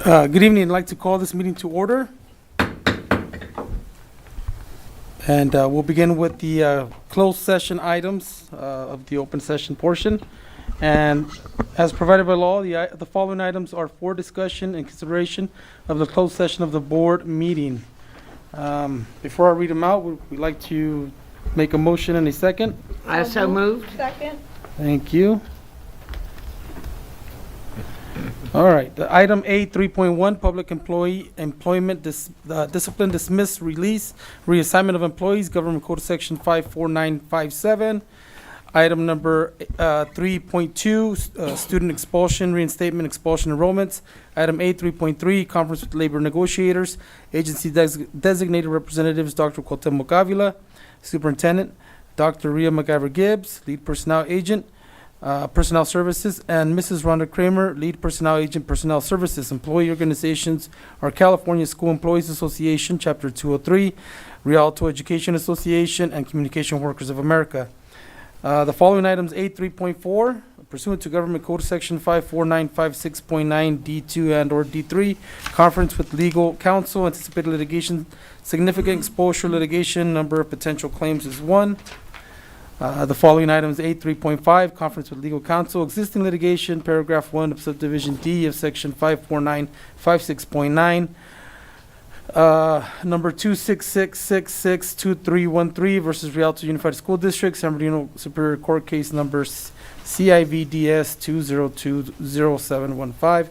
Good evening. I'd like to call this meeting to order. And we'll begin with the closed session items of the open session portion. And as provided by law, the following items are for discussion and consideration of the closed session of the board meeting. Before I read them out, we'd like to make a motion in a second. I so moved. Second. Thank you. All right, the item A 3.1, public employee employment discipline dismiss, release, reassignment of employees, Government Code Section 54957. Item number 3.2, student expulsion, reinstatement, expulsion enrollments. Item A 3.3, conference with labor negotiators, agency designated representatives, Dr. Cuauhtemoc Avila, superintendent, Dr. Ria McIver Gibbs, lead personnel agent, Personnel Services, and Mrs. Rhonda Kramer, Lead Personnel Agent, Personnel Services. Employee organizations are California School Employees Association, Chapter 203, Rialto Education Association, and Communication Workers of America. The following items, A 3.4, pursuant to Government Code Section 54956.9 D2 and/or D3, conference with legal counsel, anticipated litigation, significant exposure litigation, number of potential claims is 1. The following items, A 3.5, conference with legal counsel, existing litigation, paragraph 1 of subdivision D of section 54956.9, number 266662313 versus Rialto Unified School District, San Bernardino Superior Court case number CIVDS 2020715.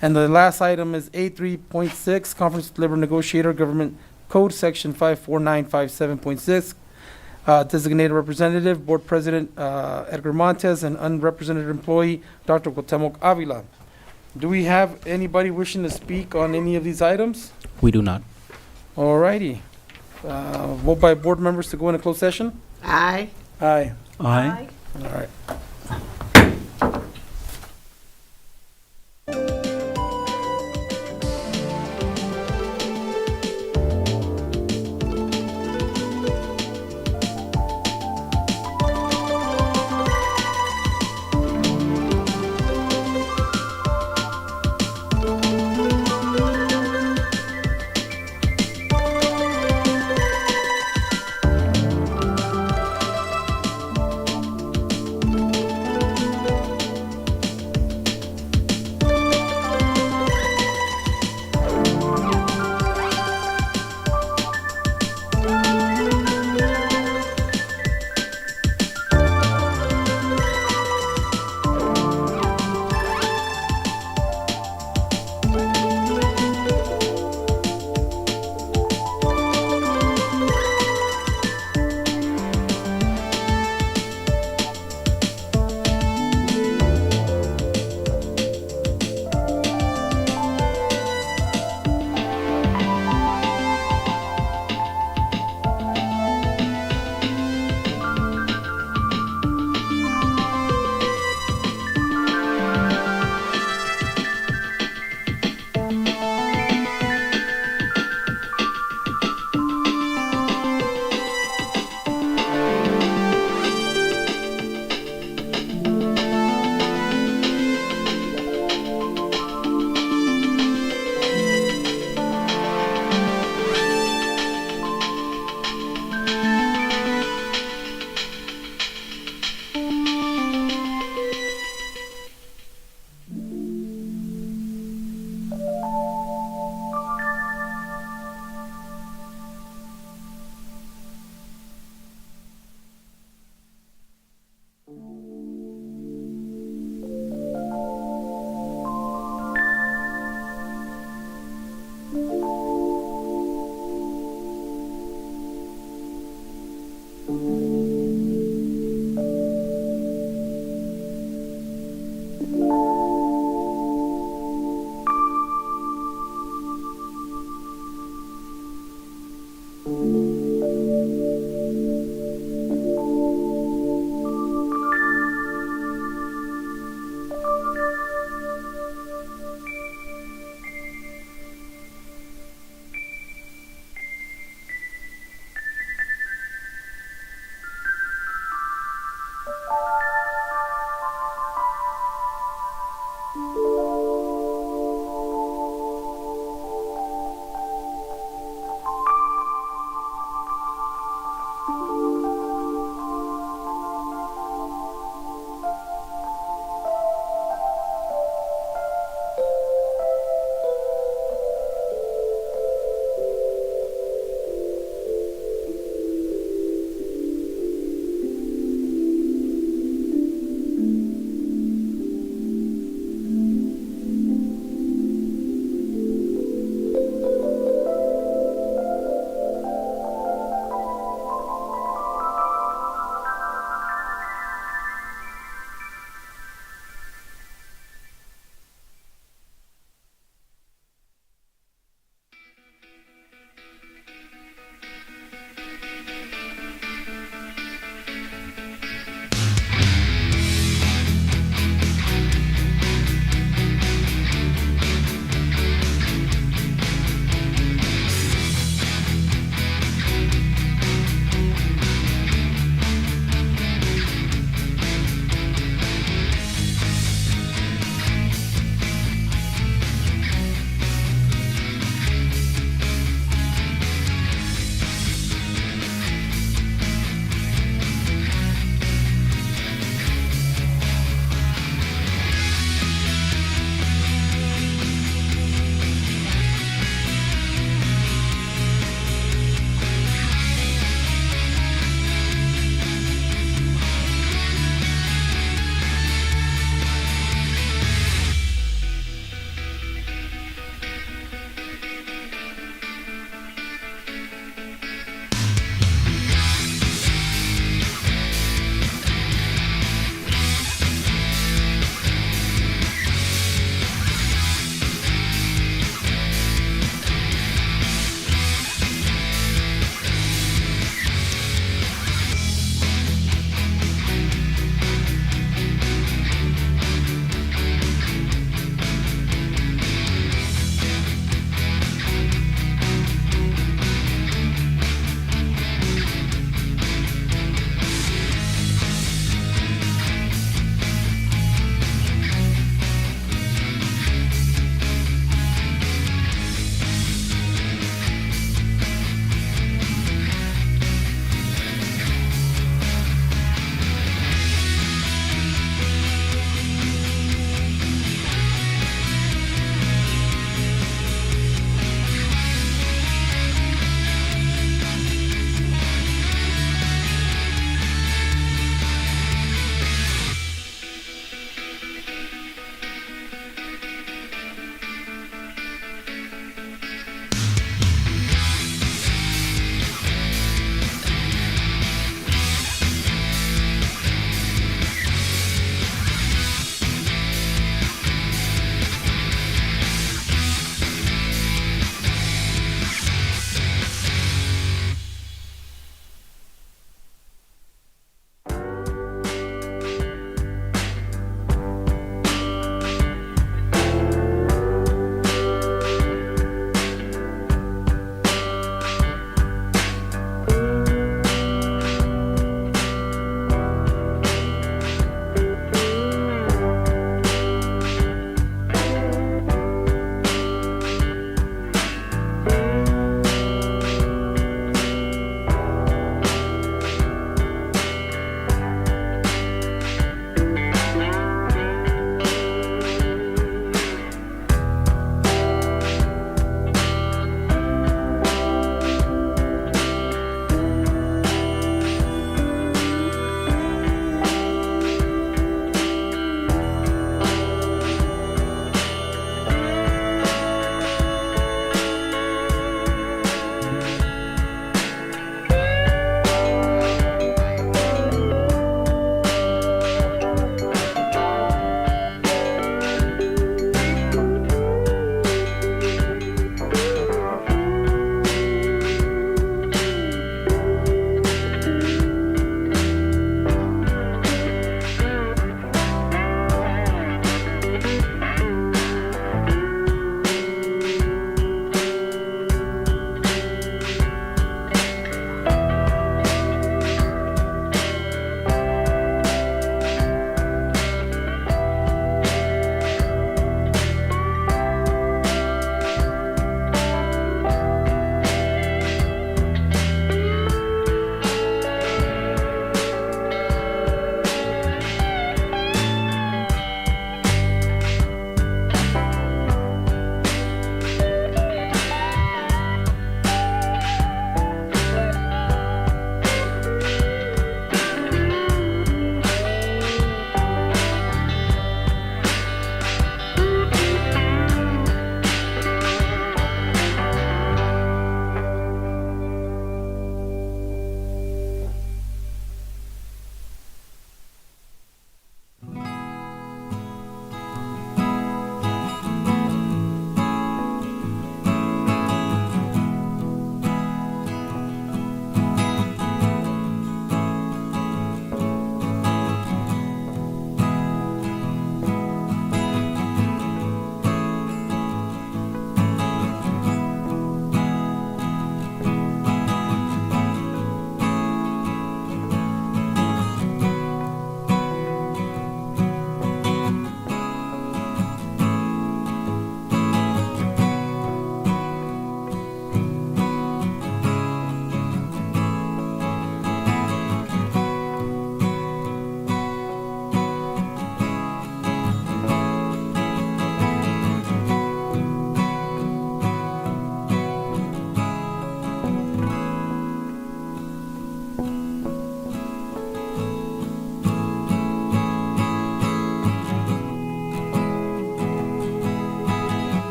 And the last item is A 3.6, conference with labor negotiator, Government Code Section 54957.6, designated representative, board president Edgar Montes, and unrepresented employee Dr. Cuauhtemoc Avila. Do we have anybody wishing to speak on any of these items? We do not. All righty. Vote by board members to go into closed session? Aye. Aye. Aye. All right.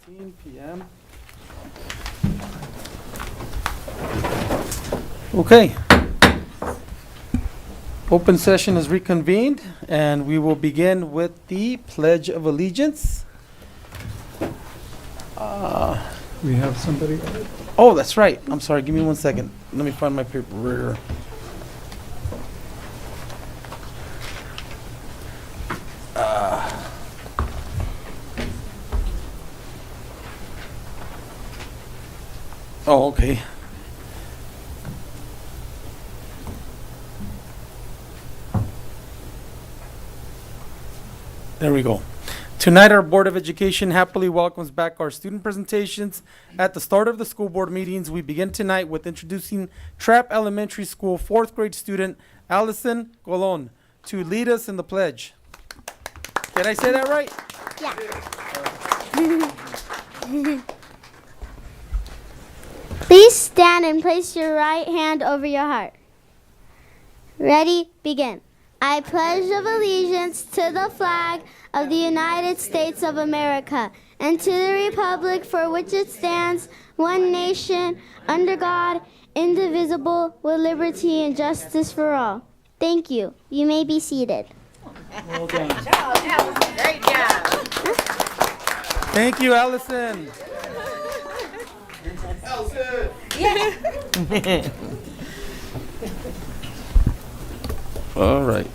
6:15 p.m. Okay. Open session is reconvened, and we will begin with the Pledge of Allegiance. We have somebody. Oh, that's right. I'm sorry. Give me 1 second. Let me find my paper. Oh, okay. There we go. Tonight, our Board of Education happily welcomes back our student presentations. At the start of the school board meetings, we begin tonight with introducing Trapp Elementary School fourth grade student Allison Colon to lead us in the pledge. Did I say that right? Yeah. Please stand and place your right hand over your heart. Ready? Begin. I pledge allegiance to the flag of the United States of America and to the republic for which it stands, one nation, under God, indivisible, with liberty and justice for all. Thank you. You may be seated. Well done. That was a great job. Thank you, Allison. All right.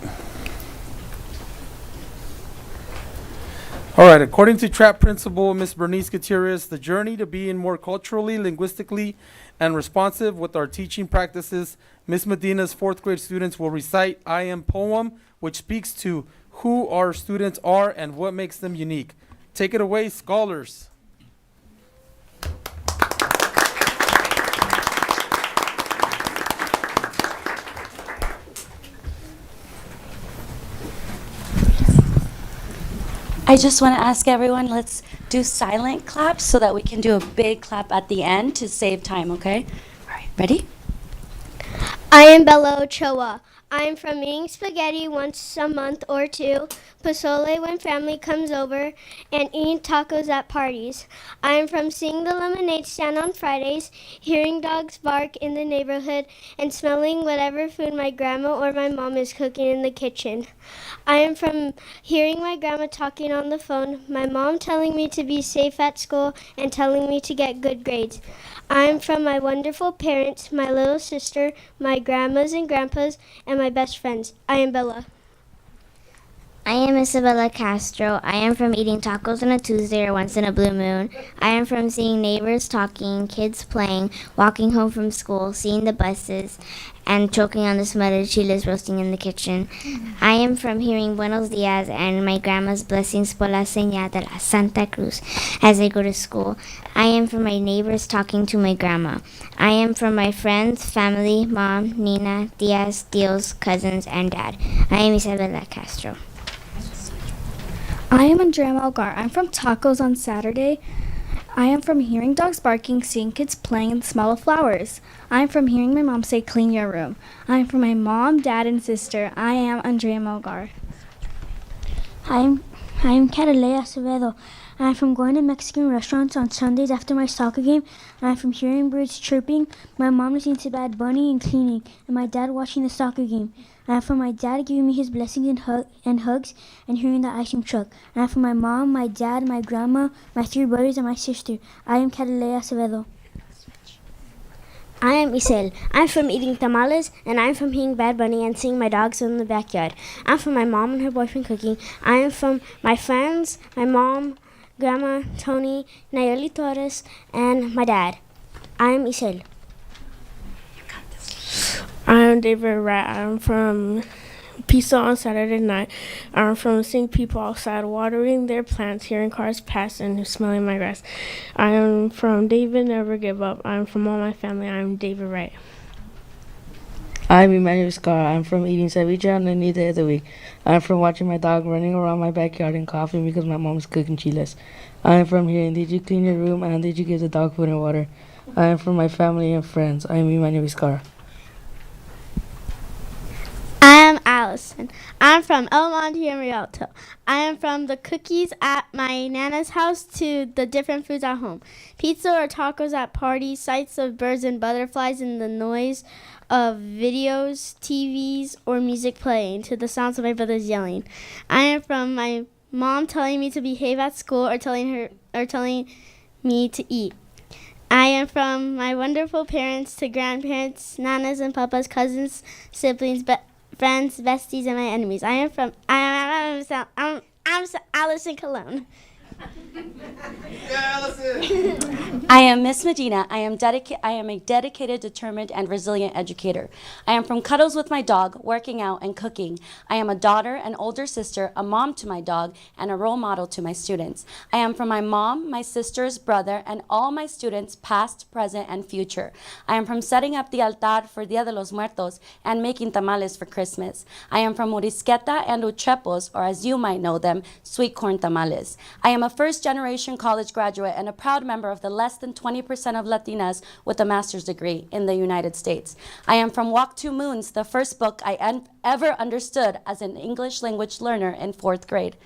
All right, according to TRAP principal, Ms. Bernice Gutierrez, the journey to being more culturally, linguistically, and responsive with our teaching practices, Ms. Medina's fourth grade students will recite I Am poem, which speaks to who our students are and what makes them unique. Take it away, scholars. I just want to ask everyone, let's do silent claps so that we can do a big clap at the end to save time, okay? All right, ready? I am Bella Ochoa. I am from eating spaghetti once a month or two, pozole when family comes over, and eating tacos at parties. I am from seeing the lemonade stand on Fridays, hearing dogs bark in the neighborhood, and smelling whatever food my grandma or my mom is cooking in the kitchen. I am from hearing my grandma talking on the phone, my mom telling me to be safe at school, and telling me to get good grades. I am from my wonderful parents, my little sister, my grandmas and grandpas, and my best friends. I am Bella. I am Isabella Castro. I am from eating tacos on a Tuesday or once in a blue moon. I am from seeing neighbors talking, kids playing, walking home from school, seeing the buses, and choking on the smothered chiles roasting in the kitchen. I am from hearing Buenos Dias and my grandma's blessings por la señal de la Santa Cruz as I go to school. I am from my neighbors talking to my grandma. I am from my friends, family, mom, Nina, Diaz, Dios, cousins, and dad. I am Isabella Castro. I am Andrea Malgar. I'm from Tacos on Saturday. I am from hearing dogs barking, seeing kids playing, and the smell of flowers. I am from hearing my mom say, clean your room. I am from my mom, dad, and sister. I am Andrea Malgar. I'm Catalea Acevedo. I'm from going to Mexican restaurants on Sundays after my soccer game. I'm from hearing birds chirping, my mom listening to Bad Bunny and cleaning, and my dad watching the soccer game. I'm from my dad giving me his blessings and hugs and hearing the ice cream truck. I'm from my mom, my dad, my grandma, my three brothers, and my sister. I am Catalea Acevedo. I am Isel. I'm from eating tamales, and I'm from hearing Bad Bunny and seeing my dogs in the backyard. I'm from my mom and her boyfriend cooking. I am from my friends, my mom, Grandma, Tony, Nayeli Torres, and my dad. I am Isel. I'm David Rat. I'm from Pisa on Saturday night. I'm from seeing people outside watering their plants, hearing cars pass, and smelling my grass. I am from David Never Give Up. I'm from all my family. I'm David Wright. I'm Emmanuel Scar. I'm from eating ceviche on any day of the week. I'm from watching my dog running around my backyard and coughing because my mom's cooking chiles. I'm from hearing, did you clean your room and did you give the dog food and water? I am from my family and friends. I'm Emmanuel Scar. I am Alex. Allison. I'm from El Monte and Rialto. I am from the cookies at my Nana's house to the different foods at home. Pizza or tacos at parties, sights of birds and butterflies, and the noise of videos, TVs, or music playing to the sounds of my brothers yelling. I am from my mom telling me to behave at school or telling me to eat. I am from my wonderful parents to grandparents, nanas and papas, cousins, siblings, friends, besties, and my enemies. I'm Allison Cologne. I am Miss Medina. I am a dedicated, determined, and resilient educator. I am from cuddles with my dog, working out, and cooking. I am a daughter, an older sister, a mom to my dog, and a role model to my students. I am from my mom, my sisters, brother, and all my students, past, present, and future. I am from setting up the altar for Dia de los Muertos and making tamales for Christmas. I am from Morisqueta and Uchepos, or as you might know them, sweet corn tamales. I am a first-generation college graduate and a proud member of the less than 20% of Latinas with a master's degree in the United States. I am from Walk Two Moons, the first book I ever understood as an English language learner in 4th grade.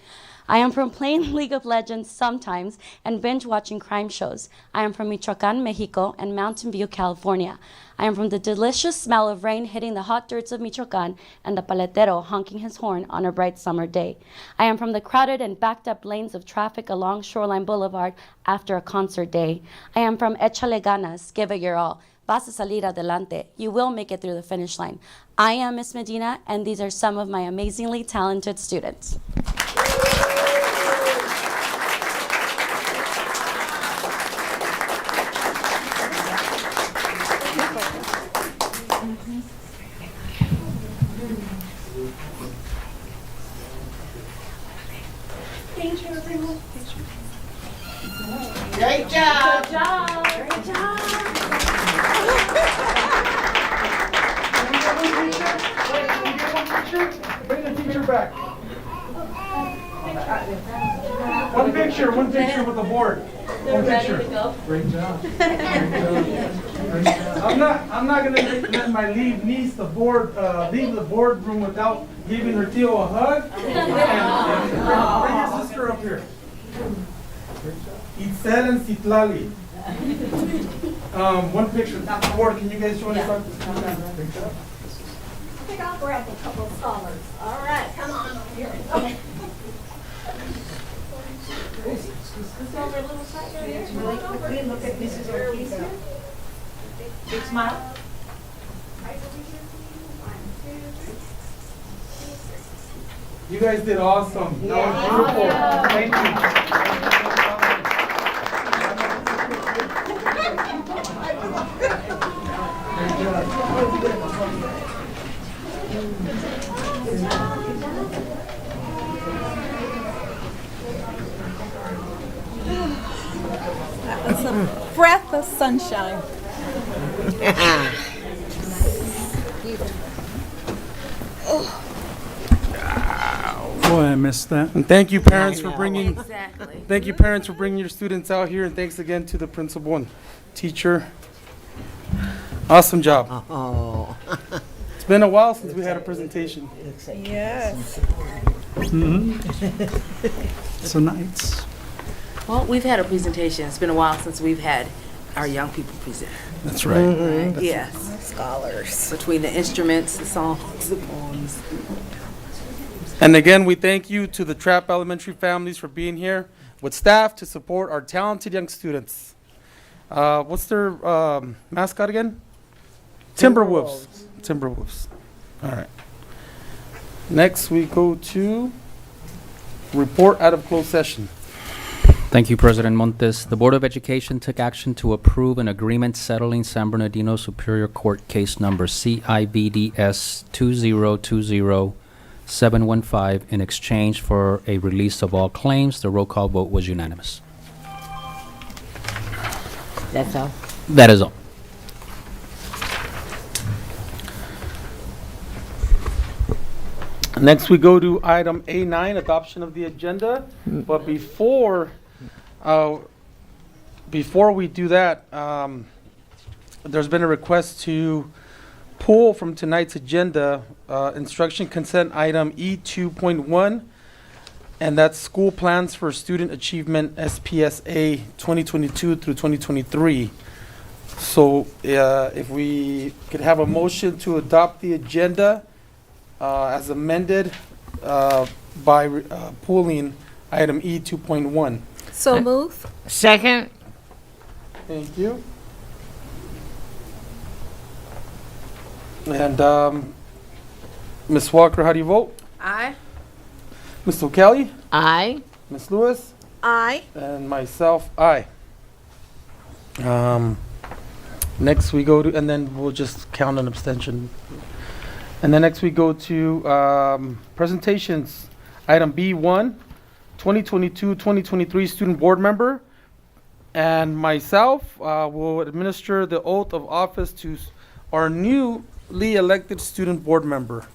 I am from playing League of Legends sometimes and binge watching crime shows. I am from Michoacan, Mexico, and Mountain View, California. I am from the delicious smell of rain hitting the hot dirts of Michoacan and the paletero honking his horn on a bright summer day. I am from the crowded and backed up lanes of traffic along Shoreline Boulevard after a concert day. I am from Échale ganas, give it your all. Vas a salir adelante. You will make it through the finish line. I am Miss Medina, and these are some of my amazingly talented students. Great job. Bring the teacher back. One picture with the board. One picture. Great job. I'm not gonna let my lead niece leave the boardroom without giving her Tio a hug. And bring your sister up here. Itzel and Citlali. One picture. Not the board. Can you guys join us? Great job. I think I'll grab a couple of scholars. All right, come on over here. This over a little side right here. Really quickly look at Mrs. Ortiz here. Big smile. Right over here. 1, 2, 3. You guys did awesome. That was beautiful. Thank you. That was a breath of sunshine. Boy, I missed that. And thank you, parents, for bringing. Exactly. Thank you, parents, for bringing your students out here, and thanks again to the principal and teacher. Awesome job. Oh. It's been a while since we had a presentation. Yes. So nice. Well, we've had a presentation. It's been a while since we've had our young people present. That's right. Yes. Scholars. Between the instruments, the songs, the poems. And again, we thank you to the Trapp Elementary families for being here with staff to support our talented young students. What's their mascot again? Timberwolves. Timberwolves. All right. Next, we go to report out of closed session. Thank you, President Montes. The Board of Education took action to approve an agreement settling San Bernardino Superior Court case number CIVDS 2020715 in exchange for a release of all claims. The roll call vote was unanimous. That's all. That is all. Next, we go to item A9, adoption of the agenda. But before we do that, there's been a request to pull from tonight's agenda, instruction consent item E2.1, and that's school plans for student achievement SPSA 2022 through 2023. So if we could have a motion to adopt the agenda as amended by pulling item E 2.1. So move. Second. Thank you. And Ms. Walker, how do you vote? Aye. Ms. O'Kelly? Aye. Ms. Lewis? Aye. And myself, aye. Next we go to, and then we'll just count an abstention. And then next we go to presentations. Item B1, 2022-2023 student board member. And myself will administer the oath of office to our newly elected student board member.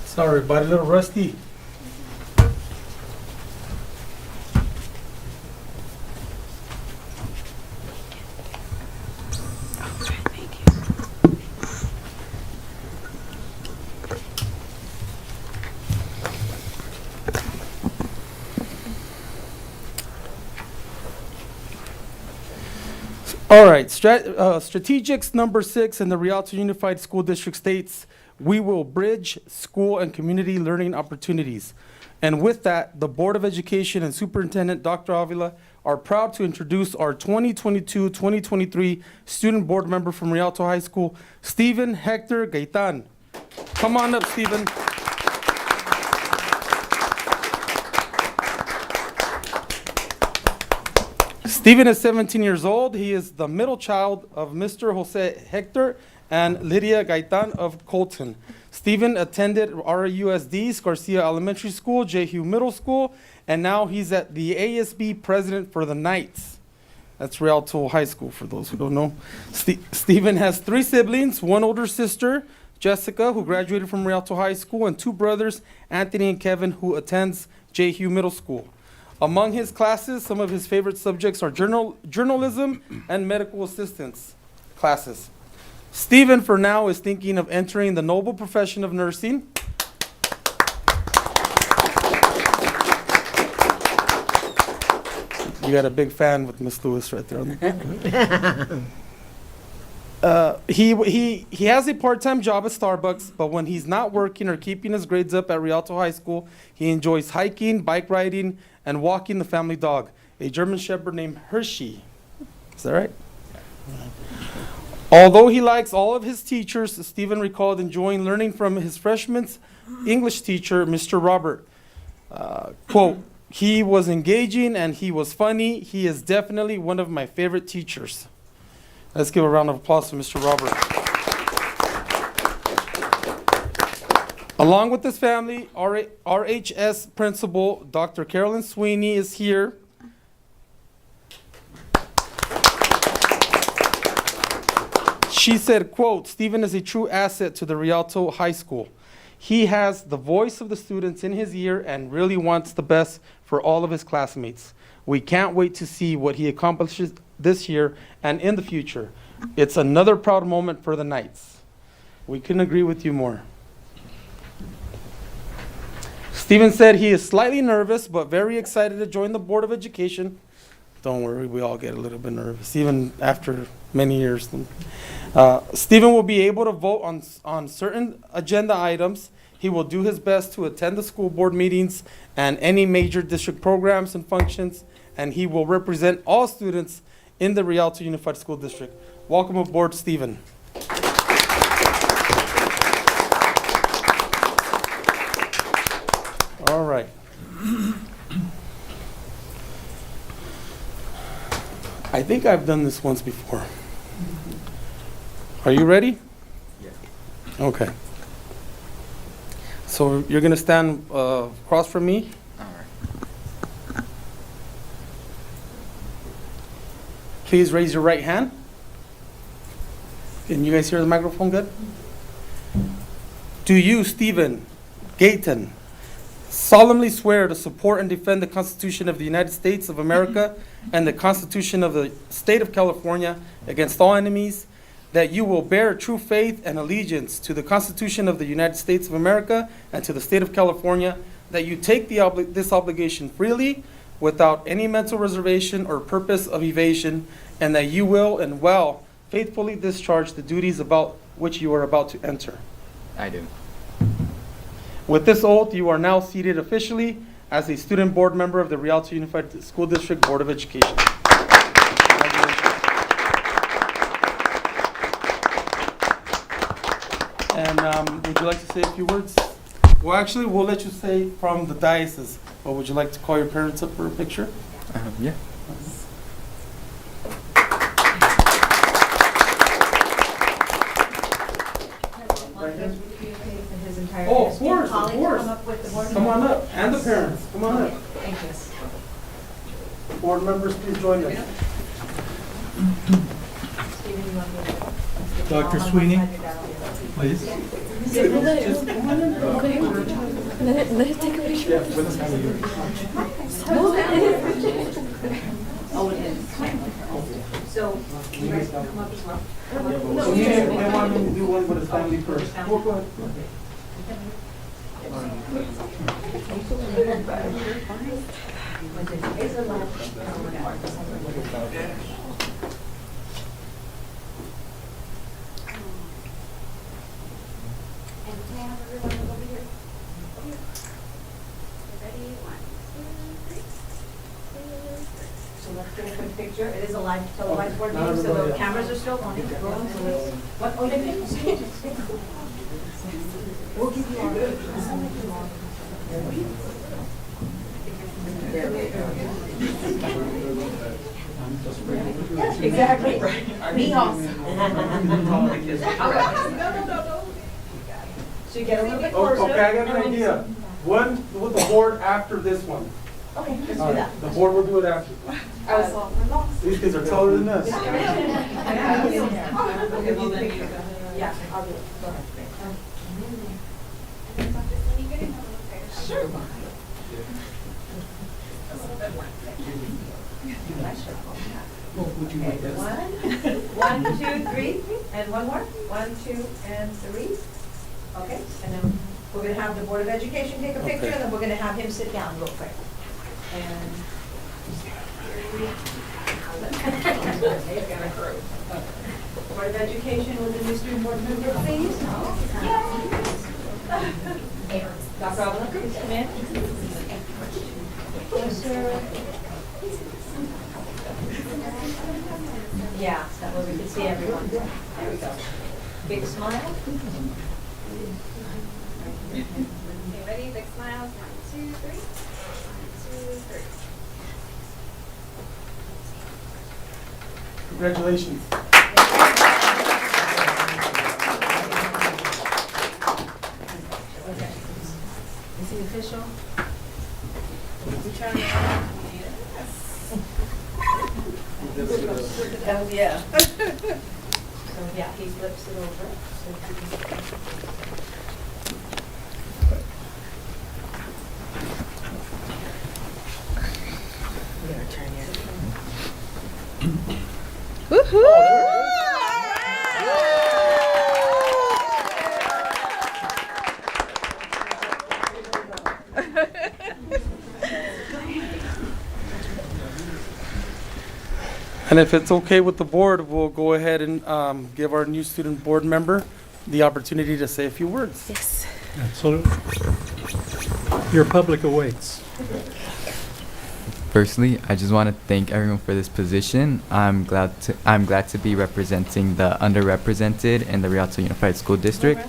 Sorry, buddy, a little rusty. All right, strategics number 6 in the Rialto Unified School District states, we will bridge school and community learning opportunities. And with that, the Board of Education and Superintendent Dr. Avila are proud to introduce our 2022-2023 student board member from Rialto High School, Stephen Hector Gaitan. Come on up, Stephen. Stephen is 17 years old. He is the middle child of Mr. Jose Hector and Lydia Gaitan of Colton. Stephen attended RUSD's Garcia Elementary School, Jehu Middle School, and now he's at the ASB president for the Knights. That's Rialto High School, for those who don't know. Stephen has 3 siblings, 1 older sister, Jessica, who graduated from Rialto High School, and 2 brothers, Anthony and Kevin, who attends Jehu Middle School. Among his classes, some of his favorite subjects are journalism and medical assistance classes. Stephen, for now, is thinking of entering the noble profession of nursing. You got a big fan with Miss Lewis right there. He has a part-time job at Starbucks, but when he's not working or keeping his grades up at Rialto High School, he enjoys hiking, bike riding, and walking the family dog, a German Shepherd named Hershey. Is that right? Although he likes all of his teachers, Stephen recalled enjoying learning from his freshman English teacher, Mr. Robert. Quote, he was engaging and he was funny. He is definitely one of my favorite teachers. Let's give a round of applause to Mr. Robert. Along with his family, RHS principal, Dr. Carolyn Sweeney, is here. She said, quote, Stephen is a true asset to the Rialto High School. He has the voice of the students in his ear and really wants the best for all of his classmates. We can't wait to see what he accomplishes this year and in the future. It's another proud moment for the Knights. We couldn't agree with you more. Stephen said he is slightly nervous, but very excited to join the Board of Education. Don't worry, we all get a little bit nervous, even after many years. Stephen will be able to vote on certain agenda items. He will do his best to attend the school board meetings and any major district programs and functions, and he will represent all students in the Rialto Unified School District. Welcome aboard, Stephen. All right. I think I've done this once before. Are you ready? Yeah. Okay. So you're gonna stand across from me. All right. Please raise your right hand. Can you guys hear the microphone good? Do you, Stephen Gayton, solemnly swear to support and defend the Constitution of the United States of America and the Constitution of the State of California against all enemies, that you will bear true faith and allegiance to the Constitution of the United States of America and to the State of California, that you take this obligation freely without any mental reservation or purpose of evasion, and that you will and will faithfully discharge the duties about which you are about to enter? I do. With this oath, you are now seated officially as a student board member of the Rialto Unified School District Board of Education. And would you like to say a few words? Well, actually, we'll let you say from the diocese, but would you like to call your parents up for a picture? Yeah. Oh, of course, of course. Come on up, and the parents, come on up. Thank you. Board members, please join us. Dr. Sweeney, please. Let it take a picture. Yeah, with the family. Oh, it is. So, you guys can come up as well. So we want him to do one with his family first. Go ahead. And can I have everyone over here? Ready? 1, 2, 3. So let's get a quick picture. It is a live televised board meeting, so the cameras are still on. What? Oh, they didn't. We'll give you our. Yes, exactly. Me also. So you get a little bit closer. Okay, I got an idea. One with the board after this one. Okay, let's do All right, that. the board will do it after. I was lost. These kids are taller than us. Yeah, I'll do it. Go ahead. Sure. Okay, 1, 2, 3, and one more. 1, 2, and 3. Okay, and then we're going to have the Board of Education take a picture, and then we're going to have him sit down real quick. And Board of Education, will the new student board member, please? Dr. Allen, please come in. Closer. Yeah, that way we can see everyone. There we go. Big smile. Okay, ready? Big smiles. 1, 2, 3. 1, 2, 3. Congratulations. Okay. Is he official? We turn around. Yes. Oh, yeah. So, yeah, he flips it over. We're going to turn it. And if it's okay with the board, we'll go ahead and give our new student board member the opportunity to say a few words. Yes. Absolutely. Your public awaits. Firstly, I just want to thank everyone for this position. I'm glad to be representing the underrepresented in the Rialto Unified School District,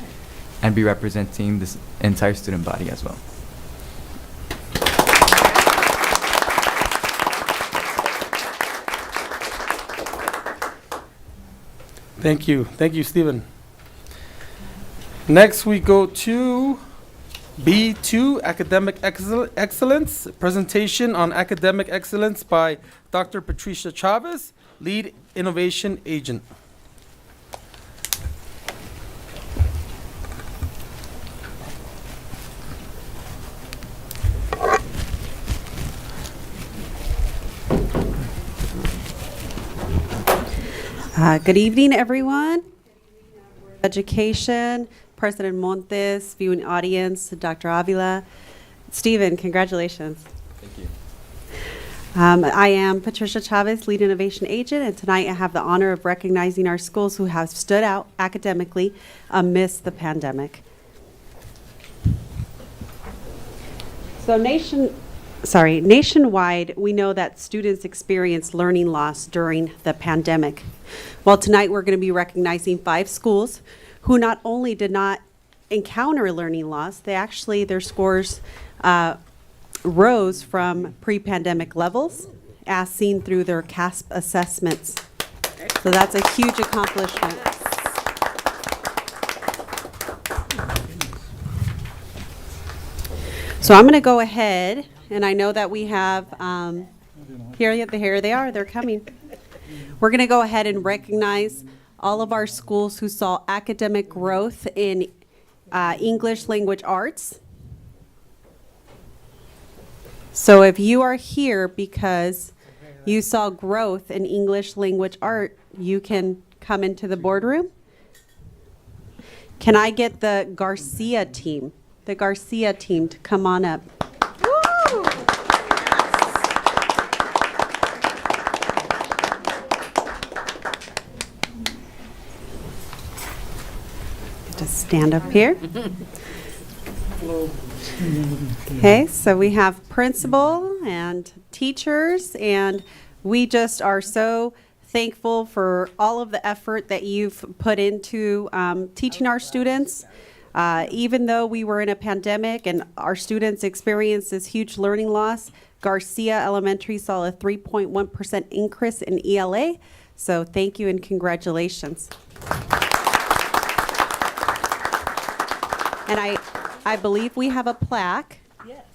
and be representing this entire student body as well. Thank you. Thank you, Stephen. Next, we go to B2, Academic Excellence. Presentation on Academic Excellence by Dr. Patricia Chavez, Lead Innovation Agent. Good evening, everyone. Education, President Montes, viewing audience, Dr. Avila. Stephen, congratulations. Thank you. I am Patricia Chavez, Lead Innovation Agent, and tonight I have the honor of recognizing our schools who have stood out academically amidst the pandemic. So nationwide, we know that students experienced learning loss during the pandemic. Well, tonight we're going to be recognizing 5 schools who not only did not encounter learning loss, their scores rose from pre-pandemic levels as seen through their CASP assessments. So that's a huge accomplishment. So I'm going to go ahead, and I know that we have, here they are, they're coming. We're going to go ahead and recognize all of our schools who saw academic growth in English language arts. So if you are here because you saw growth in English language art, you can come into the boardroom. Can I get the Garcia team to come on up? Woo! Just stand up here. Okay, so we have principal and teachers, and we just are so thankful for all of the effort that you've put into teaching our students. Even though we were in a pandemic and our students experienced this huge learning loss, Garcia Elementary saw a 3.1% increase in ELA. So thank you and congratulations. And I believe we have a plaque. Yes.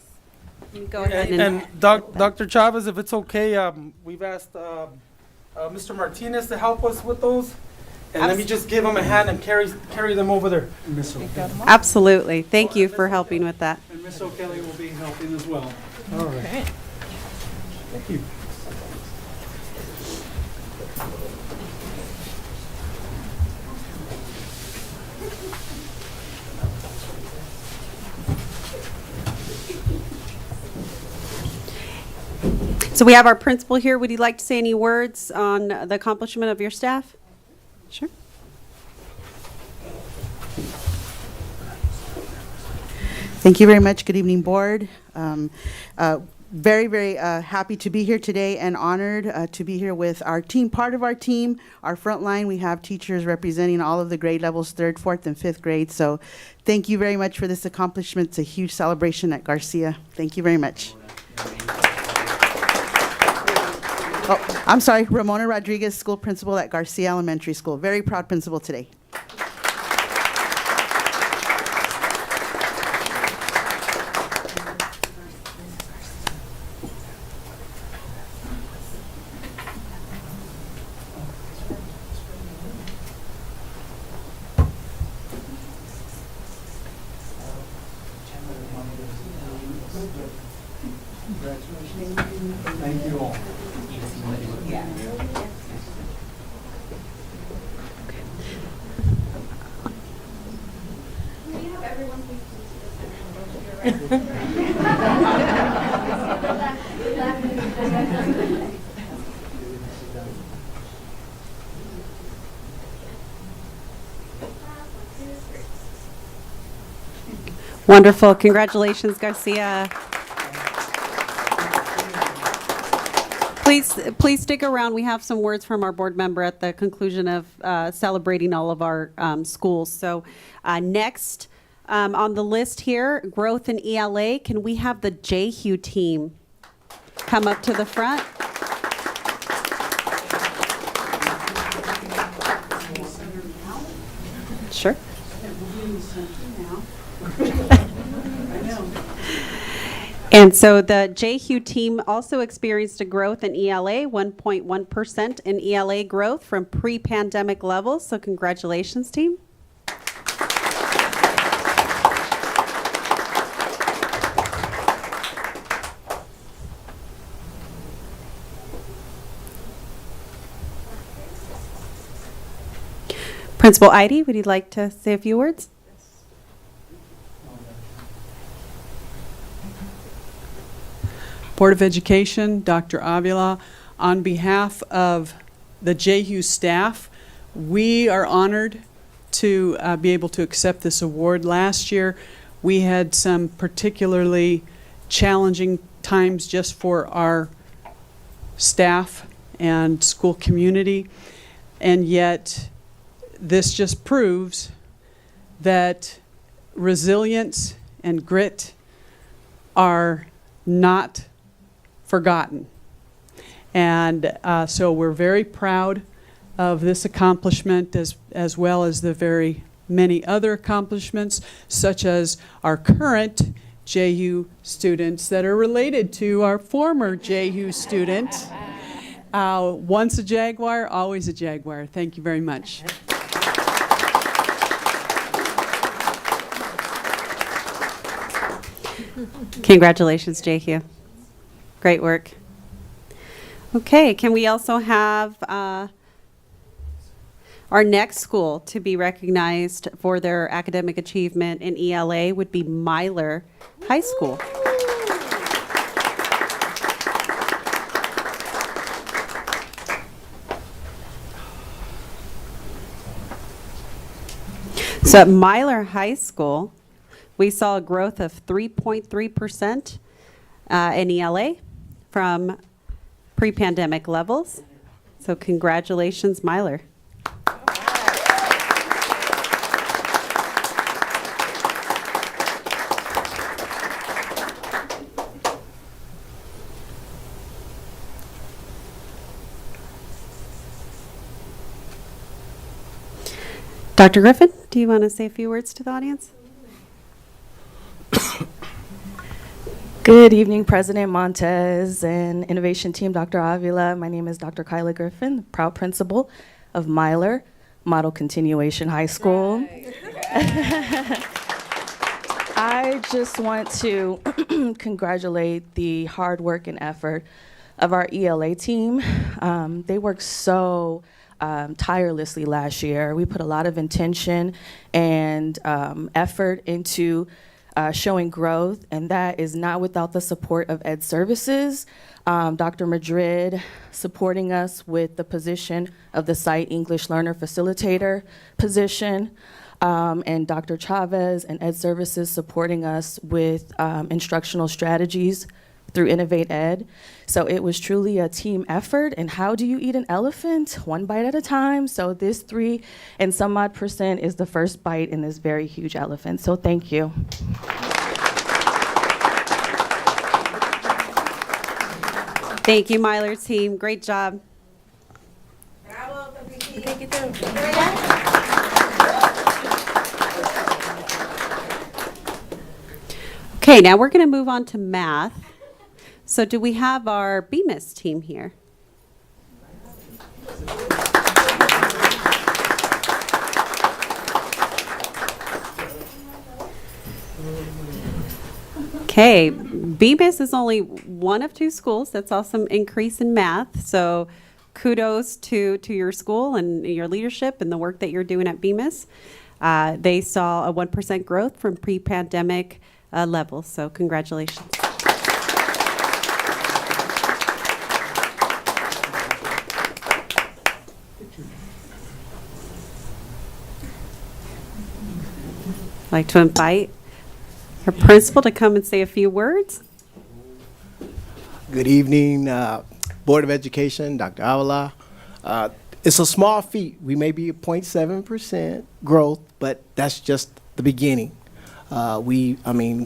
Go ahead And Dr. Chavez, if it's okay, we've asked Mr. Martinez to help us with those. And let me just give him a hand and carry them over there. Absolutely. Thank you for helping with that. And Miss O'Kelly will be helping as well. All right. Okay. Thank you. So we have our principal here. Would you like to say any words on the accomplishment of your staff? Sure. Thank you very much. Good evening, board. Very, very happy to be here today and honored to be here with our team. Part of our team, our front line, we have teachers representing all of the grade levels, 3rd, 4th, and 5th grade. So thank you very much for this accomplishment. It's a huge celebration at Garcia. Thank you very much. Oh, I'm sorry, Ramona Rodriguez, school principal at Garcia Elementary School. Very proud principal today. Thank you all. Wonderful. Congratulations, Garcia. Please stick around. We have some words from our board member at the conclusion of celebrating all of our schools. So next on the list here, growth in ELA. Can we have the JHU team come up to the front? And so the JHU team also experienced a growth in ELA, 1.1% in ELA growth from pre-pandemic levels. So congratulations, team. Principal Eide, would you like to say a few words? Board of Education, Dr. Avila, on behalf of the JHU staff, we are honored to be able to accept this award. Last year, we had some particularly challenging times just for our staff and school community, and yet this just proves that resilience and grit are not forgotten. And so we're very proud of this accomplishment, as well as the very many other accomplishments, such as our current JU students that are related to our former JU student. Once a Jaguar, always a Jaguar. Thank you very much. Congratulations, JHU. Great work. Okay, can we also have our next school to be recognized for their academic achievement in ELA would be Myler High School. So at Myler High School, we saw a growth of 3.3% in ELA from pre-pandemic levels. So congratulations, Myler. Dr. Griffin, do you want to say a few words to the audience? Good evening, President Montez and Innovation Team, Dr. Avila. My name is Dr. Kyla Griffin, the proud principal of Myler Model Continuation High School. I just want to congratulate the hard work and effort of our ELA team. They worked so tirelessly last year. We put a lot of intention and effort into showing growth, and that is not without the support of Ed Services. Dr. Madrid supporting us with the position of the Site English Learner Facilitator position, and Dr. Chavez and Ed Services supporting us with instructional strategies through Innovate Ed. So it was truly a team effort. And how do you eat an elephant? One bite at a time. So this 3 and some odd % is the first bite in this very huge elephant. So thank you. Thank you, Myler team. Great job. Bravo, Take it through. Okay, now we're going to move on to math. So do we have our BMIS team here? Okay, BMIS is only one of 2 schools that saw some increase in math. So kudos to your school and your leadership and the work that you're doing at BMIS. They saw a 1% growth from pre-pandemic levels. So congratulations. I'd like to invite our principal to come and say a few words. Good evening, Board of Education, Dr. Avila. It's a small feat. We may be at 0.7% growth, but that's just the beginning. We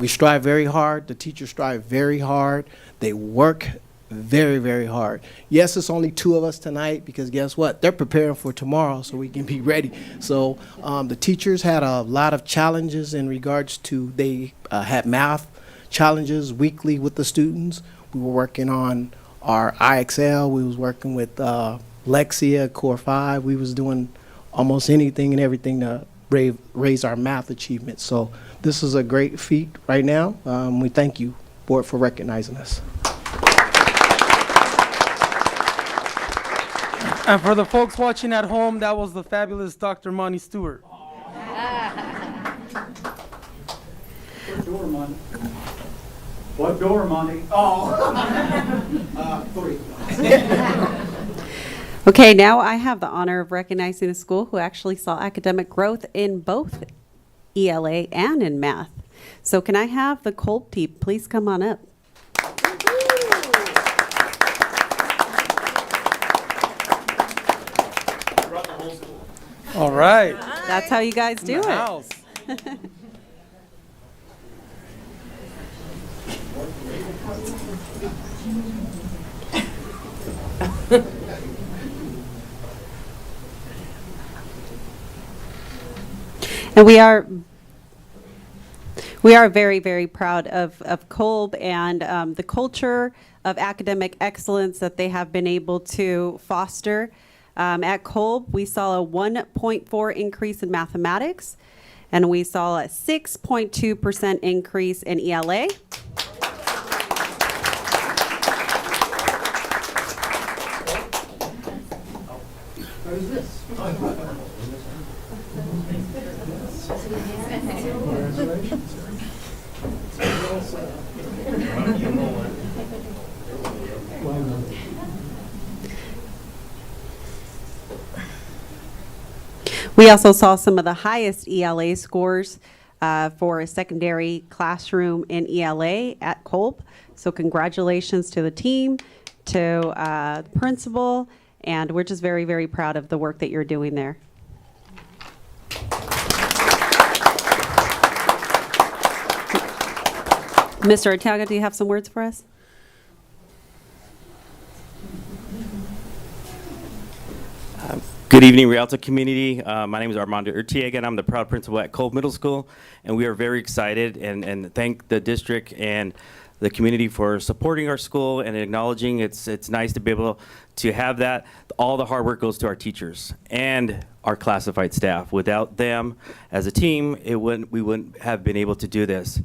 strive very hard. The teachers strive very hard. They work very, very hard. Yes, it's only 2 of us tonight because guess what? They're preparing for tomorrow so we can be ready. So the teachers had a lot of challenges in regards to, they had math challenges weekly with the students. We were working on our IXL. We was working with Lexia, Core 5. We was doing almost anything and everything to raise our math achievements. So this is a great feat right now. We thank you, board, for recognizing us. And for the folks watching at home, that was the fabulous Dr. Monty Stewart. What door, Monty? What door, Monty? Oh. 3. Okay, now I have the honor of recognizing a school who actually saw academic growth in both ELA and in math. So can I have the Kolb team please come on up? All right. That's how you guys do it. House. And we are very, very proud of Kolb and the culture of academic excellence that they have been able to foster. At Kolb, we saw a 1.4 increase in mathematics, and we saw a 6.2% increase in ELA. What is this? We also saw some of the highest ELA scores for a secondary classroom in ELA at Kolb. So congratulations to the team, to the principal, and we're just very, very proud of the work that you're doing there. Mr. Arteaga, do you have some words for us? Good evening, Rialto community. My name is Armando Urtiaga, and I'm the proud principal at Kolb Middle School. And we are very excited and thank the district and the community for supporting our school and acknowledging it's nice to be able to have that. All the hard work goes to our teachers and our classified staff. Without them as a team, we wouldn't have been able to do this.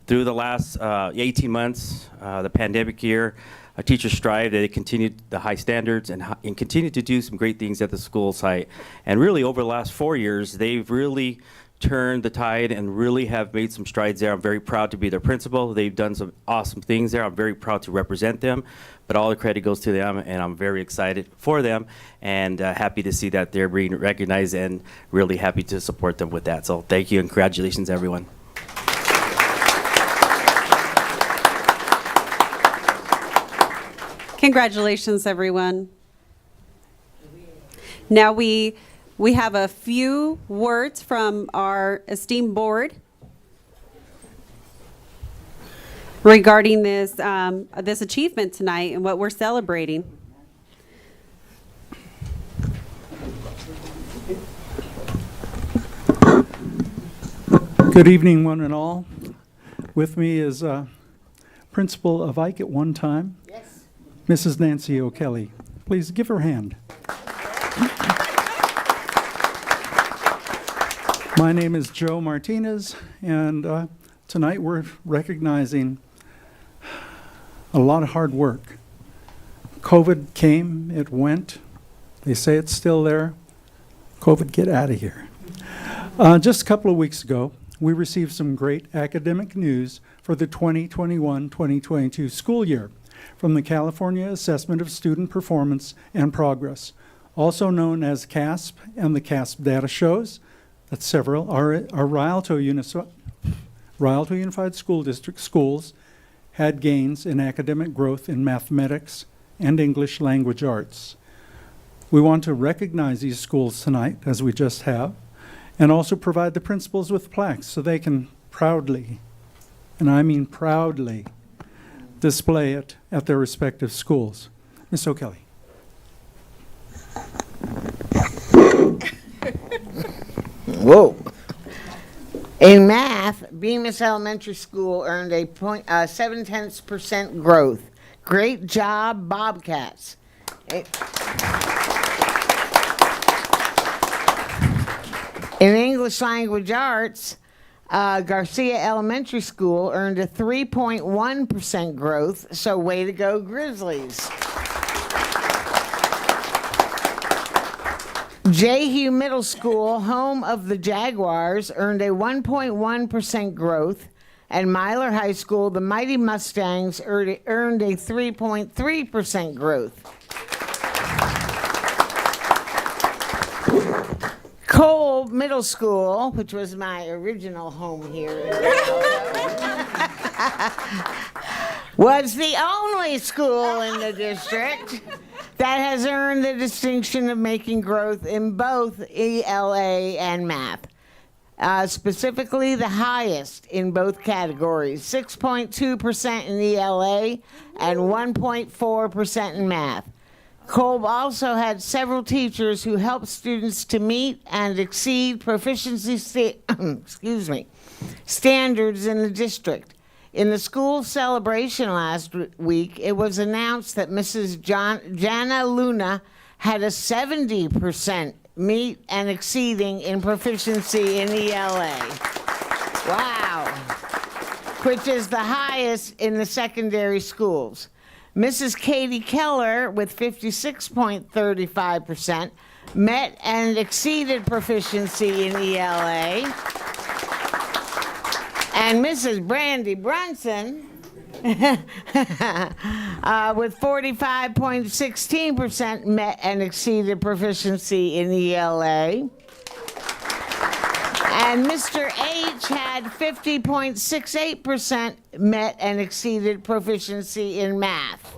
Through the last 18 months, the pandemic year, our teachers strive that they continued the high standards and continued to do some great things at the school site. And really over the last 4 years, they've really turned the tide and really have made some strides there. I'm very proud to be their principal. They've done some awesome things there. I'm very proud to represent them, but all the credit goes to them, and I'm very excited for them and happy to see that they're being recognized and really happy to support them with that. So thank you and congratulations, everyone. Congratulations, everyone. Now we have a few words from our esteemed board regarding this this achievement tonight and what we're celebrating. Good evening, one and all. With me is principal of Ike at one time, Mrs. Nancy O'Kelly. Please give her a hand. My name is Joe Martinez, and tonight we're recognizing a lot of hard work. COVID came, it went. They say it's still there. COVID, get out of here. Just a couple of weeks ago, we received some great academic news for the 2021-2022 school year from the California Assessment of Student Performance and Progress, also known as CASP, and the CASP data shows that several our Rialto Unified School District schools had gains in academic growth in mathematics and English language arts. We want to recognize these schools tonight, as we just have, and also provide the principals with plaques so they can proudly, and I mean proudly, display it at their respective schools. Ms. O'Kelly. Whoa. In math, Bemis Elementary School earned a 0.7% growth. Great job, Bobcats. In English Language Arts, Garcia Elementary School earned a 3.1% growth, so way to go, Grizzlies. Jehu Middle School, home of the Jaguars, earned a 1.1% growth, and Myler High School, the Mighty Mustangs, earned a 3.3% growth. Cole Middle School, which was my original home here in Rialto, was the only school in the district that has earned the distinction of making growth in both ELA and math. Specifically the highest in both categories, 6.2% in ELA and 1.4% in math. Kolb also had several teachers who helped students to meet and exceed proficiency standards in the district. In the school celebration last week, it was announced that Mrs. Jana Luna had a 70% meet and exceeding in proficiency in ELA. Wow. Which is the highest in the secondary schools. Mrs. Katie Keller, with 56.35%, met and exceeded proficiency in ELA. And Mrs. Brandy Brunson, with 45.16%, met and exceeded proficiency in ELA. And Mr. H had 50.68% met and exceeded proficiency in math.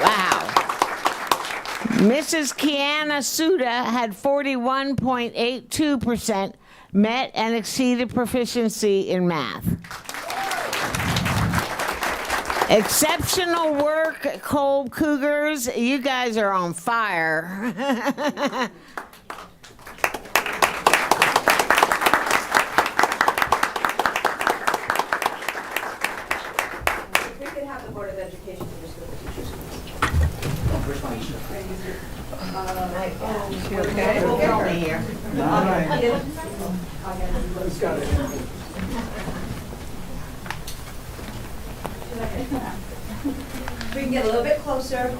Wow. Mrs. Kiana Suda had 41.82% met and exceeded proficiency in math. Exceptional work, Kolb Cougars. You guys are on fire. We could have the Board of Education just go to the teachers. We'll get over here. We can get a little bit closer.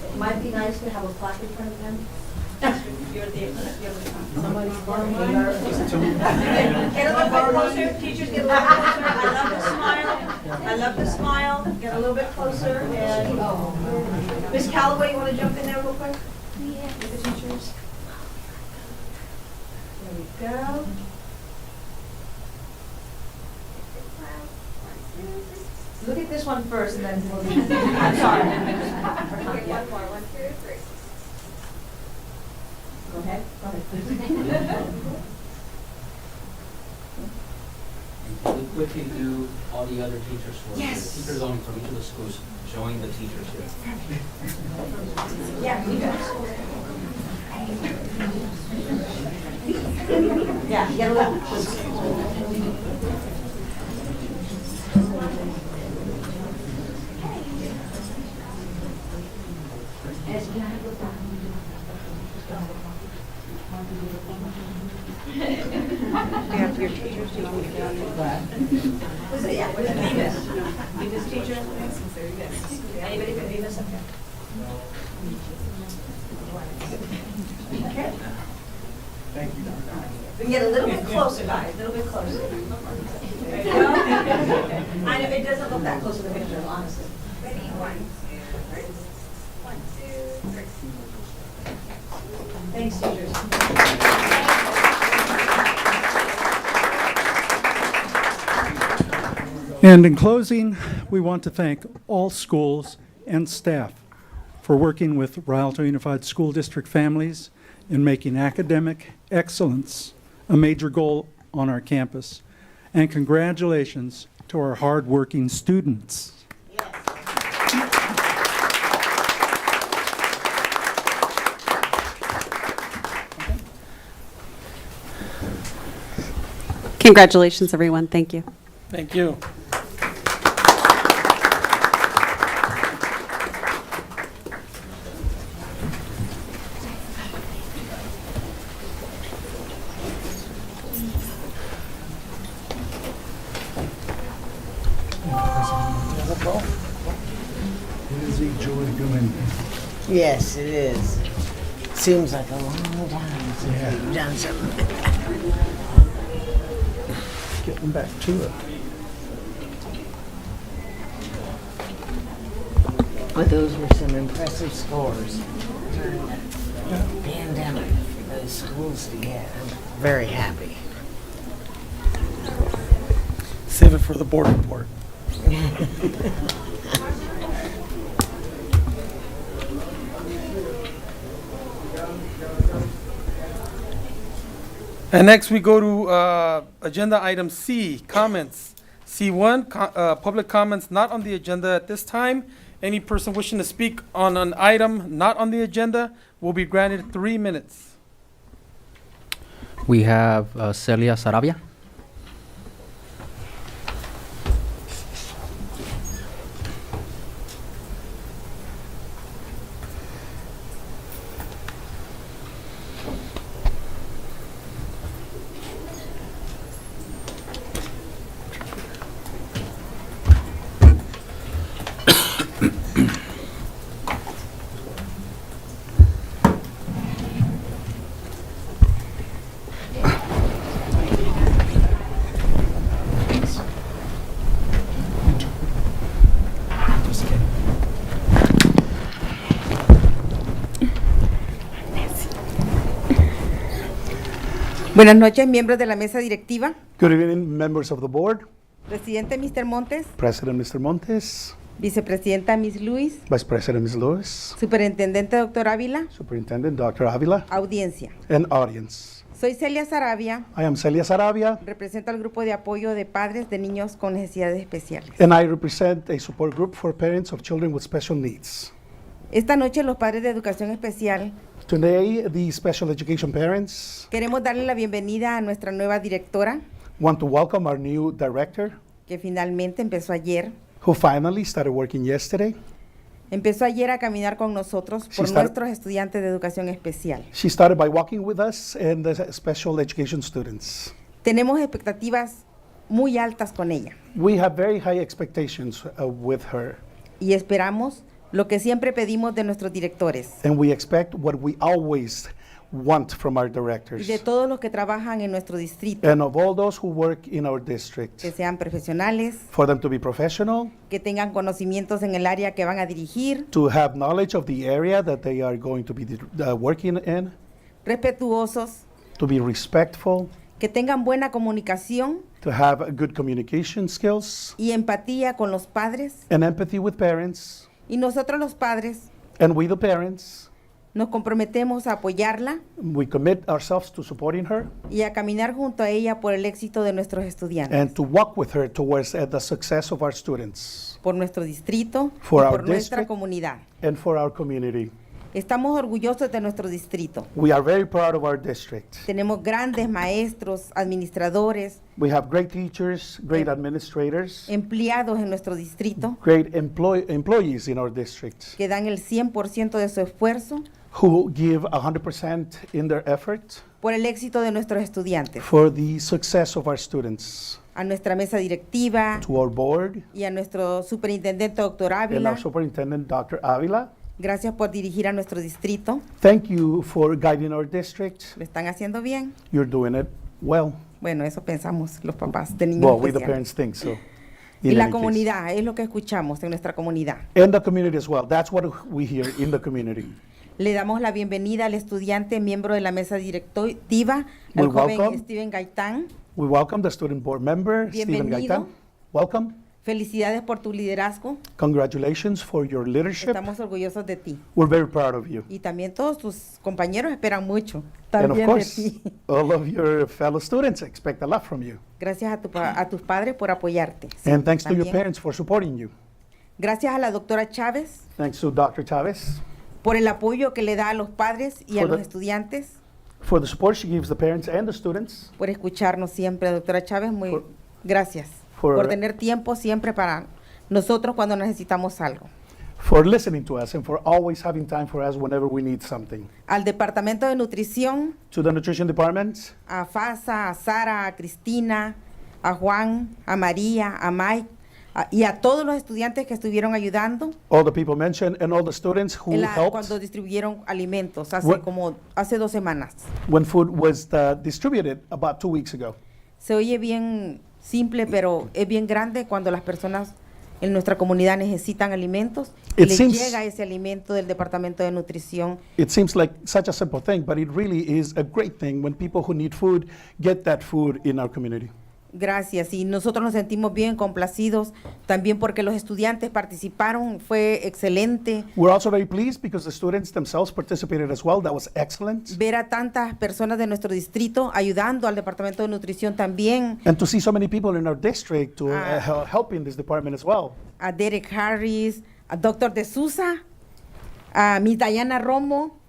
It might be nice to have a plaque in front of them. Somebody's borrowing mine. Get a little bit closer. Teachers, get a little bit closer. I love the smile. I love the smile. Get a little bit closer. And Miss Calloway, you want to jump in there real quick? Yeah. With the teachers. There we go. Look at this one first, and then we'll do. I'm sorry. Okay, one more. 1, 2, 3. Go ahead. Go ahead. We quickly do all the other teachers for Yes. the teachers only from each of the schools showing the teachers here. Yeah, you guys. Yeah, get a little. Yeah, your teachers, do you want me to go on the back? Was it, yeah, was it Venus? Venus teacher? Anybody from Venus up here? Okay. Thank you, Dr. We can get a little bit closer, guys, a little bit closer. There you go. I know, it doesn't look that close in the picture, honestly. Ready, 1, 2, 3. 1, 2, 3. Thanks, teachers. And in closing, we want to thank all schools and staff for working with Rialto Unified School District families in making academic excellence a major goal on our campus. And congratulations to our hardworking students. Congratulations, everyone. Thank you. Thank you. It is a joy doing this. Yes, it is. Seems like a long time since we've done something. Getting back to it. But those were some impressive scores during the pandemic for those schools to get. I'm very happy. Save it for the board report. And next we go to agenda item C, comments. C1, public comments not on the agenda at this time. Any person wishing to speak on an item not on the agenda will be granted 3 minutes. We have Celia Sarabia. Buenas noches, miembros de la mesa directiva. Good evening, members of the board. Presidente Mr. Montes, President Mr. Montes, Vicepresidenta Miss Luis, Vice President Ms. Lewis, Superintendente Dr. Ávila, Superintendent Dr. Avila, audiencia. and audience. Soy Celia Sarabia, I am Celia Sarabia, represento al grupo de apoyo de padres de niños con necesidades especiales. and I represent a support group for parents of children with special needs. Esta noche los padres de educación especial Today, the special education parents queremos darle la bienvenida a nuestra nueva directora, want to welcome our new director, que finalmente empezó ayer. who finally started working yesterday. Empezó ayer a caminar con nosotros por started- nuestros estudiantes de educación especial. She started by walking with us and the special education students. Tenemos expectativas muy altas con ella We have very high expectations with her, y esperamos lo que siempre pedimos de nuestros directores and we expect what we always want from our y directors, de todos los que trabajan en nuestro distrito, and of all those who work in our district, que sean profesionales, for them to be professional, que tengan conocimientos en el área que van a dirigir, to have knowledge of the area that they are going to be working in, respetuosos, to be respectful, que tengan buena comunicación to have good communication skills, y empatía con los padres. and empathy with parents, Y nosotros los padres and we the parents, nos comprometemos a apoyarla we commit ourselves to supporting her y a caminar junto a ella por el éxito de nuestros estudiantes, and to walk with her towards the success of our students por nuestro distrito For y our por nuestra district. comunidad. and for our community. Estamos orgullosos de nuestro distrito. We are very proud of our district. Tenemos grandes maestros, administradores, We have great teachers, great administrators, empleados en nuestro distrito great employees in our district que dan el 100% de su esfuerzo who give 100% in their effort por el éxito de nuestros estudiantes. for the success of our students. A nuestra mesa directiva To our board y a nuestro superintendente doctor and Ávila, our superintendent, Dr. Avila, gracias por dirigir a nuestro distrito. thank you for guiding our district. Lo están haciendo bien. You're doing it well. Bueno, eso pensamos los papás de niños Well, we the especiales. parents think so. Y in la any case. comunidad, es lo que escuchamos en nuestra comunidad. And the community as well. That's what we hear in the community. Le damos la bienvenida al estudiante, miembro de la mesa directiva, We al joven welcome- Steven Gaitán. We welcome the student board member, Stephen Bienvenido. Gaitan. Welcome. Felicidades por tu liderazgo. Congratulations for your leadership. Estamos orgullosos de ti. We're very proud of you. Y también todos tus compañeros esperan mucho And of también de course, ti. all of your fellow students expect a lot from you. Gracias a tus padres por apoyarte. And thanks to your También. parents for supporting you. Gracias a la doctora Chávez Thanks to Dr. Chavez por el apoyo que le da a los padres y a For los the- estudiantes, for the support she gives the parents and the students. por escucharnos siempre, doctora Chávez. Muy gracias for- por tener tiempo siempre para nosotros cuando necesitamos algo. For listening to us and for always having time for us whenever we need something. Al Departamento de Nutrición, To the Nutrition Department, a Fasa, a Sara, a Cristina, a Juan, a María, a Mike y a todos los estudiantes que estuvieron ayudando all the people mentioned and all the students who helped cuando distribuyeron alimentos hace 2 semanas. when food was distributed about 2 weeks ago. Se oye bien simple, pero es bien grande cuando las personas en nuestra comunidad necesitan alimentos y It les seems- llega ese alimento del Departamento de Nutrición. It seems like such a simple thing, but it really is a great thing when people who need food get that food in our community. Gracias. Y nosotros nos sentimos bien complacidos también porque los estudiantes participaron, fue excelente. We're also very pleased because the students themselves participated as well. That was excellent. Ver a tantas personas de nuestro distrito ayudando al Departamento de Nutrición también, And to see so many people in our district to help in this department as well. a Derek Harris, a Dr. De Sousa, a Miss Diana Romo,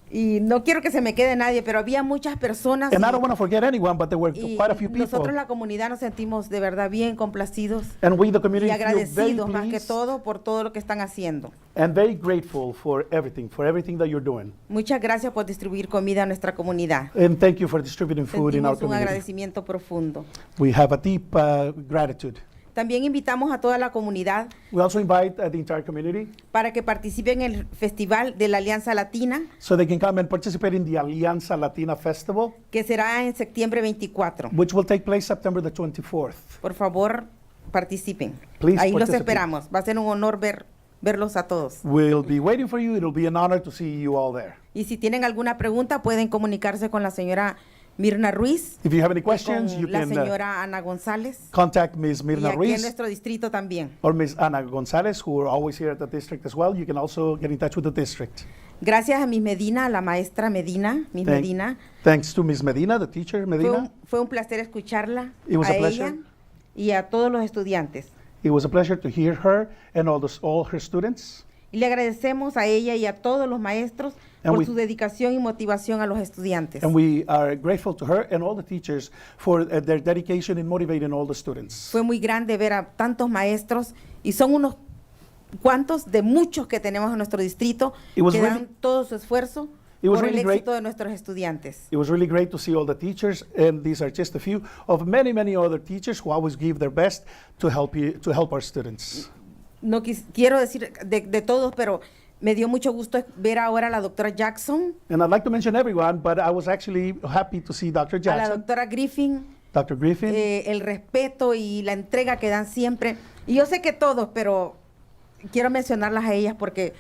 y no quiero que se me quede nadie, pero había muchas personas. And I don't want to forget anyone, but there were Y quite a few people. nosotros la comunidad nos sentimos de verdad bien complacidos And we, the community, y feel very agradecidos más que pleased todo por todo lo que están haciendo. and very grateful for everything that you're doing. Muchas gracias por distribuir comida a nuestra comunidad. And thank you for distributing food in our Sentimos un community. agradecimiento profundo. We have a deep gratitude. También invitamos a toda la comunidad We also invite the entire community para que participen en el Festival de la Alianza Latina, so they can come and participate in the Alianza Latina Festival, que será en septiembre 24. which will take place September the 24th. Por favor, participen. Please Ahí los participate. esperamos. Va a ser un honor verlos a todos. We'll be waiting for you. It'll be an honor to see you all there. Y si tienen alguna pregunta, pueden comunicarse con la señora Mirna Ruiz, If you have any y questions, you con la can señora Ana González, contact Ms. y Mirna aquí en Ruiz nuestro distrito también. or Ms. Ana Gonzalez, who are always here at the district as well. You can also get in touch with the district. Gracias a Miss Medina, a la maestra Medina, Miss Thank- Medina. Thanks to Ms. Medina, the teacher Medina. Fue un placer escucharla It was a a pleasure. ella y a todos los estudiantes. It was a pleasure to hear her and all her students. Y le agradecemos a ella y a todos los maestros And por we- su dedicación y motivación a los estudiantes. And we are grateful to her and all the teachers for their dedication in motivating all the students. Fue muy grande ver a tantos maestros y son unos cuantos de muchos que tenemos en nuestro distrito It was que really- dan todo su esfuerzo It was por el really great. éxito de nuestros estudiantes. It was really great to see all the teachers, and these are just a few of many, many other teachers who always give their best to help our students. No quiero decir de todos, pero me dio mucho gusto ver ahora a la doctora Jackson, And I'd like to mention everyone, but I was actually happy to see Dr. a la Jackson, doctora Griffin, Dr. Griffin, el respeto y la entrega que dan siempre. Y yo sé que todos, pero quiero mencionarlas a ellas porque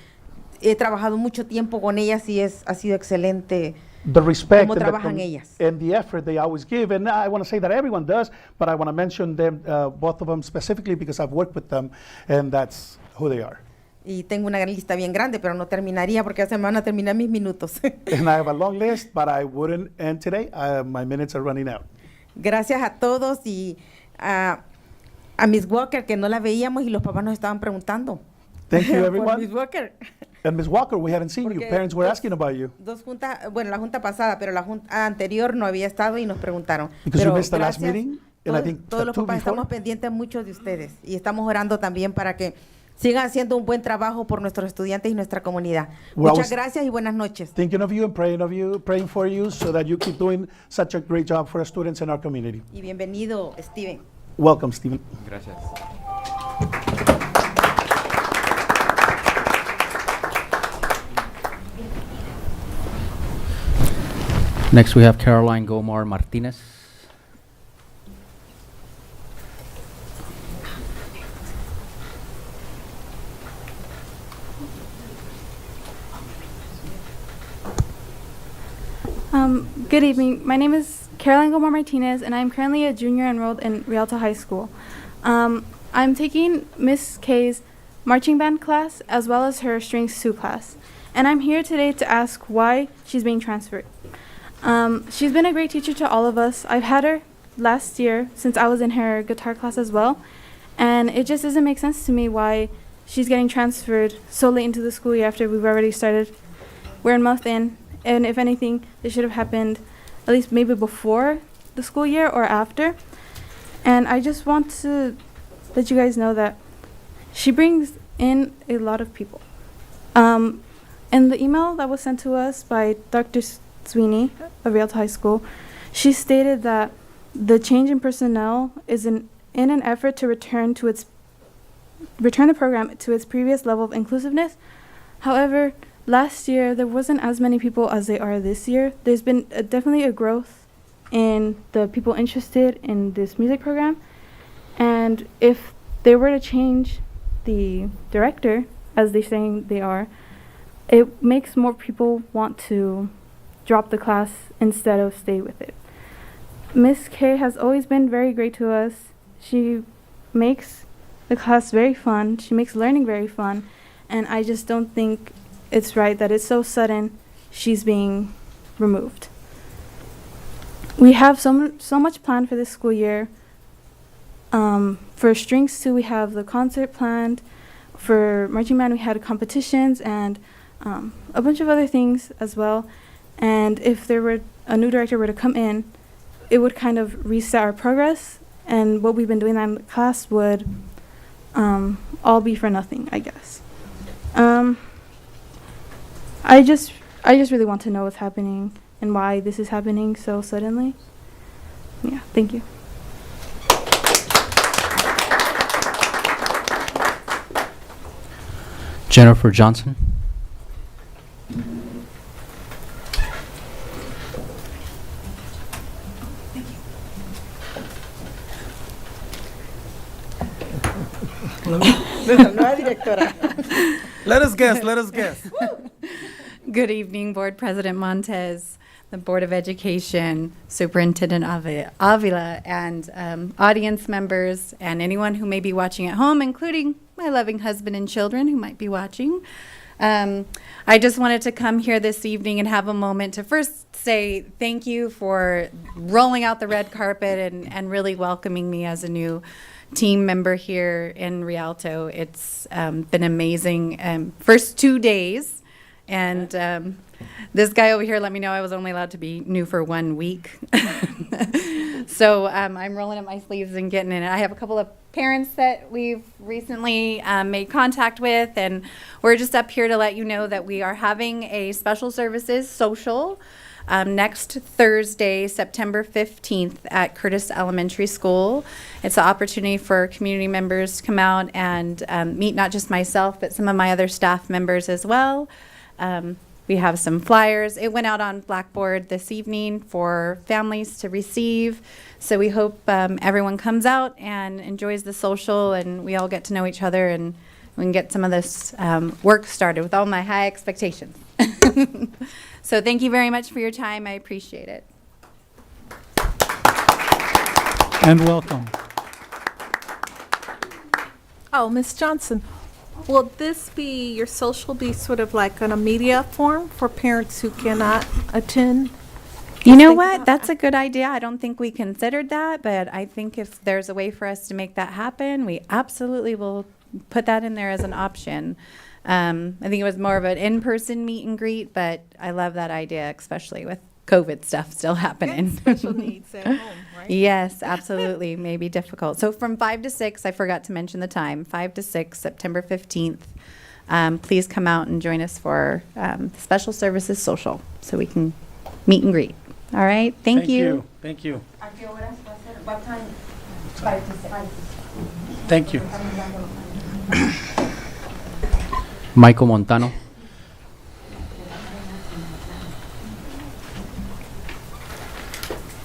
he trabajado mucho tiempo con ellas y ha sido excelente the respect cómo and trabajan ellas. and the effort they always give. And I want to say that everyone does, but I want to mention them, both of them specifically, because I've worked with them, and that's who they are. Y tengo una gran lista bien grande, pero no terminaría porque ya se me van a terminar mis minutos. And I have a long list, but I wouldn't end today. My minutes are running out. Gracias a todos y a Miss Walker, que no la veíamos y los papás nos estaban preguntando. Thank you, Por everyone. Miss Walker. And Ms. Walker, we hadn't seen you. Porque Parents were dos- asking about you. Dos juntas, bueno, la junta pasada, pero la junta anterior no había estado y nos preguntaron. Because Pero you missed the last gracias, meeting, and I think todos los two papás before. estamos pendientes muchos de ustedes y estamos orando también para que sigan haciendo un buen trabajo por nuestros estudiantes y nuestra comunidad. We're Muchas always gracias y buenas noches. Thinking of you and praying for you so that you keep doing such a great job for our students in our community. Y bienvenido, Steven. Welcome, Stephen. Gracias. Next, we have Caroline Gomar Martinez. Good evening. My name is Caroline Gomar Martinez, and I'm currently a junior enrolled in Rialto High School. I'm taking Miss K's marching band class as well as her strings 2 class. And I'm here today to ask why she's being transferred. She's been a great teacher to all of us. I've had her last year since I was in her guitar class as well. And it just doesn't make sense to me why she's getting transferred so late into the school year after we've already started. We're a month in, and if anything, this should have happened at least maybe before the school year or after. And I just want to let you guys know that she brings in a lot of people. In the email that was sent to us by Dr. Sweeney of Rialto High School, she stated that the change in personnel is in an effort to return the program to its previous level of inclusiveness. However, last year there wasn't as many people as they are this year. There's been definitely a growth in the people interested in this music program, and if they were to change the director, as they're saying they are, it makes more people want to drop the class instead of stay with it. Miss K has always been very great to us. She makes the class very fun. She makes learning very fun. And I just don't think it's right that it's so sudden she's being removed. We have so much planned for this school year. For strings 2, we have the concert planned. For marching band, we had competitions and a bunch of other things as well. And if there were a new director were to come in, it would kind of reset our progress, and what we've been doing in the class would all be for nothing, I guess. I just really want to know what's happening and why this is happening so suddenly. Yeah, thank you. Jennifer Johnson. Let us guess. Good evening, Board President Montez, the Board of Education, Superintendent Avila, and audience members, and anyone who may be watching at home, including my loving husband and children who might be watching. I just wanted to come here this evening and have a moment to first say thank you for rolling out the red carpet and really welcoming me as a new team member here in Rialto. It's been amazing. First 2 days, and this guy over here let me know I was only allowed to be new for 1 week. So I'm rolling up my sleeves and getting in it. I have a couple of parents that we've recently made contact with, and we're just up here to let you know that we are having a special services social next Thursday, September 15th at Curtis Elementary School. It's an opportunity for community members to come out and meet not just myself, but some of my other staff members as well. We have some flyers. It went out on Blackboard this evening for families to receive. So we hope everyone comes out and enjoys the social, and we all get to know each other, and we can get some of this work started with all my high expectations. So thank you very much for your time. I appreciate it. And welcome. Oh, Ms. Johnson, will this be, your social be sort of like on a media form for parents who cannot attend? You know what? That's a good idea. I don't think we considered that, but I think if there's a way for us to make that happen, we absolutely will put that in there as an option. I think it was more of an in-person meet and greet, but I love that idea, especially with COVID stuff still happening. And special needs at home, right? Yes, absolutely. May be difficult. So from 5 to 6, I forgot to mention the time, 5 to 6, September 15th. Please come out and join us for Special Services Social so we can meet and greet. All right. Thank you. Thank you. What time? 5 to 6. Thank you. Michael Montano.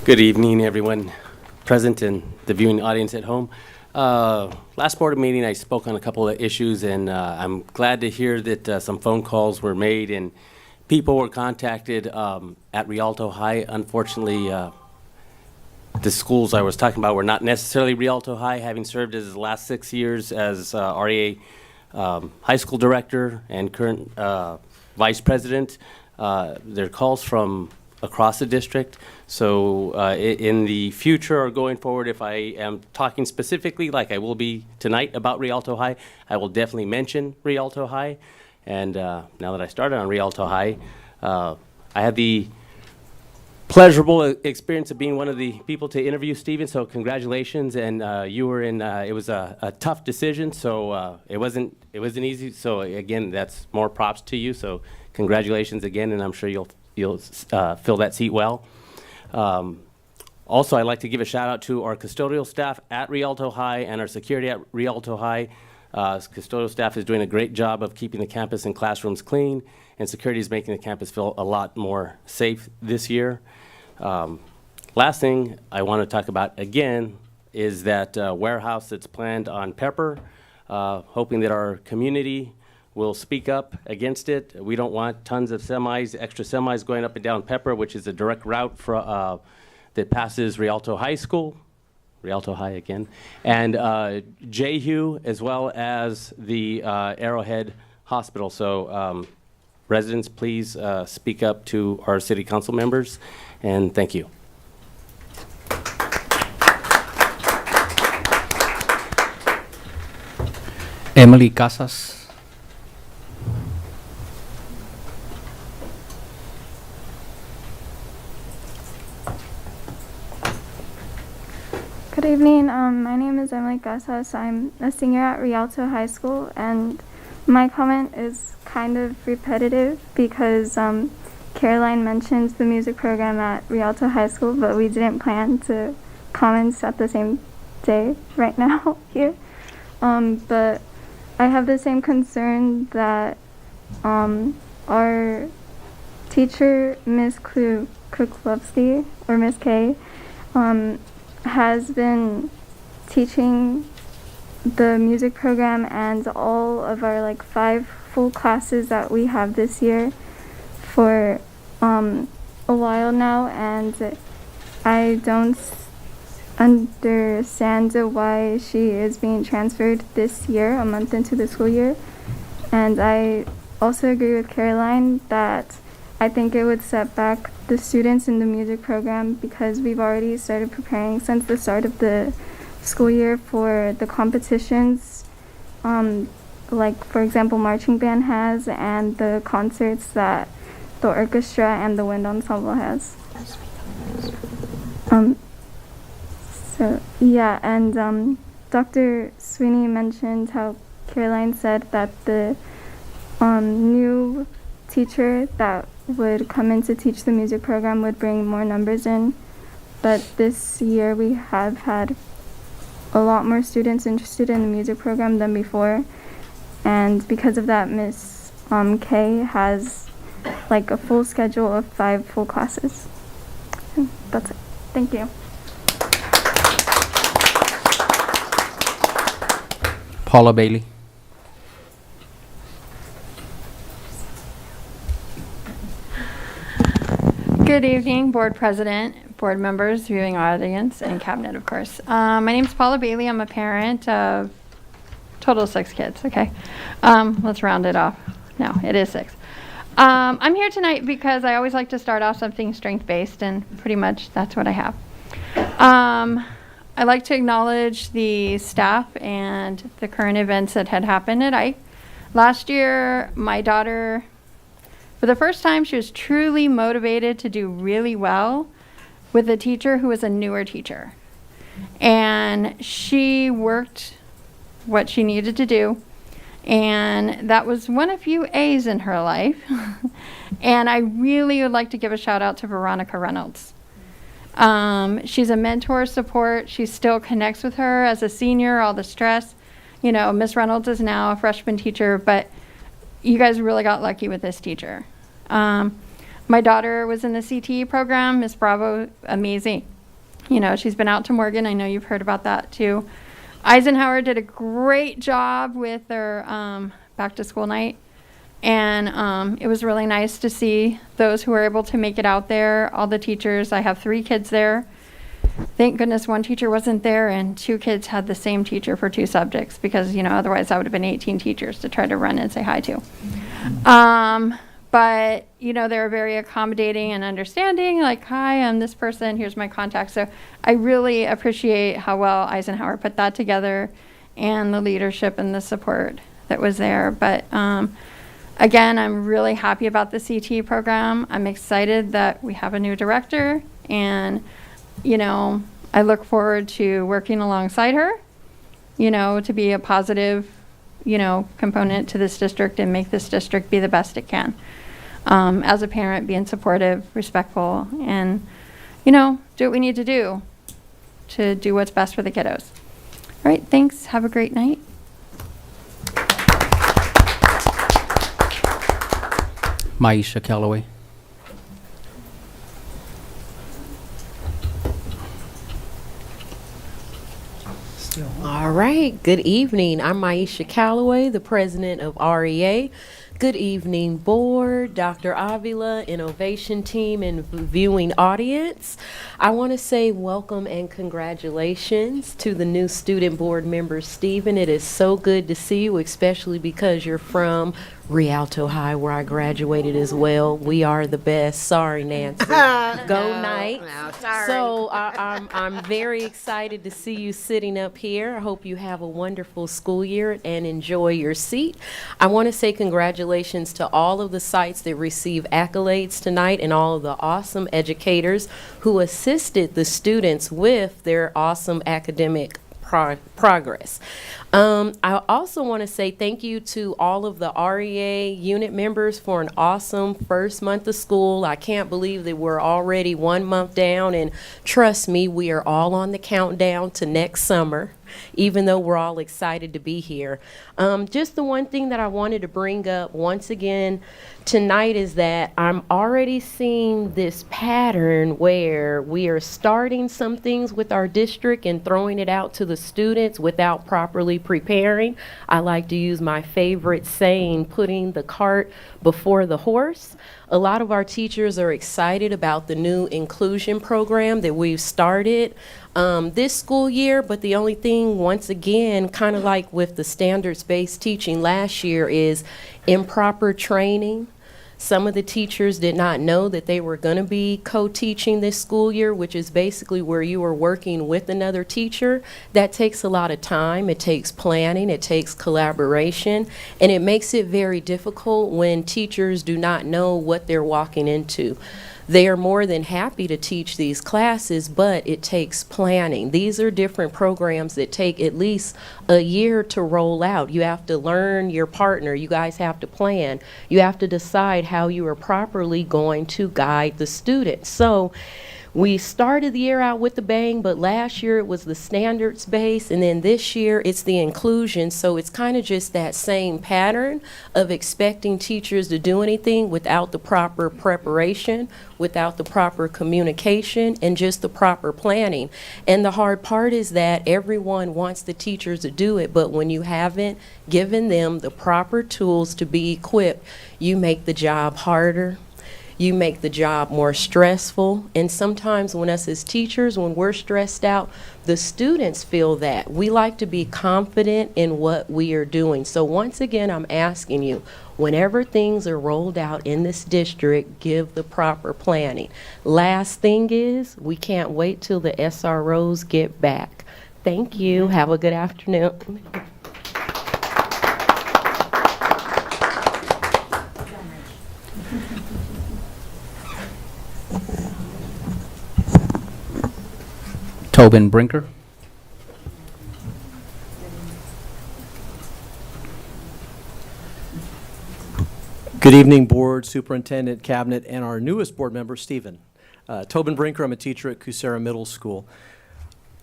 Good evening, everyone present and the viewing audience at home. Last board meeting, I spoke on a couple of issues, and I'm glad to hear that some phone calls were made and people were contacted at Rialto High. Unfortunately, the schools I was talking about were not necessarily Rialto High, having served as the last 6 years as REA high school director and current vice president. There are calls from across the district. So in the future or going forward, if I am talking specifically, like I will be tonight, about Rialto High, I will definitely mention Rialto High. And now that I started on Rialto High, I had the pleasurable experience of being one of the people to interview Steven, so congratulations. And you were in, it was a tough decision, so it wasn't easy. So again, that's more props to you. So congratulations again, and I'm sure you'll fill that seat well. Also, I'd like to give a shout out to our custodial staff at Rialto High and our security at Rialto High. Custodial staff is doing a great job of keeping the campus and classrooms clean, and security is making the campus feel a lot more safe this year. Last thing I want to talk about again is that warehouse that's planned on Pepper, hoping that our community will speak up against it. We don't want tons of semis, extra semis going up and down Pepper, which is a direct route for, that passes Rialto High School, Rialto High again, and Jehu, as well as the Arrowhead Hospital. So residents, please speak up to our city council members, and thank you. Emily Casas. Good evening. My name is Emily Casas. I'm a senior at Rialto High School, and my comment is kind of repetitive because Caroline mentioned the music program at Rialto High School, but we didn't plan to comment at the same day right now here. But I have the same concern that our teacher, Ms. Kuklovsky, or Ms. K, has been teaching the music program and all of our 5 full classes that we have this year for a while now, and I don't understand why she is being transferred this year, a month into the school year. And I also agree with Caroline that I think it would set back the students in the music program because we've already started preparing since the start of the school year for the competitions, like for example marching band has, and the concerts that the orchestra and the wind ensemble has. So yeah, and Dr. Sweeney mentioned how Caroline said that the new teacher that would come in to teach the music program would bring more numbers in, but this year we have had a lot more students interested in the music program than before, and because of that, Miss K has a full schedule of 5 full classes. And that's it. Thank you. Paula Bailey. Good evening, Board President, board members, viewing audience, and cabinet, of course. My name is Paula Bailey. I'm a parent of total 6 kids, okay? Let's round it off. No, it is 6. I'm here tonight because I always like to start off something strength-based, and pretty much that's what I have. I'd like to acknowledge the staff and the current events that had happened at Ike. Last year, my daughter, for the first time, she was truly motivated to do really well with a teacher who was a newer teacher. And she worked what she needed to do. And that was one of few A's in her life. And I really would like to give a shout out to Veronica Reynolds. She's a mentor support. She still connects with her as a senior, all the stress. You know, Miss Reynolds is now a freshman teacher, but you guys really got lucky with this teacher. My daughter was in the CTE program. Miss Bravo, amazing. You know, she's been out to Morgan. I know you've heard about that too. Eisenhower did a great job with their back to school night. And it was really nice to see those who were able to make it out there, all the teachers. I have 3 kids there. thank goodness one teacher wasn't there and 2 kids had the same teacher for 2 subjects because, otherwise that would have been 18 teachers to try to run and say hi to. But, they were very accommodating and understanding, like, hi, I'm this person, here's my contact. So I really appreciate how well Eisenhower put that together and the leadership and the support that was there. But again, I'm really happy about the CT program. I'm excited that we have a new director, and I look forward to working alongside her, to be a positive, component to this district and make this district be the best it can. As a parent, being supportive, respectful, and, do what we need to do what's best for the kiddos. All right, thanks. Have a great night. Maisha Calloway. All right. Good evening. I'm Maisha Calloway, the president of REA. Good evening, board, Dr. Avila, innovation team, and viewing audience. I want to say welcome and congratulations to the new student board member, Stephen. It is so good to see you, especially because you're from Rialto High, where I graduated as well. We are the best. Sorry, Nancy. Go Knights. So I'm very excited to see you sitting up here. I hope you have a wonderful school year and enjoy your seat. I want to say congratulations to all of the sites that receive accolades tonight and all of the awesome educators who assisted the students with their awesome academic progress. I also want to say thank you to all of the REA unit members for an awesome first month of school. I can't believe that we're already 1 month down, and trust me, we are all on the countdown to next summer, even though we're all excited to be here. Just the one thing that I wanted to bring up once again tonight is that I'm already seeing this pattern where we are starting some things with our district and throwing it out to the students without properly preparing. I like to use my favorite saying, putting the cart before the horse. A lot of our teachers are excited about the new inclusion program that we've started this school year, but the only thing, once again, kind of like with the standards-based teaching last year, is improper training. Some of the teachers did not know that they were going to be co-teaching this school year, which is basically where you are working with another teacher. That takes a lot of time. It takes planning. It takes collaboration. And it makes it very difficult when teachers do not know what they're walking into. They are more than happy to teach these classes, but it takes planning. These are different programs that take at least a year to roll out. You have to learn your partner. You guys have to plan. You have to decide how you are properly going to guide the students. So we started the year out with the bang, but last year it was the standards base, and then this year it's the inclusion. So it's kind of just that same pattern of expecting teachers to do anything without the proper preparation, without the proper communication, and just the proper planning. And the hard part is that everyone wants the teachers to do it, but when you haven't given them the proper tools to be equipped, you make the job harder. You make the job more stressful, and sometimes when us as teachers, when we're stressed out, the students feel that. We like to be confident in what we are doing. So once again, I'm asking you, whenever things are rolled out in this district, give the proper planning. Last thing is, we can't wait till the SROs get back. Thank you. Have a good afternoon. Tobin Brinker. Good evening, board, superintendent, cabinet, and our newest board member, Stephen. Tobin Brinker, I'm a teacher at Kusera Middle School.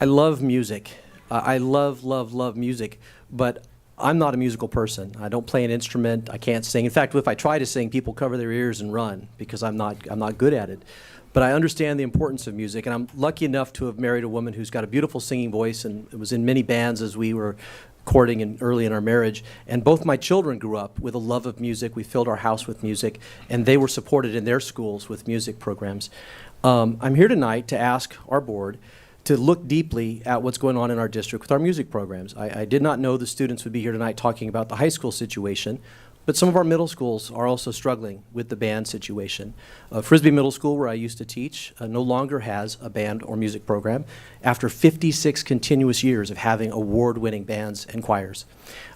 I love music. I love music, but I'm not a musical person. I don't play an instrument. I can't sing. In fact, if I try to sing, people cover their ears and run because I'm not good at it. But I understand the importance of music, and I'm lucky enough to have married a woman who's got a beautiful singing voice and was in many bands as we were courting and early in our marriage. And both my children grew up with a love of music. We filled our house with music, and they were supported in their schools with music programs. I'm here tonight to ask our board to look deeply at what's going on in our district with our music programs. I did not know the students would be here tonight talking about the high school situation, but some of our middle schools are also struggling with the band situation. Frisbee Middle School, where I used to teach, no longer has a band or music program after 56 continuous years of having award-winning bands and choirs.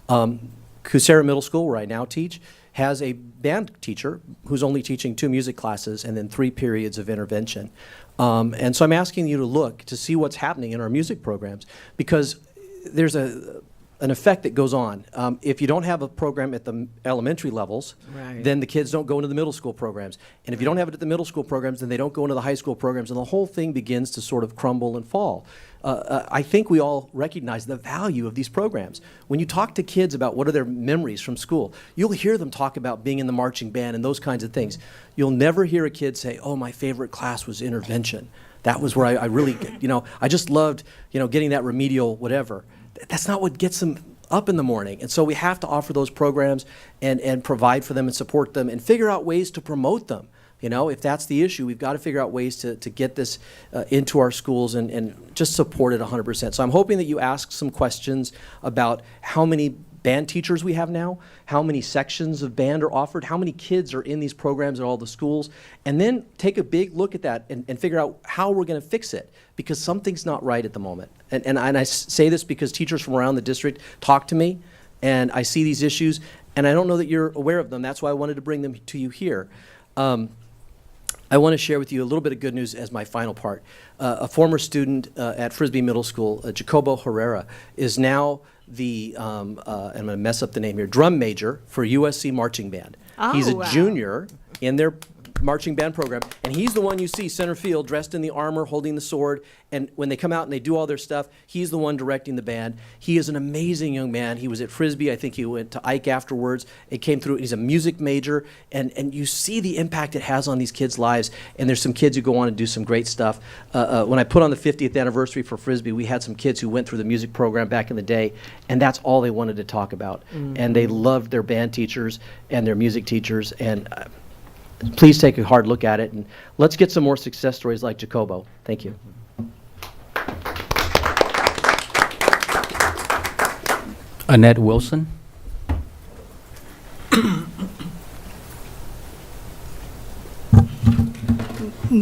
Kusera Middle School, where I now teach, has a band teacher who's only teaching 2 music classes and then 3 periods of intervention. And so I'm asking you to look to see what's happening in our music programs, because there's an effect that goes on. If you don't have a program at the elementary levels, Right. then the kids don't go into the middle school programs. And if you don't have it at the middle school programs, then they don't go into the high school programs, and the whole thing begins to sort of crumble and fall. I think we all recognize the value of these programs. When you talk to kids about what are their memories from school, you'll hear them talk about being in the marching band and those kinds of things. You'll never hear a kid say, oh, my favorite class was intervention. That was where I really, I just loved, getting that remedial whatever. That's not what gets them up in the morning. And so we have to offer those programs and provide for them and support them and figure out ways to promote them. If that's the issue, we've got to figure out ways to get this into our schools and just support it 100%. So I'm hoping that you ask some questions about how many band teachers we have now, how many sections of band are offered, how many kids are in these programs at all the schools, and then take a big look at that and figure out how we're going to fix it, because something's not right at the moment. And I say this because teachers from around the district talk to me, and I see these issues, and I don't know that you're aware of them. That's why I wanted to bring them to you here. I want to share with you a little bit of good news as my final part. A former student at Frisbee Middle School, Jacobo Herrera, is now the, I'm going to mess up the name here, drum major for USC Marching Band. He's a junior in their marching band program, and he's the one you see center field dressed in the armor, holding the sword, and when they come out and they do all their stuff, he's the one directing the band. He is an amazing young man. He was at Frisbee. I think he went to Ike afterwards. It came through. He's a music major, and you see the impact it has on these kids' lives, and there's some kids who go on and do some great stuff. When I put on the 50th anniversary for Frisbee, we had some kids who went through the music program back in the day, and that's all they wanted to talk about. And they loved their band teachers and their music teachers, and please take a hard look at it, and let's get some more success stories like Jacobo. Thank you. Annette Wilson.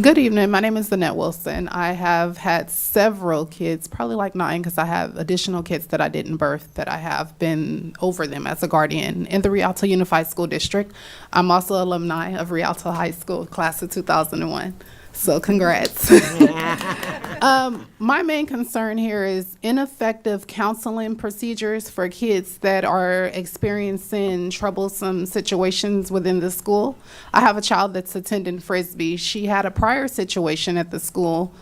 Good evening. My name is Annette Wilson. I have had several kids, probably like 9, because I have additional kids that I didn't birth that I have been over them as a guardian in the Rialto Unified School District. I'm also alumni of Rialto High School, class of 2001. So congrats. My main concern here is ineffective counseling procedures for kids that are experiencing troublesome situations within the school. I have a child that's attending Frisbee. She had a prior situation at the school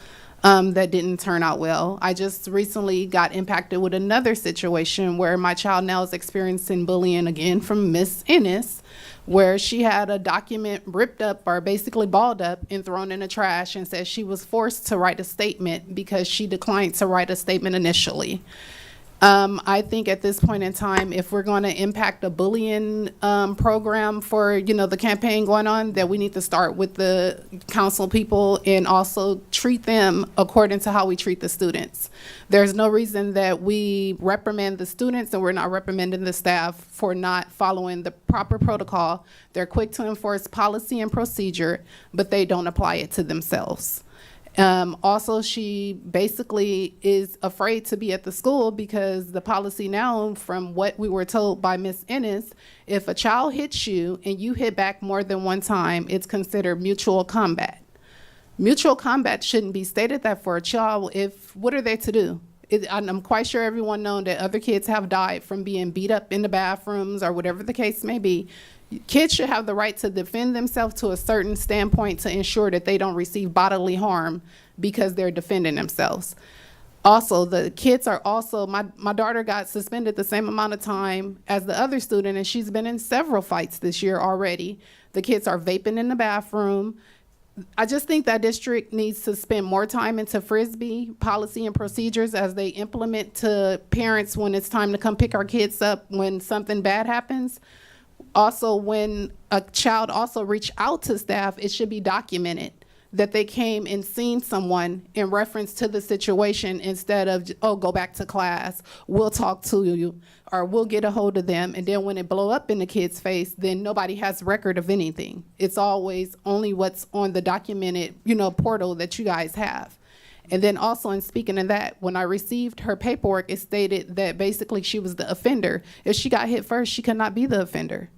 that didn't turn out well. I just recently got impacted with another situation where my child now is experiencing bullying again from Miss Ennis, where she had a document ripped up or basically balled up and thrown in the trash, and said she was forced to write a statement because she declined to write a statement initially. I think at this point in time, if we're going to impact a bullying program for, the campaign going on, that we need to start with the council people and also treat them according to how we treat the students. There's no reason that we reprimand the students and we're not reprimanding the staff for not following the proper protocol. They're quick to enforce policy and procedure, but they don't apply it to themselves. Also, she basically is afraid to be at the school because the policy now, from what we were told by Miss Ennis, if a child hits you and you hit back more than one time, it's considered mutual combat. Mutual combat shouldn't be stated that for a child. What are they to do? I'm quite sure everyone knows that other kids have died from being beat up in the bathrooms or whatever the case may be. Kids should have the right to defend themselves to a certain standpoint to ensure that they don't receive bodily harm because they're defending themselves. Also, the kids are also, my daughter got suspended the same amount of time as the other student, and she's been in several fights this year already. The kids are vaping in the bathroom. I just think that district needs to spend more time into Frisbee policy and procedures as they implement to parents when it's time to come pick our kids up when something bad happens. Also, when a child also reach out to staff, it should be documented that they came and seen someone in reference to the situation instead of, oh, go back to class, we'll talk to you, or we'll get a hold of them. And then when it blow up in the kid's face, then nobody has record of anything. It's always only what's on the documented, portal that you guys have. And then also, in speaking of that, when I received her paperwork, it stated that basically she was the offender. If she got hit first, she could not be the offender.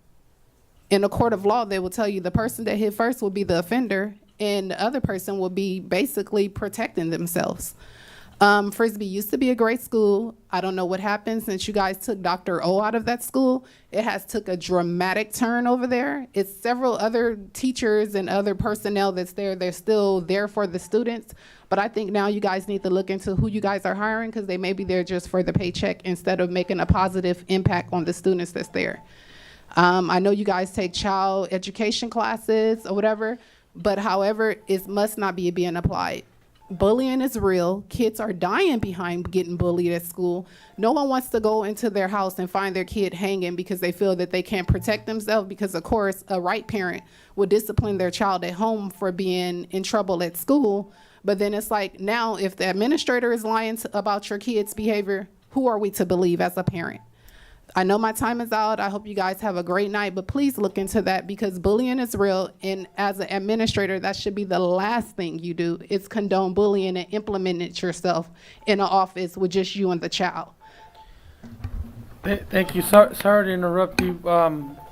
In a court of law, they will tell you the person that hit first will be the offender, and the other person will be basically protecting themselves. Frisbee used to be a great school. I don't know what happened since you guys took Dr. O out of that school. It has took a dramatic turn over there. It's several other teachers and other personnel that's there. They're still there for the students. But I think now you guys need to look into who you guys are hiring, because they may be there just for the paycheck instead of making a positive impact on the students that's there. I know you guys take child education classes or whatever, but however, it must not be being applied. Bullying is real. Kids are dying behind getting bullied at school. No one wants to go into their house and find their kid hanging because they feel that they can't protect themselves, because of course a right parent would discipline their child at home for being in trouble at school. But then it's like, now if the administrator is lying about your kid's behavior, who are we to believe as a parent? I know my time is out. I hope you guys have a great night, but please look into that, because bullying is real. And as an administrator, that should be the last thing you do, is condone bullying and implement it yourself in an office with just you and the child. Thank you. Sorry to interrupt you.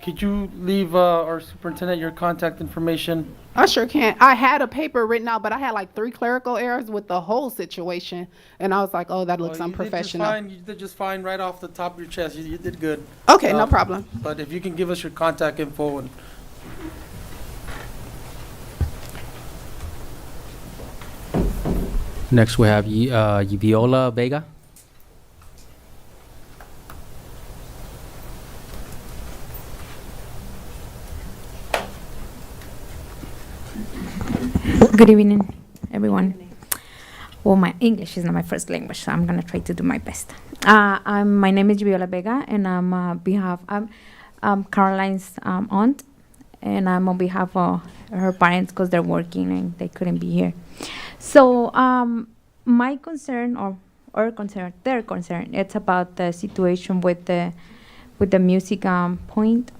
Could you leave our superintendent your contact information? I sure can. I had a paper written out, but I had like 3 clerical errors with the whole situation. And I was like, oh, that looks unprofessional. You did just fine right off the top of your chest. You did good. Okay, no problem. But if you can give us your contact info. And Next, we have Viola Vega. Good evening, everyone. Well, my English is not my first language, so I'm gonna try to do my best. My name is Viola Vega, and I'm Caroline's aunt, and I'm on behalf of her parents because they're working and they couldn't be here. So my concern, or our concern, their concern, it's about the situation with the music point.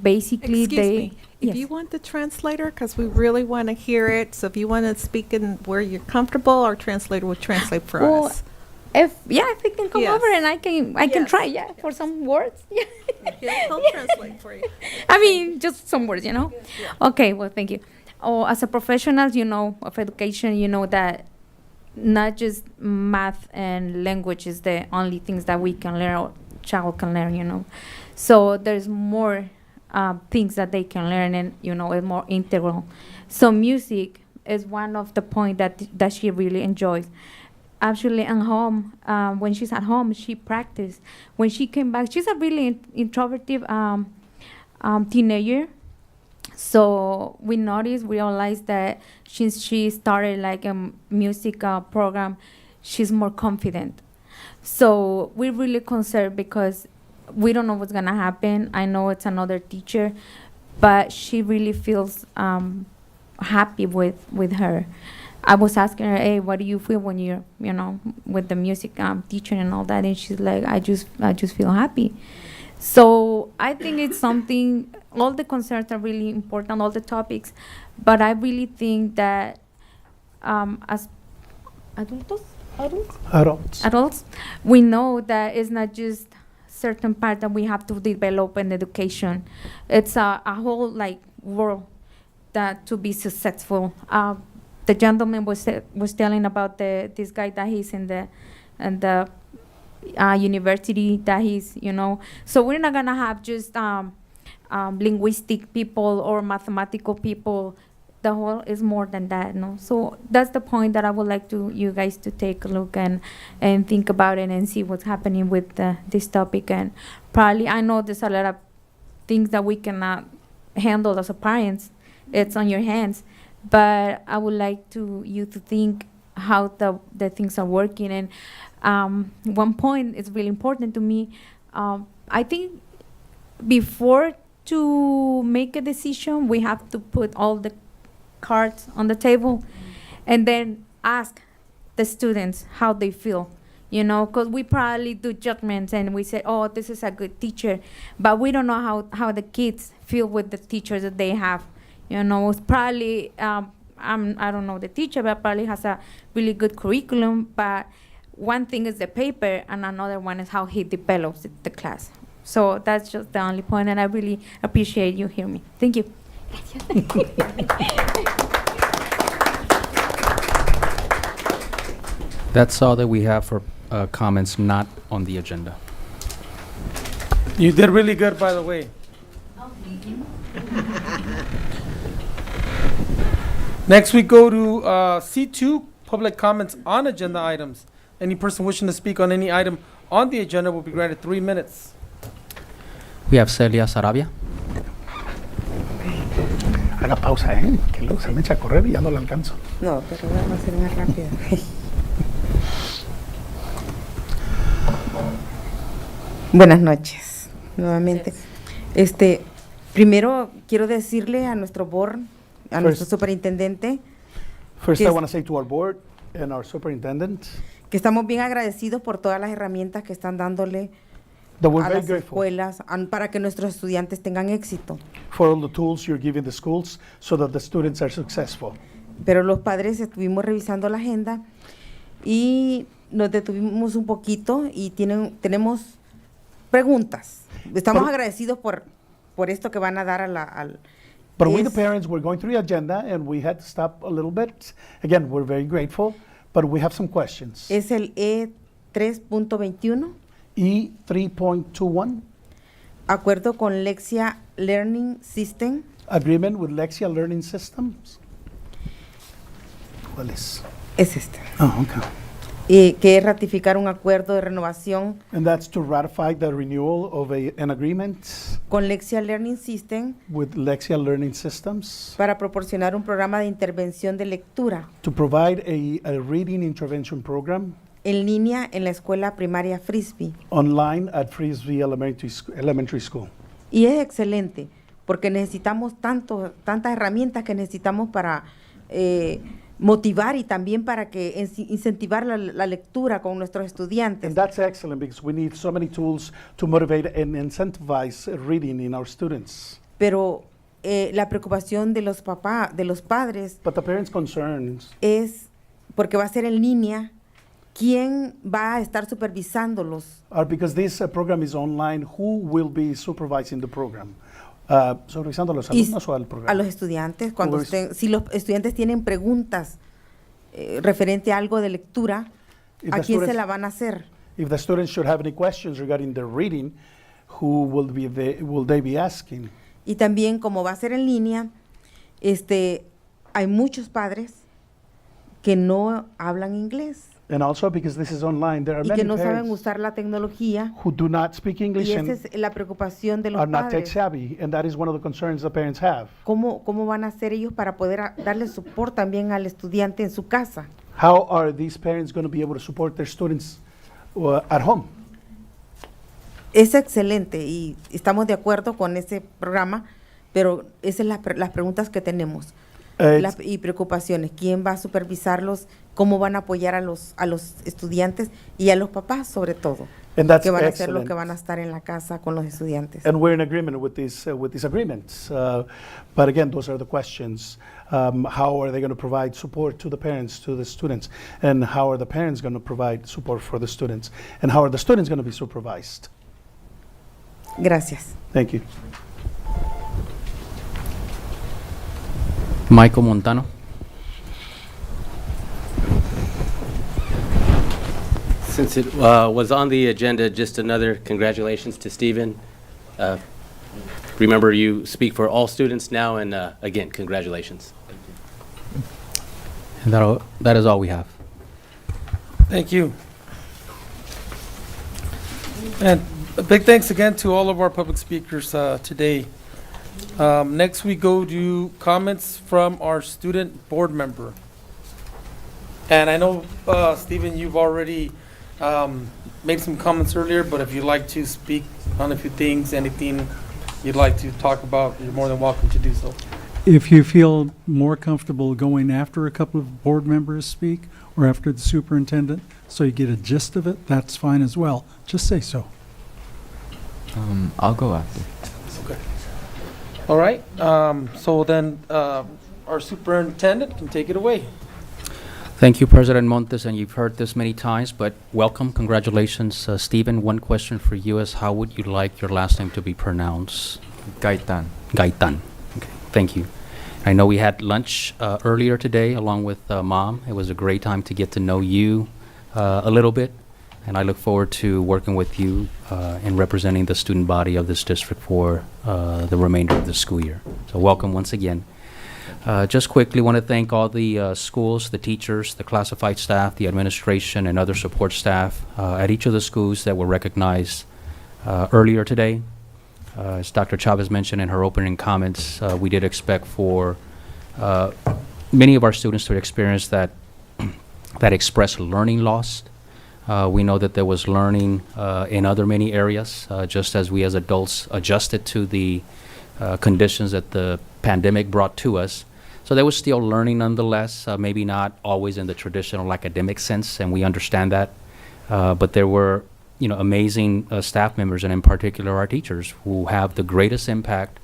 Basically, Excuse me. If Yes. you want the translator, because we really want to hear it, so if you want to speak in where you're comfortable, our translator will translate for us. If you can come Yes. over and I can Yes. try for some words. He'll translate for you. I mean, just some words, Okay, well, thank you. Oh, as a professional, of education, that not just math and language is the only things that we can learn or child can learn, So there's more things that they can learn, and it's more integral. So music is one of the points that she really enjoys. Actually, at home, when she's at home, she practiced. When she came back, she's a really introverted teenager. So we realized that since she started like a music program, she's more confident. So we're really concerned because we don't know what's gonna happen. I know it's another teacher, but she really feels happy with her. I was asking her, hey, what do you feel when you're, with the music teacher and all that? And she's like, I just feel happy. So I think it's something, all the concerns are really important, all the topics, but I really think that as adults, we know that it's not just certain part that we have to develop in education. It's a whole world that to be successful. The gentleman was telling about this guy that he's in the university that he's, So we're not gonna have just linguistic people or mathematical people. The whole is more than that, no? So that's the point that I would like you guys to take a look and think about it and see what's happening with this topic. And probably, I know there's a lot of things that we cannot handle as a parents. It's on your hands. But I would like you to think how the things are working. And one point is really important to me. I think before to make a decision, we have to put all the cards on the table, and then ask the students how they feel. You know, because we probably do judgments and we say, oh, this is a good teacher, but we don't know how the kids feel with the teachers that they have. You know, it's probably, I don't know the teacher, but probably has a really good curriculum, but one thing is the paper and another one is how he develops the class. So that's just the only point, and I really appreciate you hearing me. Thank you. That's all that we have for comments not on the agenda. You did really good, by the way. Next, we go to C2, public comments on agenda items. Any person wishing to speak on any item on the agenda will be granted 3 minutes. We have Celia Sarabia. Haga pausa, que luego se me echa a correr y ya no la alcanzo. No, pero vamos a ser más rápido. Buenas noches, nuevamente. Primero quiero decirle a nuestro board, a nuestro superintendente, First, que I want to say to our board and our superintendent que estamos bien agradecidos por todas las herramientas que están dándole that we're a very las grateful escuelas para que nuestros estudiantes tengan éxito. for all the tools you're giving the schools so that the students are successful. Pero los padres estuvimos revisando la agenda y nos detuvimos un poquito y tenemos preguntas. Estamos agradecidos por esto que van a dar al But we, the parents, we're going through the agenda and we had to stop a little bit. Again, we're very grateful, but we have some questions. es el E3.21, E3.21, acuerdo con Lexia Learning System. agreement with Lexia Learning Systems. ¿Cuál es? Es este. Oh, okay. Que es ratificar un acuerdo de renovación And that's to ratify the renewal of an agreement con Lexia Learning System with Lexia Learning Systems para proporcionar un programa de intervención de lectura to provide a reading intervention program en línea en la escuela primaria Frisbee. online at Frisbee Elementary School. Y es excelente, porque necesitamos tantas herramientas que necesitamos para motivar y también para que incentivar la lectura con nuestros estudiantes. And that's excellent because we need so many tools to motivate and incentivize reading in our students. Pero la preocupación de los padres But the parents' concerns es porque va a ser en línea. ¿Quién va a estar supervisándolos? are because this program is online. Who will be supervising the program? ¿Supervisando a los alumnos o al programa? A los estudiantes. Si los estudiantes tienen preguntas referente a algo de lectura, ¿a quién se la van a hacer? If the students should have any questions regarding the reading, who will they be asking? Y también, como va a ser en línea, hay muchos padres que no hablan inglés. And also because this is online, there are Y many que no saben parents usar la tecnología. who do not speak English Y and esa es la preocupación de los are not tech padres. savvy, and that is one of the concerns the parents have. ¿Cómo van a hacer ellos para poder darle soporte también al estudiante en su casa? How are these parents going to be able to support their students at home? Es excelente y estamos de acuerdo con ese programa, pero esas son las preguntas que tenemos y preocupaciones. ¿Quién va a supervisarlos? ¿Cómo van a apoyar a los estudiantes y a los papás sobre todo? And that's Que van a hacer lo excellent. que van a estar en la casa con los estudiantes. And we're in agreement with this agreement. But again, those are the questions. How are they going to provide support to the parents, to the students? And how are the parents going to provide support for the students? And how are the students going to be supervised? Gracias. Thank you. Michael Montano. Since it was on the agenda, just another congratulations to Stephen. Remember, you speak for all students now, and again, congratulations. And that is all we have. Thank you. And a big thanks again to all of our public speakers today. Next, we go to comments from our student board member. And I know, Stephen, you've already made some comments earlier, but if you'd like to speak on a few things, anything you'd like to talk about, you're more than welcome to do so. If you feel more comfortable going after a couple of board members speak or after the superintendent, so you get a gist of it, that's fine as well. Just say so. I'll go after. Okay. All right, so then, our superintendent can take it away. Thank you, President Montes, and you've heard this many times, but welcome, congratulations. Stephen, one question for you is how would you like your last name to be pronounced? Gaitan. Gaitan. Okay, thank you. I know we had lunch earlier today along with Mom. It was a great time to get to know you a little bit, and I look forward to working with you in representing the student body of this district for the remainder of the school year. So welcome once again. Just quickly want to thank all the schools, the teachers, the classified staff, the administration, and other support staff at each of the schools that were recognized earlier today. As Dr. Chavez mentioned in her opening comments, we did expect for many of our students to experience that express learning loss. We know that there was learning in other many areas, just as we as adults adjusted to the conditions that the pandemic brought to us. So there was still learning nonetheless, maybe not always in the traditional academic sense, and we understand that. But there were, amazing staff members, and in particular our teachers, who have the greatest impact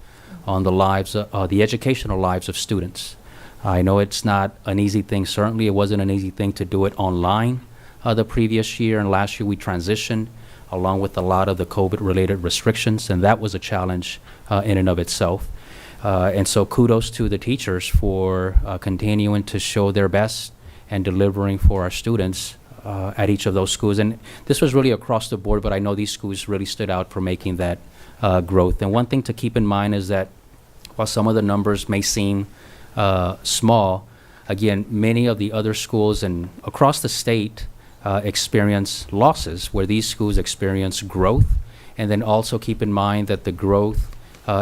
on the lives, the educational lives of students. I know it's not an easy thing. Certainly, it wasn't an easy thing to do it online the previous year, and last year we transitioned along with a lot of the COVID-related restrictions, and that was a challenge in and of itself. And so kudos to the teachers for continuing to show their best and delivering for our students at each of those schools. And this was really across the board, but I know these schools really stood out for making that growth. And one thing to keep in mind is that while some of the numbers may seem small, again, many of the other schools and across the state experience losses, where these schools experience growth. And then also keep in mind that the growth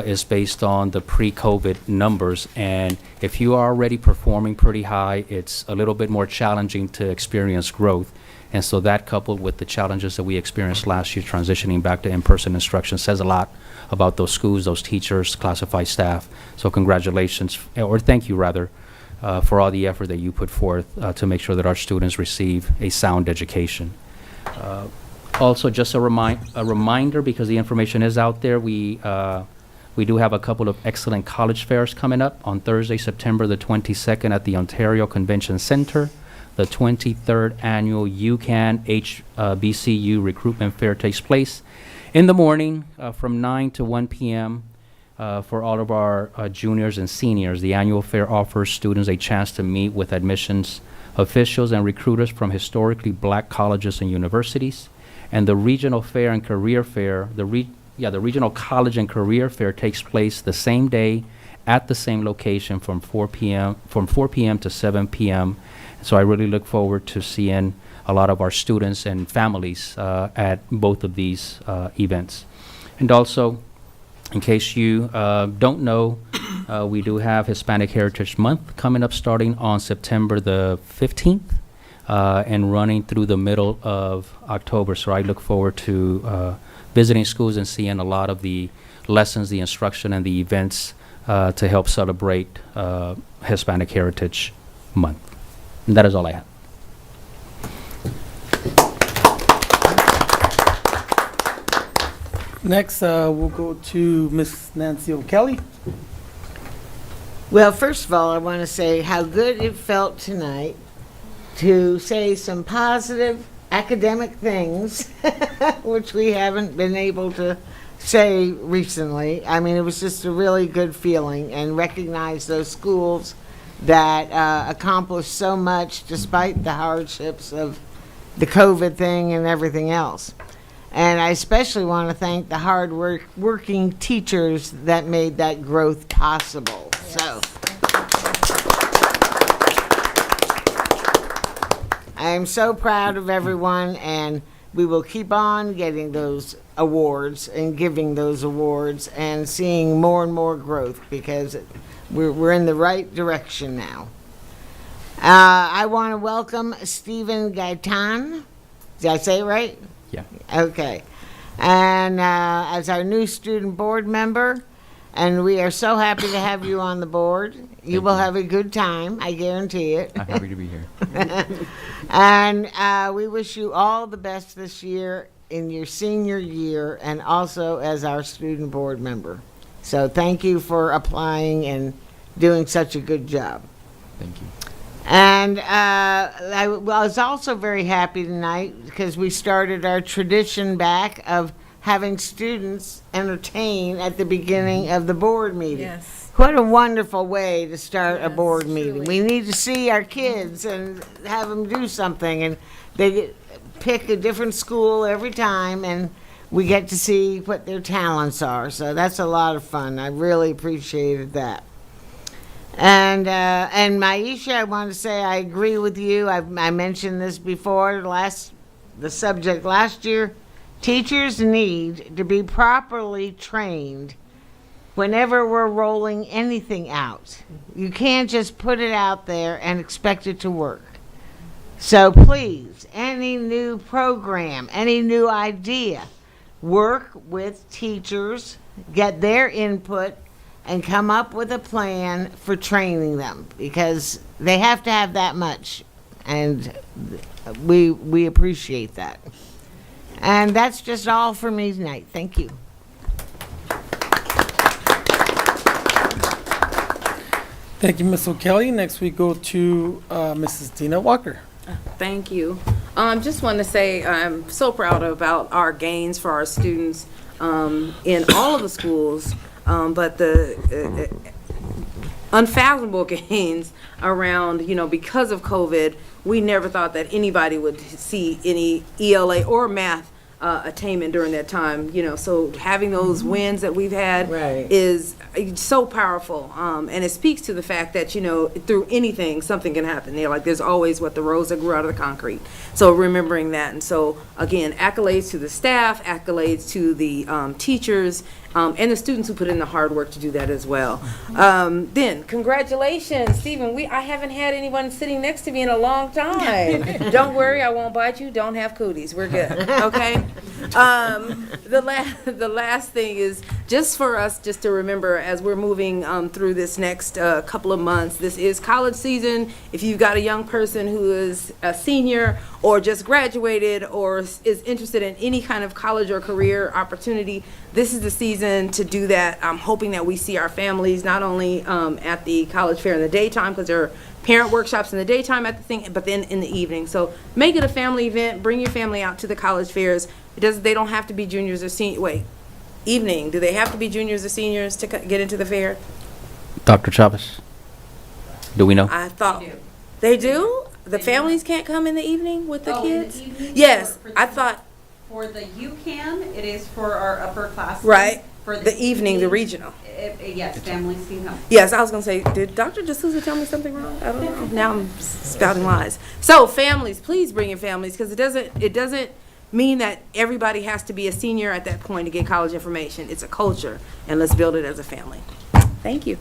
is based on the pre-COVID numbers. And if you are already performing pretty high, it's a little bit more challenging to experience growth. And so that, coupled with the challenges that we experienced last year transitioning back to in-person instruction, says a lot about those schools, those teachers, classified staff. So congratulations, or thank you rather, for all the effort that you put forth to make sure that our students receive a sound education. Also, just a reminder, because the information is out there, we do have a couple of excellent college fairs coming up on Thursday, September the 22nd at the Ontario Convention Center. The 23rd annual UCAN HBCU Recruitment Fair takes place in the morning from 9 to 1 p.m. For all of our juniors and seniors. The annual fair offers students a chance to meet with admissions officials and recruiters from historically black colleges and universities. And the regional fair and career fair, the regional college and career fair takes place the same day at the same location from 4 p.m. to 7 p.m. So I really look forward to seeing a lot of our students and families at both of these events. And also, in case you don't know, we do have Hispanic Heritage Month coming up starting on September the 15th and running through the middle of October. So I look forward to visiting schools and seeing a lot of the lessons, the instruction, and the events to help celebrate Hispanic Heritage Month. And that is all I have. Next, we'll go to Miss Nancy O'Kelly. Well, first of all, I want to say how good it felt tonight to say some positive academic things, which we haven't been able to say recently. I mean, it was just a really good feeling, and recognize those schools that accomplished so much despite the hardships of the COVID thing and everything else. And I especially want to thank the working teachers that made that growth possible. Yes. So I am so proud of everyone, and we will keep on getting those awards and giving those awards and seeing more and more growth, because we're in the right direction now. I want to welcome Stephen Gaitan. Did I say it right? Yeah. Okay. And as our new student board member, And we are so happy to have you on the board. You will have a good time, I guarantee it. I'm happy to be here. And we wish you all the best this year in your senior year and also as our student board member. So thank you for applying and doing such a good job. Thank you. And I was also very happy tonight because we started our tradition back of having students entertain at the beginning of the board meeting. Yes. What a wonderful way to start a board meeting. We need to see our kids and have them do something. And they pick a different school every time, and we get to see what their talents are. So that's a lot of fun. I really appreciated that. And Maisha, I want to say I agree with you. I mentioned this before, the subject last year. Teachers need to be properly trained whenever we're rolling anything out. You can't just put it out there and expect it to work. So please, any new program, any new idea, work with teachers, get their input, and come up with a plan for training them, because they have to have that much, and we appreciate that. And that's just all for me tonight. Thank you. Thank you, Ms. O'Kelly. Next we go to Mrs. Dina Walker. Thank you. Just want to say I'm so proud about our gains for our students in all of the schools, but the unfathomable gains around, because of COVID, we never thought that anybody would see any ELA or math attainment during that time, so having those wins that we've had is so powerful, and it speaks to the fact that through anything something can happen. There's always the rose that grew out of the concrete, so remembering that. And so again, accolades to the staff, accolades to the teachers, and the students who put in the hard work to do that as well. Then congratulations, Stephen. I haven't had anyone sitting next to me in a long time. Don't worry, I won't bite you. Don't have cooties. We're good. Okay. The last thing is just for us just to remember as we're moving through this next couple of months. This is college season. If you've got a young person who is a senior or just graduated or is interested in any kind of college or career opportunity, this is the season to do that. I'm hoping that we see our families not only at the college fair in the daytime, because there are parent workshops in the daytime at the thing, but then in the evening. So make it a family event. Bring your family out to the college fairs. They don't have to be juniors or seniors. Evening. Do they have to be juniors or seniors to get into the fair? Dr. Chavez, do we know? I thought they do. The families can't come in the evening with the kids. Yes, I thought. For the UCAN, it is for our upper classes. Right. For the evening, the regional. Yes, families can come. Yes, I was going to say, did Dr. D'Souza tell me something wrong? I don't know. Now I'm spouting lies. So families, please bring your families, because it doesn't mean that everybody has to be a senior at that point to get college information. It's a culture, and let's build it as a family. Thank you.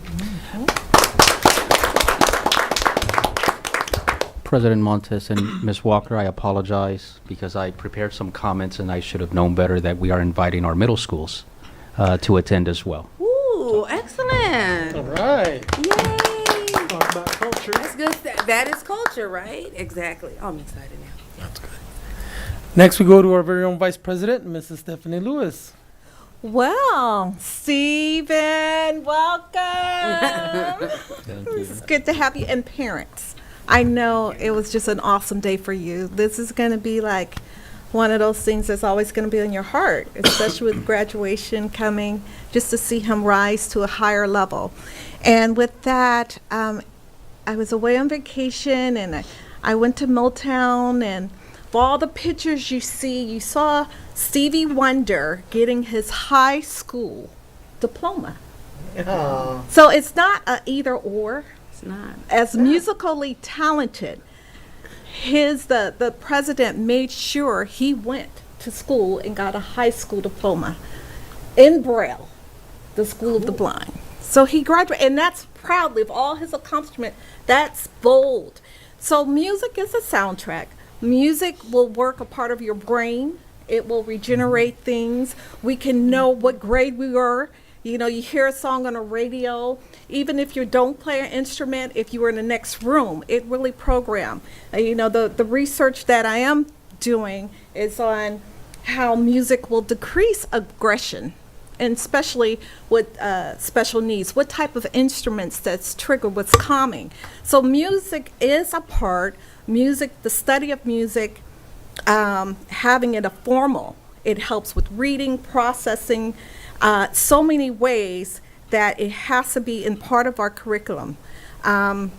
President Montes and Ms. Walker, I apologize because I prepared some comments and I should have known better that we are inviting our middle schools to attend as well. Ooh, excellent. All right. Yay. Talk about culture. That's good. That is culture, right? Exactly. Oh, I'm excited now. That's good. Next we go to our very own Vice President, Mrs. Stephanie Lewis. Well, Stephen, welcome. Thank you. It's good to have you. And parents, I know it was just an awesome day for you. This is going to be like one of those things that's always going to be in your heart, especially with graduation coming, just to see him rise to a higher level. And with that, I was away on vacation, and I went to Milltown, and for all the pictures you see, you saw Stevie Wonder getting his high school diploma. Oh. So it's not a either or. It's not. As musically talented, the president made sure he went to school and got a high school diploma in Braille, the School of the Blind. So he graduated, and that's proudly of all his accomplishment. That's bold. So music is a soundtrack. Music will work a part of your brain. It will regenerate things. We can know what grade we were You know, you hear a song on a radio, even if you don't play an instrument, if you were in the next room, it really programs. You know, the research that I am doing is on how music will decrease aggression, and especially with special needs, what type of instruments that's triggered, what's calming. So music is a part, the study of music, having it a formal, it helps with reading, processing, so many ways that it has to be in part of our curriculum. And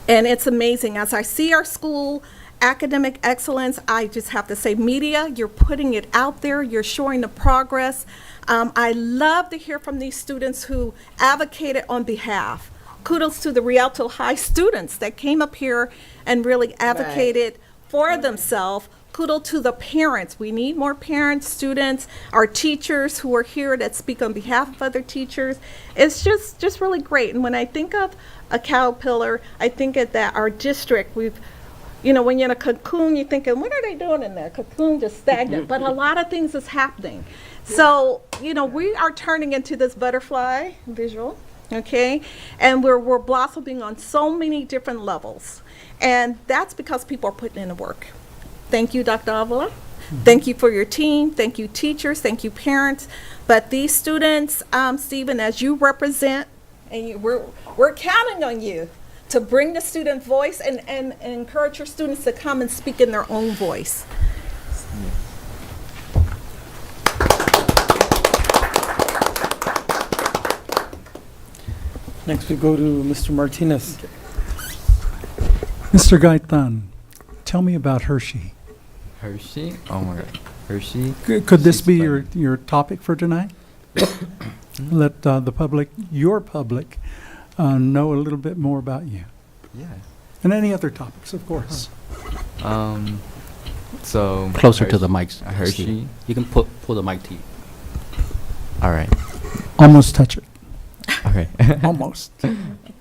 it's amazing. As I see our school academic excellence, I just have to say, media, you're putting it out there, you're showing the progress. I love to hear from these students who advocated on behalf. Kudos to the Rialto High students that came up here and really advocated for themselves. Kudos to the parents. We need more parents, students, our teachers who are here that speak on behalf of other teachers. It's just really great. And when I think of a caterpillar, I think of that our district, you know, when you're in a cocoon, you're thinking, what are they doing in there? Cocoon just stagnant, but a lot of things is happening. So, you know, we are turning into this butterfly visual, okay? And we're blossoming on so many different levels. And that's because people are putting in the work. Thank you, Dr. Avila. Thank you for your team. Thank you, teachers. Thank you, parents. But these students, Stephen, as you represent, and we're counting on you to bring the student voice and encourage your students to come and speak in their own voice. Next we go to Mr. Martinez. Mr. Gaitan, tell me about Hershey. Hershey? Oh my God. Hershey? Could this be your topic for tonight? Let the public, your public, know a little bit more about you. Yeah. And any other topics, of course. So Closer to the mics. Hershey. Steve. You can pull the mic to you. All right. Almost touch it. Okay. Almost.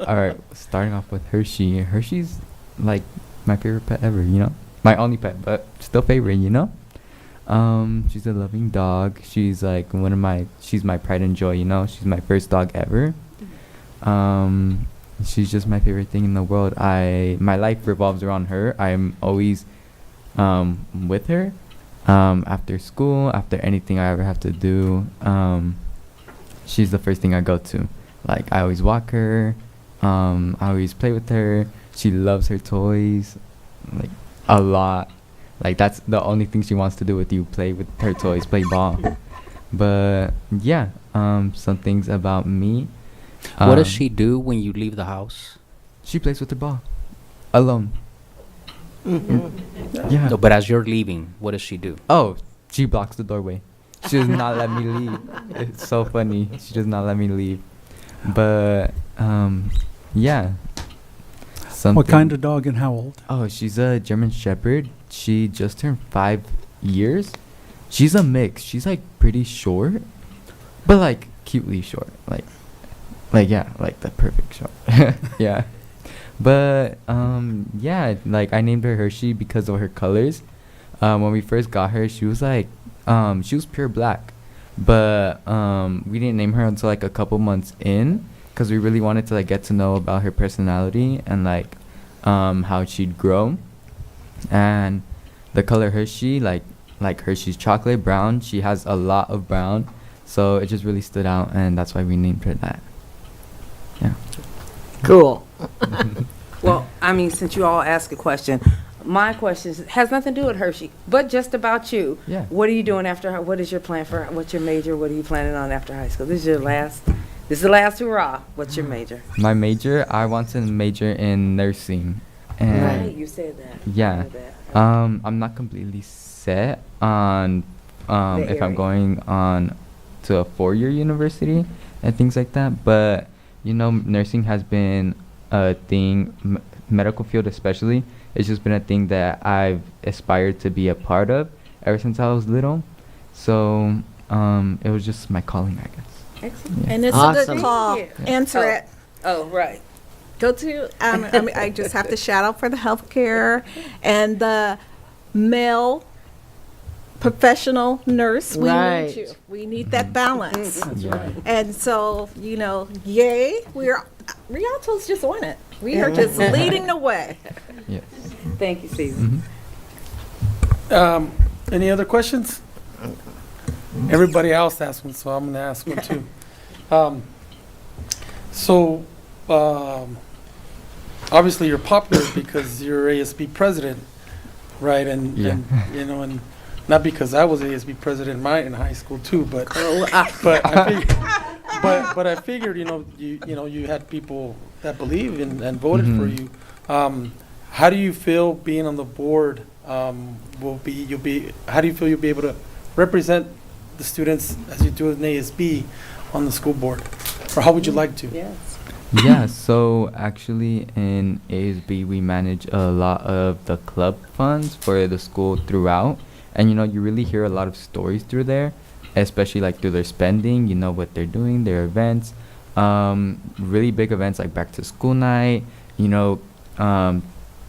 All right. Starting off with Hershey. Hershey's like my favorite pet ever, you know? My only pet, but still favorite, you know? She's a loving dog. She's like she's my pride and joy, you know? She's my first dog ever. She's just my favorite thing in the world. My life revolves around her. I'm always with her. After school, after anything I ever have to do, she's the first thing I go to. Like, I always walk her. I always play with her. She loves her toys, like, a lot. Like, that's the only thing she wants to do with you, play with her toys, play ball. But yeah, some things about me. What does she do when you leave the house? She plays with her ball, alone. Yeah. No, but as you're leaving, what does she do? Oh, she blocks the doorway. She does not let me leave. It's so funny. She does not let me leave. But yeah. What kind of dog and how old? Oh, she's a German Shepherd. She just turned 5 years. She's a mix. She's like pretty short, but like cutely short. Like yeah, like the perfect short. Yeah. But yeah, like I named her Hershey because of her colors. When we first got her, she was like she was pure black, but we didn't name her until like a couple months in, because we really wanted to like get to know about her personality and like how she'd grow. And the color Hershey, like Hershey's chocolate brown, she has a lot of brown, so it just really stood out, and that's why we named her that. Yeah. Cool. Well, I mean, since you all asked a question, my question has nothing to do with Hershey, but just about you. Yeah. What are you doing after? What is your plan for? What's your major? What are you planning on after high school? This is the last hurrah. What's your major? My major, I want to major in nursing. And Right, you said that. Yeah. I know that. I'm not completely set on if I'm area. going on to a 4-year university and things like that, but you know, nursing has been a thing, medical field especially. It's just been a thing that I've aspired to be a part of ever since I was little. So it was just my calling, I guess. Excellent. Yeah. And it's a good call. Answer it. Oh, right. Go to, I mean, I just have to shout out for the healthcare and the male professional nurse, we Right. need you. We need that balance. Yeah. And so, yay, Rialto's just on it. We are just leading the way. Yes. Thank you, Steve. Any other questions? Everybody else asked one, so I'm going to ask one too. Obviously you're popular because you're ASB president, right? And, Yeah. and not because I was ASB president in high school too, but but I figured, you had people that believe and voted for you. How do you feel being on the board? How do you feel you'll be able to represent the students as you do in ASB on the school board? Or how would you like to? Yes. Yeah, so actually in ASB we manage a lot of the club funds for the school throughout. And you really hear a lot of stories through there, especially like through their spending, what they're doing, their events. Really big events like back to school night,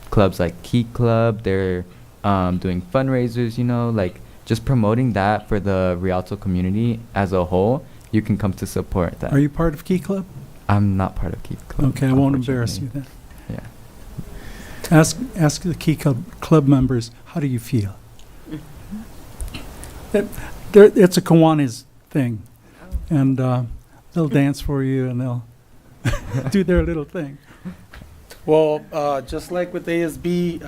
clubs like Key Club, they're doing fundraisers, like just promoting that for the Rialto community as a whole. You can come to support that. Are you part of Key Club? I'm not part of Key Club. Okay, I won't embarrass you then. Yeah. Ask the Key Club members, how do you feel? It's a Kiwanis thing, and they'll dance for you and they'll do their little thing. Well, just like with ASB,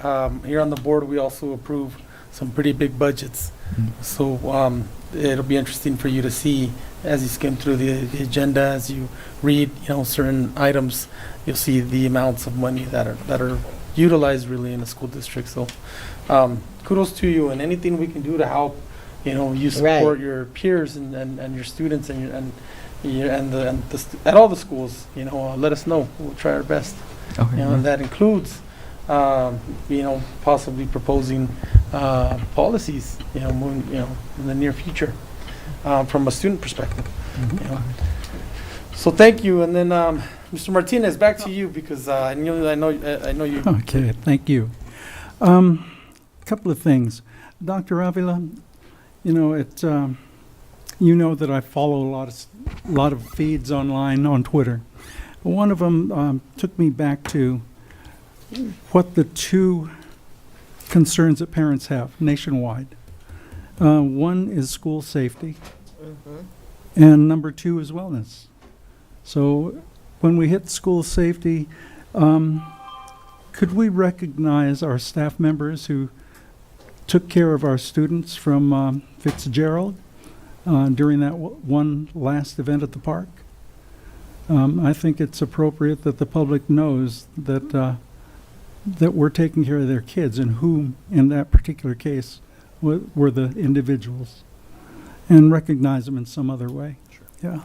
here on the board, we also approve some pretty big budgets. So it'll be interesting for you to see as you skim through the agenda, as you read, certain items, you'll see the amounts of money that are utilized really in the school district. So kudos to you, and anything we can do to help, you support your peers and your students and at all the schools, let us know. We'll try our best. Okay. And that includes, possibly proposing policies, moving, in the near future, from a student perspective. So thank you, and then Mr. Martinez, back to you because I know you. Okay, thank you. Couple of things, Dr. Avila. You know that I follow a lot of feeds online on Twitter. One of them took me back to what the two concerns that parents have nationwide. One is school safety, and number two is wellness. So when we hit school safety, could we recognize our staff members who took care of our students from Fitzgerald during that one last event at the park? I think it's appropriate that the public knows that that we're taking care of their kids, and whom, in that particular case, were the individuals, and recognize them in some other way. Sure. Yeah.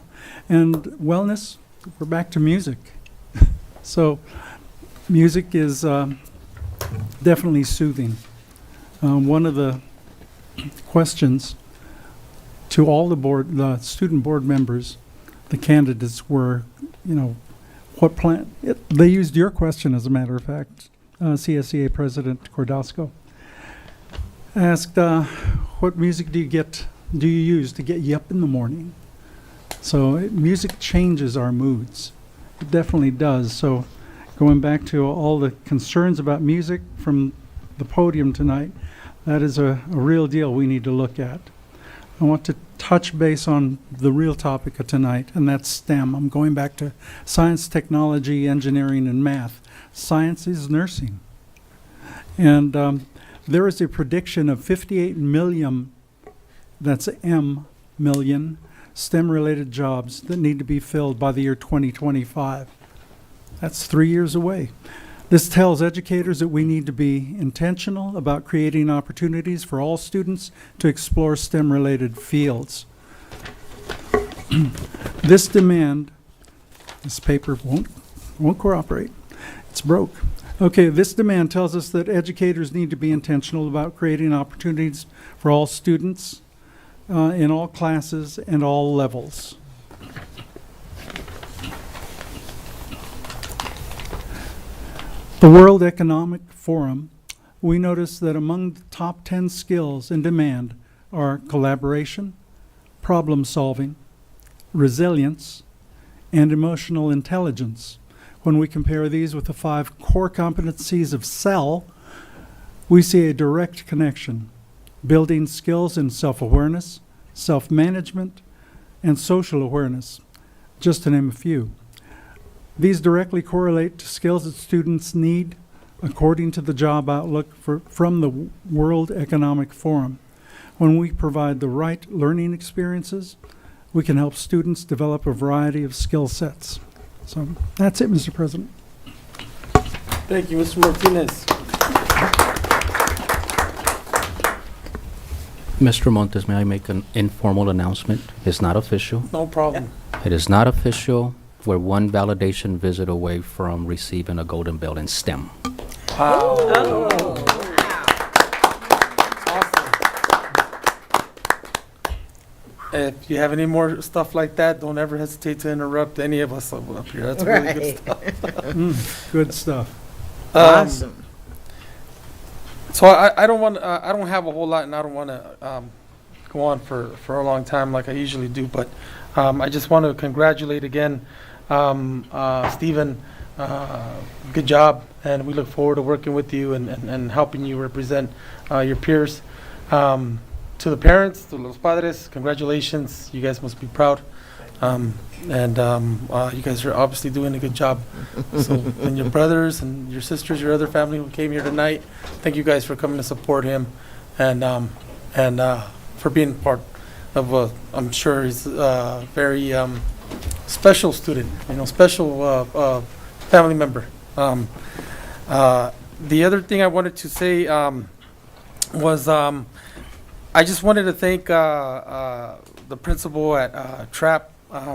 And wellness, we're back to music. So music is definitely soothing. One of the questions to all the student board members, the candidates were, what plan, they used your question, as a matter of fact, CSEA President Cordasco asked, what music do you use to get you up in the morning? So music changes our moods. It definitely does. So going back to all the concerns about music from the podium tonight, that is a real deal we need to look at. I want to touch base on the real topic of tonight, and that's STEM. I'm going back to science, technology, engineering, and math. Science is nursing. And there is a prediction of 58 million, that's M million, STEM-related jobs that need to be filled by the year 2025. That's 3 years away. This tells educators that we need to be intentional about creating opportunities for all students to explore STEM-related fields. This paper won't cooperate. It's broke. Okay, this demand tells us that educators need to be intentional about creating opportunities for all students in all classes and all levels. The World Economic Forum, we notice that among the top 10 skills in demand are collaboration, problem solving, resilience, and emotional intelligence. When we compare these with the 5 core competencies of SEL, we see a direct connection, building skills in self-awareness, self-management, and social awareness, just to name a few. These directly correlate to skills that students need according to the job outlook from the World Economic Forum. When we provide the right learning experiences, we can help students develop a variety of skill sets. So that's it, Mr. President. Thank you, Mr. Martinez. Mr. Montes, may I make an informal announcement? It's not official. No problem. It is not official. We're one validation visit away from receiving a golden bell in STEM. Wow. If you have any more stuff like that, don't ever hesitate to interrupt any of us up here. That's really good stuff. Good stuff. Awesome. So I don't have a whole lot, and I don't want to go on for a long time like I usually do. But I just want to congratulate again, Stephen. Good job, and we look forward to working with you and helping you represent your peers. To the parents, to los padres, congratulations. You guys must be proud. You guys are obviously doing a good job. So, and your brothers and your sisters, your other family who came here tonight, thank you guys for coming to support him and for being part of I'm sure he's a very special student, special family member. The other thing I wanted to say was I just wanted to thank the principal at TRAP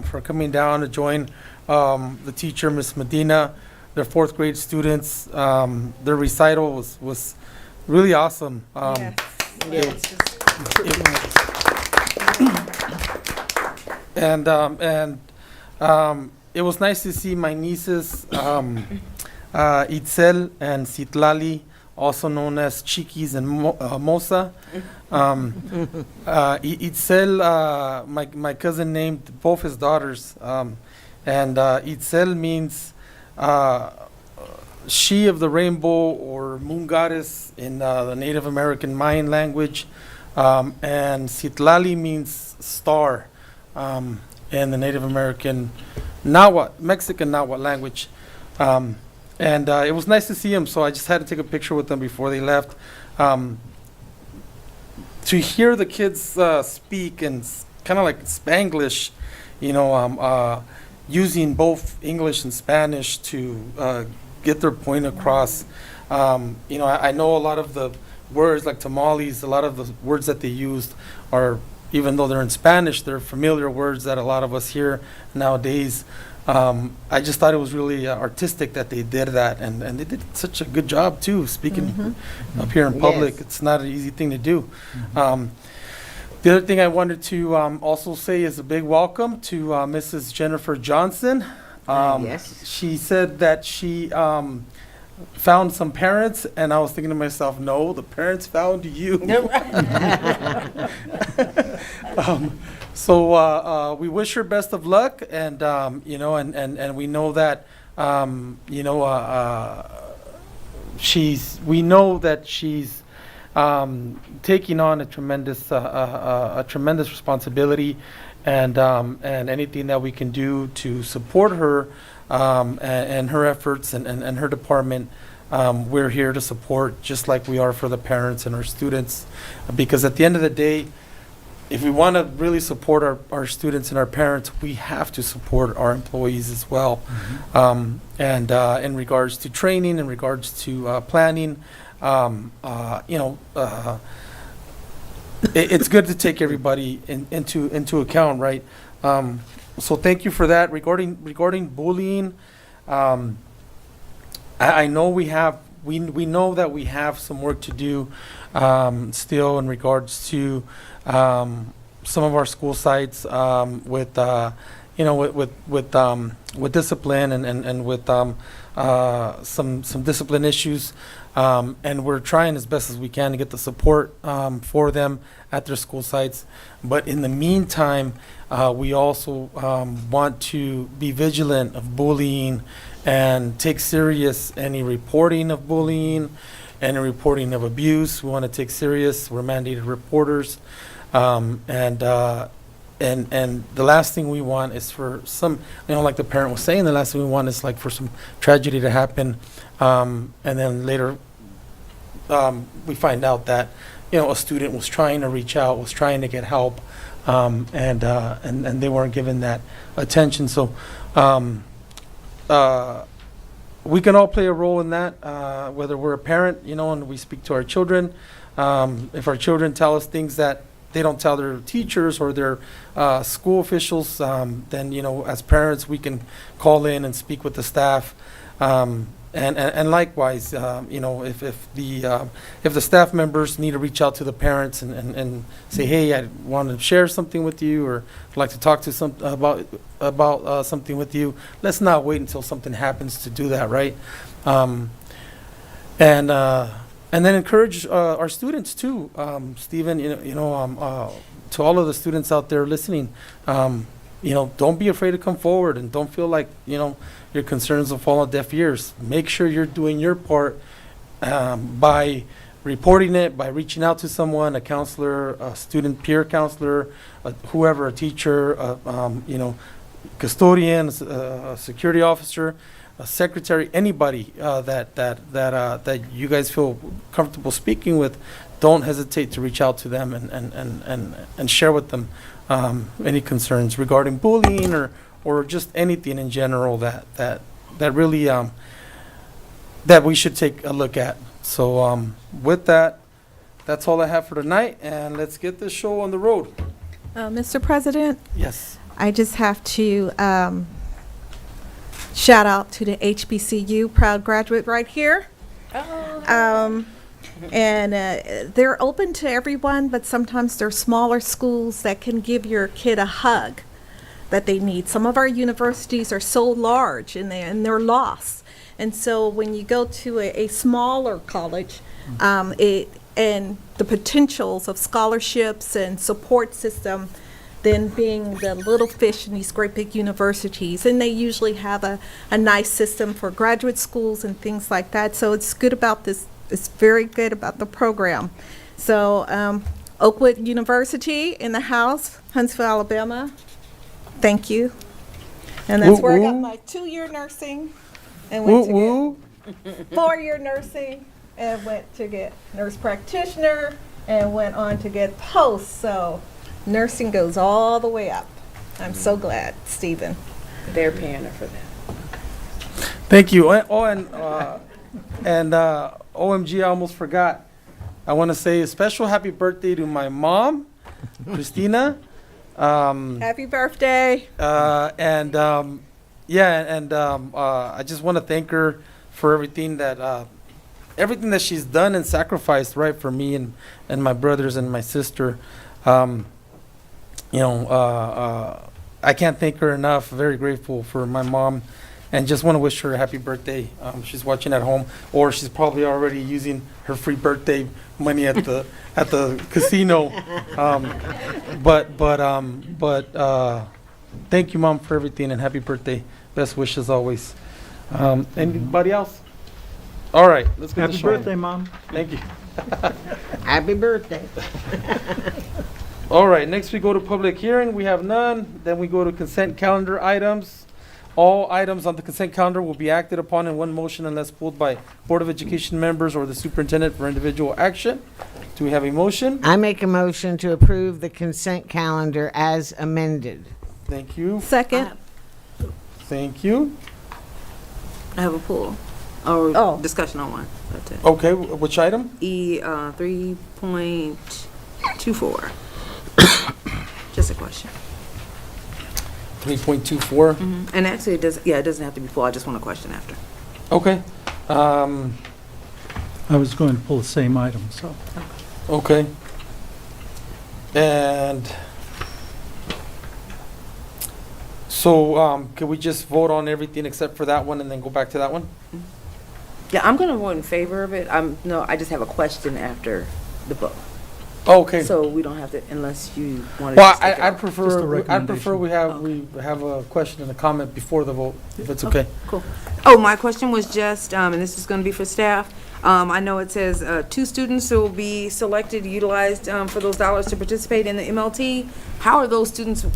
for coming down to join the teacher, Miss Medina, their 4th grade students. Their recital was really awesome. It was nice to see my nieces, Itzel and Citlali, also known as Chiquis and Mosa. Itzel, my cousin named both his daughters, and Itzel means she of the rainbow or moon goddess in the Native American Mayan language, and Citlali means star in the Native American Mexican Nahuatl language. It was nice to see them, so I just had to take a picture with them before they left. To hear the kids speak in kind of like Spanglish, using both English and Spanish to get their point across. I know a lot of the words like tamales, a lot of the words that they used are, even though they're in Spanish, they're familiar words that a lot of us hear nowadays. I just thought it was really artistic that they did that, and they did such a good job too, speaking up here in public. Yes. It's not an easy thing to do. The other thing I wanted to also say is a big welcome to Mrs. Jennifer Johnson. Yes. She said that she found some parents, and I was thinking to myself, no, the parents found you. So we wish her best of luck, and and we know that she's taking on a tremendous responsibility, and anything that we can do to support her and her efforts and her department. We're here to support, just like we are for the parents and our students, because at the end of the day, if we want to really support our students and our parents, we have to support our employees as well. In regards to training, in regards to planning, it's good to take everybody into account, right? So thank you for that. Regarding bullying, I know we know that we have some work to do still in regards to some of our school sites with with discipline and with some discipline issues. And we're trying as best as we can to get the support for them at their school sites. But in the meantime, we also want to be vigilant of bullying and take serious any reporting of bullying, any reporting of abuse. We want to take serious. We're mandated reporters. And the last thing we want is for some, like the parent was saying, the last thing we want is like for some tragedy to happen, and then later we find out that a student was trying to reach out, was trying to get help, and they weren't given that attention. So we can all play a role in that, whether we're a parent, and we speak to our children. If our children tell us things that they don't tell their teachers or their school officials, then, as parents, we can call in and speak with the staff. And likewise, if the staff members need to reach out to the parents and say, hey, I want to share something with you, or I'd like to talk to about something with you, let's not wait until something happens to do that, right? And then encourage our students too, Stephen. To all of the students out there listening, don't be afraid to come forward, and don't feel like your concerns will fall on deaf ears. Make sure you're doing your part by reporting it, by reaching out to someone, a counselor, a student peer counselor, whoever, a teacher, custodian, a security officer, a secretary, anybody that you guys feel comfortable speaking with. Don't hesitate to reach out to them and share with them any concerns regarding bullying or just anything in general that really that we should take a look at. So with that, that's all I have for tonight, and let's get this show on the road. Mr. President? Yes. I just have to shout out to the HBCU proud graduate right here. And they're open to everyone, but sometimes they're smaller schools that can give your kid a hug that they need. Some of our universities are so large and they're lost. And so when you go to a smaller college, and the potentials of scholarships and support system, than being the little fish in these great big universities. And they usually have a nice system for graduate schools and things like that. So it's good about this. It's very good about the program. So Oakwood University in the house, Huntsville, Alabama. Thank you. And that's where I got my 2-year nursing and went to get 4-year nursing and went to get nurse practitioner and went on to get post. So nursing goes all the way up. I'm so glad, Stephen. They're paying her for that. Thank you. OMG, I almost forgot. I want to say a special happy birthday to my mom, Christina. Happy birthday. I just want to thank her for everything that she's done and sacrificed, right, for me and my brothers and my sister. I can't thank her enough. Very grateful for my mom, and just want to wish her a happy birthday. She's watching at home, or she's probably already using her free birthday money at the casino. Thank you, Mom, for everything, and happy birthday. Best wishes always. Anybody else? All right, let's get Happy the show. birthday, Mom. Thank you. Happy birthday. All right, next we go to public hearing. We have none. Then we go to consent calendar items. All items on the consent calendar will be acted upon in one motion unless pulled by Board of Education members or the superintendent for individual action. Do we have a motion? I make a motion to approve the consent calendar as amended. Thank you. Second. Thank you. I have a poll or discussion on one. That's it. Okay, which item? 3.24. Just a question. 3.24. And actually, it doesn't have to be full. I just want a question after. Okay. I was going to pull the same item, so. Okay. And So, can we just vote on everything except for that one and then go back to that one? Yeah, I'm gonna vote in favor of it. No, I just have a question after the vote. Okay. So we don't have to, unless you want to. Well, just take it I'd out. prefer we have a question and a comment before the vote, if it's okay. Cool. Oh, my question was just, and this is gonna be for staff. I know it says, 2 students who will be selected, utilized, for those dollars to participate in the MLT. How are those students,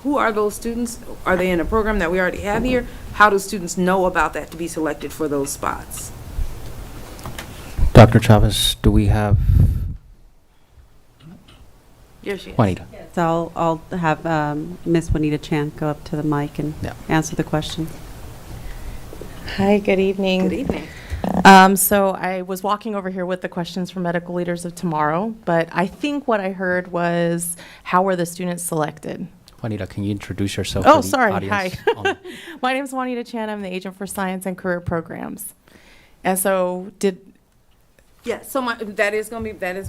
who are those students? Are they in a program that we already have here? How do students know about that to be selected for those spots? Dr. Chavez, do we have Yes, she is. Juanita? So I'll have Miss Juanita Chan go up to the mic and answer the question. Hi, good evening. Good evening. So I was walking over here with the questions for medical leaders of tomorrow, but I think what I heard was, how were the students selected? Juanita, can you introduce yourself? Oh, to the sorry. audience? Hi. My name is Juanita Chan. I'm the agent for science and career programs. And so Yeah, so that is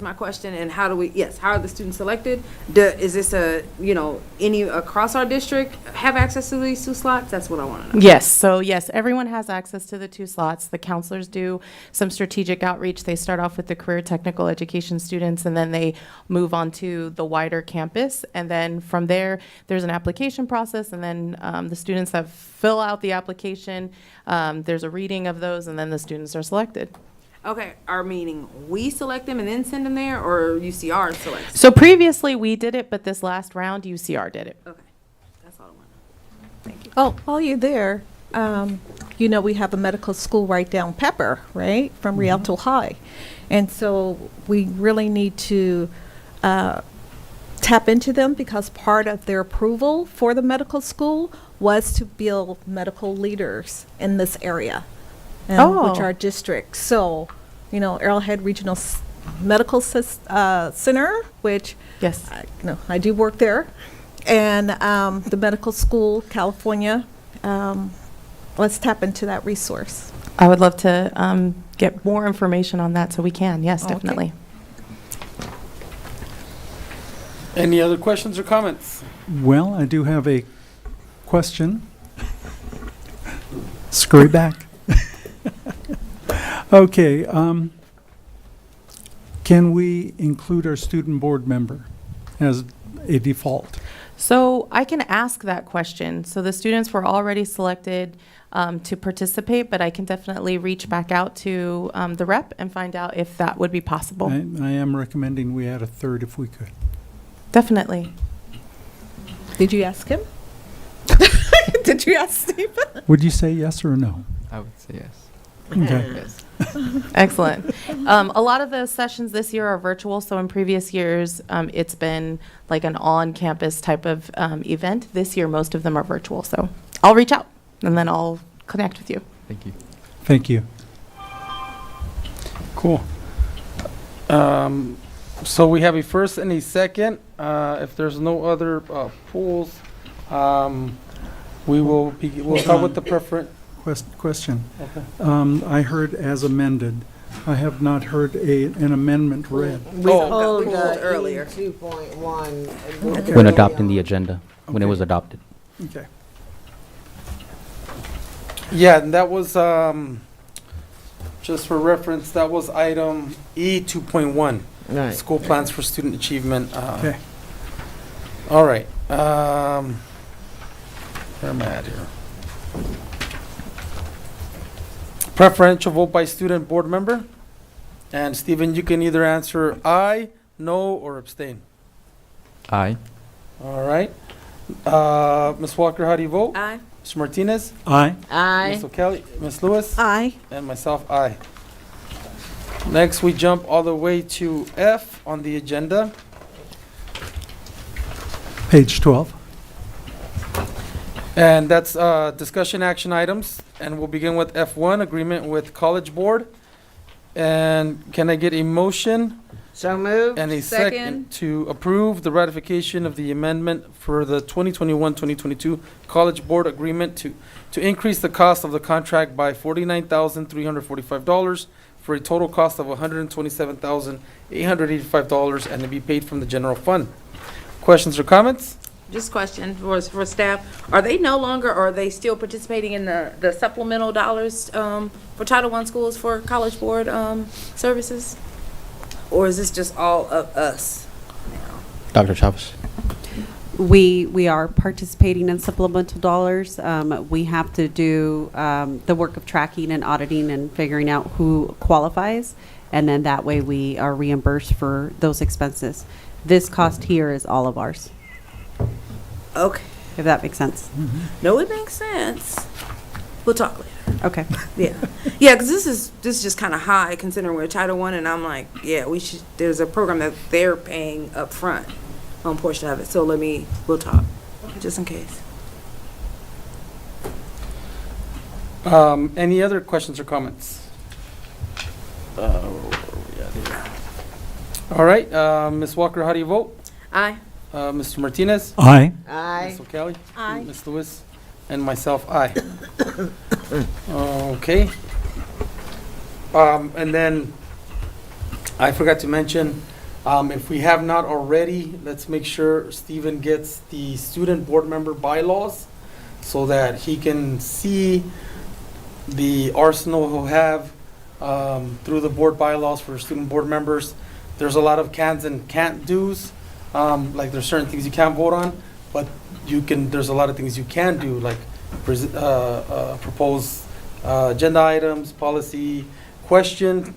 my question, and how are the students selected? Is this any across our district have access to these 2 slots? That's what I want to know. Yes. So yes, everyone has access to the 2 slots. The counselors do some strategic outreach. They start off with the career technical education students, and then they move on to the wider campus. And then from there, there's an application process, and then the students that fill out the application, there's a reading of those, and then the students are selected. Okay, meaning we select them and then send them there, or UCR selects? So previously we did it, but this last round UCR did it. Okay, that's all I want to know. Thank you. Oh, while you're there, we have a medical school right down Pepper, right, from Rialto High. And so we really need to tap into them, because part of their approval for the medical school was to build medical leaders in this area. Which are districts. So, Arrowhead Regional Medical Center, which yes, I do work there, and the medical school, California. Let's tap into that resource. I would love to get more information on that, so we can. Yes, Okay. definitely. Any other questions or comments? Well, I do have a question. Scurry back. Okay, can we include our student board member as a default? So I can ask that question. So the students were already selected to participate, but I can definitely reach back out to the rep and find out if that would be possible. I am recommending we add a 3rd if we could. Definitely. Did you ask him? Did you ask Stephen? Would you say yes or no? I would say yes. Okay. Yes. Excellent. A lot of the sessions this year are virtual, so in previous years, it's been like an on-campus type of event. This year, most of them are virtual, so I'll reach out, and then I'll connect with you. Thank you. Thank you. Cool. So we have a first and a second. If there's no other polls, we'll start with the preference. Question. Okay. I heard as amended. I have not heard an amendment read. We pulled earlier. 2.1. When adopting the agenda, when it was adopted. Okay. Yeah, and that was, just for reference, that was item E 2.1. Right. School plans for student achievement. Okay. All right. Where am I at here? Preferential vote by student board member. And Stephen, you can either answer aye, no, or abstain. Aye. All right. Ms. Walker, how do you vote? Aye. Mr. Martinez? Aye. Aye. Ms. O'Kelly? Ms. Lewis? Aye. And myself, aye. Next, we jump all the way to F on the agenda. Page 12. And that's discussion action items. And we'll begin with F1, agreement with College Board. And can I get a motion So moved. and a second to approve the ratification of the amendment for the 2021-2022 College Board agreement to increase the cost of the contract by $49,345 for a total cost of $127,885 and to be paid from the general fund. Questions or comments? just a question for staff. Are they no longer, or are they still participating in the supplemental dollars for Title I schools for College Board services? Or is this just all of us now? Dr. Chavez. We are participating in supplemental dollars. We have to do the work of tracking and auditing and figuring out who qualifies, and then that way we are reimbursed for those expenses. This cost here is all of ours, Okay. if that makes sense. No, it makes sense. We'll talk later. Okay. Yeah. Yeah, because this is just kind of high considering we're Title I, and I'm like, yeah, we should, there's a program that they're paying up front on portion of it. So we'll talk, just in case. Any other questions or comments? All right, Ms. Walker, how do you vote? Aye. Mr. Martinez? Aye. Aye. Ms. O'Kelly? Aye. Ms. Lewis? And myself, aye. Okay. And then, I forgot to mention, if we have not already, let's make sure Stephen gets the student board member bylaws so that he can see the arsenal he'll have through the board bylaws for student board members. There's a lot of cans and can't do's. Like there's certain things you can't vote on, but there's a lot of things you can do, like propose agenda items, policy, question,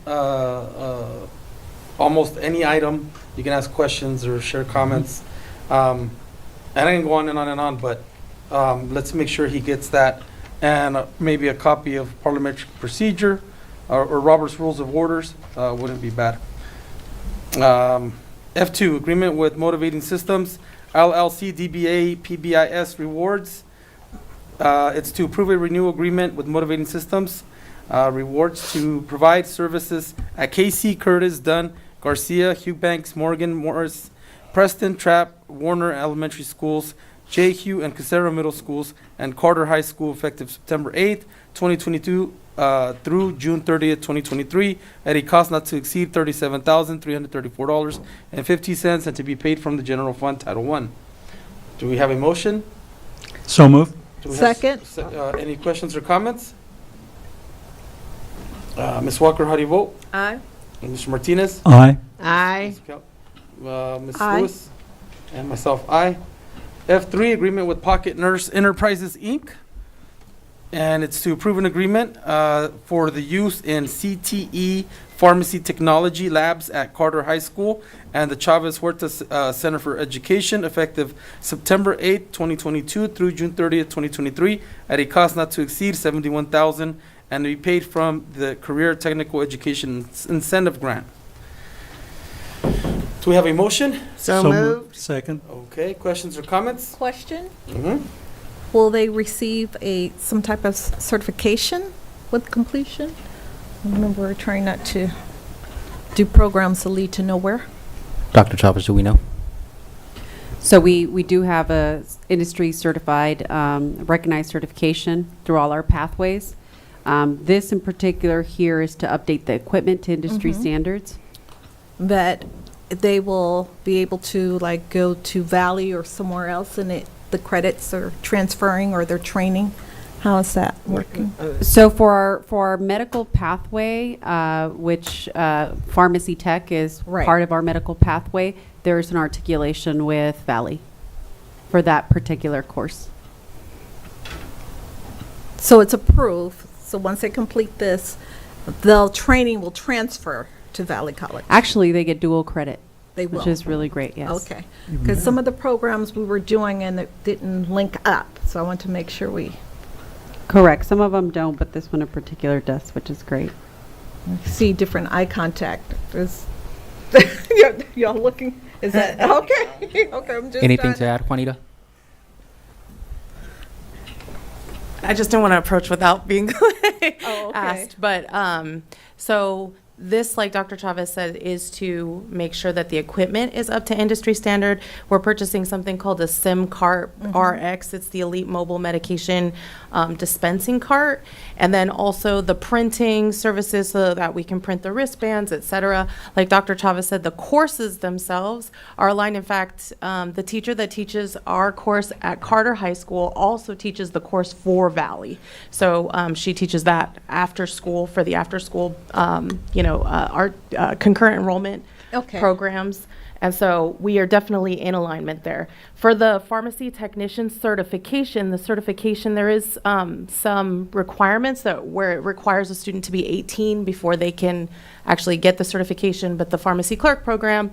almost any item. You can ask questions or share comments. And I can go on and on and on, but let's make sure he gets that. And maybe a copy of parliamentary procedure or Robert's Rules of Orders wouldn't be bad. F2, agreement with Motivating Systems, LLC, DBA, PBIS Rewards. It's to approve a renewal agreement with Motivating Systems Rewards to provide services at KC, Curtis, Dunn, Garcia, Hugh Banks, Morgan, Morris, Preston, Trapp, Warner Elementary Schools, J. Hugh and Casera Middle Schools, and Carter High School effective September 8th, 2022 through June 30th, 2023, at a cost not to exceed $37,334.50 and to be paid from the general fund, Title I. Do we have a motion? So moved. Do we have any questions or comments? Ms. Walker, how do you vote? Aye. And Mr. Martinez? Aye. Aye. Ms. Aye. Lewis? And myself, aye. F3, agreement with Pocket Nurse Enterprises, Inc. And it's to approve an agreement for the use in CTE Pharmacy Technology Labs at Carter High School and the Chavez Huerta Center for Education, effective September 8th, 2022 through June 30th, 2023, at a cost not to exceed $71,000 and to be paid from the Career Technical Education Incentive Grant. Do we have a motion? So moved. Second. Okay, questions or comments? Question? Mm-hmm. Will they receive some type of certification with completion? I remember we're trying not to do programs that lead to nowhere. Dr. Chavez, do we know? So we do have a industry certified, recognized certification through all our pathways. This in particular here is to update the equipment to industry standards. That they will be able to like go to Valley or somewhere else and the credits are transferring or they're training. How is that working? So for our medical pathway, which pharmacy tech is part of our medical pathway, there's an articulation with Valley for that particular course. So it's approved. So once they complete this, the training will transfer to Valley College. Actually, they get dual credit. They will. Which is really great, yes. Okay. Because some of the programs we were doing and it didn't link up. So I want to make sure we Correct. Some of them don't, but this one in particular does, which is great. see different eye contact. Y'all looking? Is that okay? Okay, I'm just Anything to add, Juanita? I just don't want to approach without being Oh, okay. asked. But so This, like Dr. Chavez said, is to make sure that the equipment is up to industry standard. We're purchasing something called a SIM cart RX. It's the Elite Mobile Medication dispensing cart. And then also the printing services so that we can print the wristbands, et cetera. Like Dr. Chavez said, the courses themselves are aligned. In fact, the teacher that teaches our course at Carter High School also teaches the course for Valley. So she teaches that after school for the after school, our concurrent enrollment programs. And so we are definitely in alignment there. For the pharmacy technician certification, the certification, there is some requirements where it requires a student to be 18 before they can actually get the certification. But the pharmacy clerk program,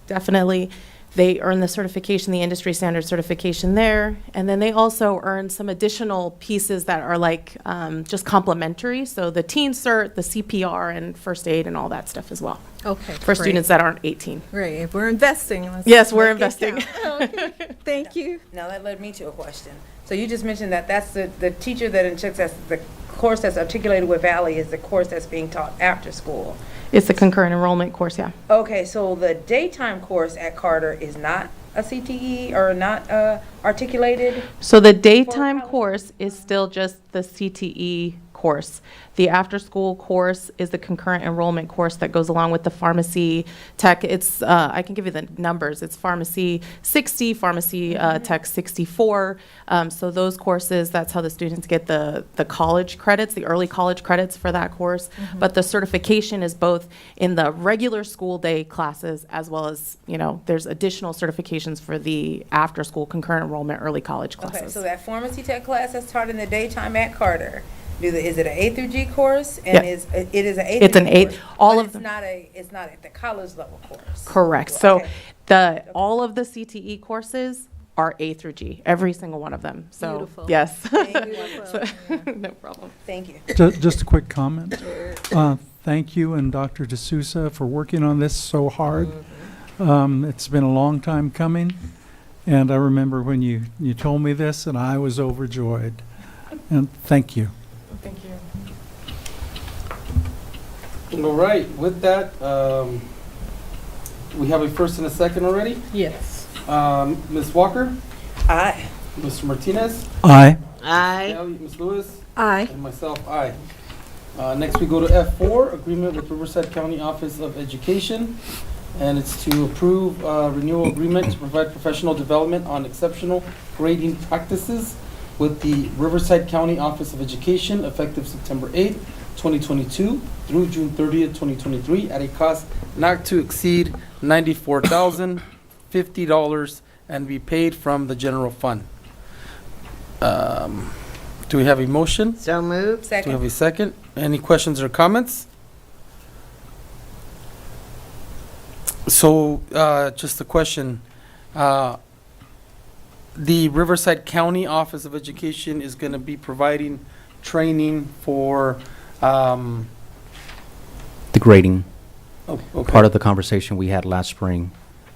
definitely, they earn the certification, the industry standard certification there. And then they also earn some additional pieces that are like just complementary. So the teen cert, the CPR, and first aid and all that stuff as well. Okay, for great. students that aren't 18. Great. We're investing. Let's Yes, we're make it investing. count. Okay. Thank you. Now that led me to a question. So you just mentioned that that's the teacher that instructs us, the course that's articulated with Valley is the course that's being taught after school. It's the concurrent enrollment course, yeah. Okay, so the daytime course at Carter is not a CTE or not articulated? So the daytime course is still just the CTE course. The after-school course is the concurrent enrollment course that goes along with the pharmacy tech. It's, I can give you the numbers. It's pharmacy 60, pharmacy tech 64. So those courses, that's how the students get the college credits, the early college credits for that course. But the certification is both in the regular school day classes as well as, there's additional certifications for the after-school concurrent enrollment early college classes. Okay, so that pharmacy tech class that's taught in the daytime at Carter, is it an A through G course? And Yeah. it is an A It's through an G A- course, all but of it's them. it's not at the college level course. Correct. So Okay. all of the CTE courses are A through G, every single one of them. So, Beautiful. yes. Thank you. So, no problem. Thank you. Just a quick comment. Thank you and Dr. D'Souza for working on this so hard. It's been a long time coming, and I remember when you told me this, and I was overjoyed. And thank you. Thank you. All right, with that, we have a first and a second already. Yes. Ms. Walker? Aye. Mr. Martinez? Aye. Aye. Ms. Lewis? Aye. And myself, aye. Next, we go to F4, agreement with Riverside County Office of Education. And it's to approve renewal agreement to provide professional development on exceptional grading practices with the Riverside County Office of Education effective September 8th, 2022 through June 30th, 2023 at a cost not to exceed $94,050 and be paid from the general fund. Do we have a motion? So moved. Do we Second. have a second? Any questions or comments? So, just a question. The Riverside County Office of Education is going to be providing training for, The grading, oh, okay. part of the conversation we had last spring,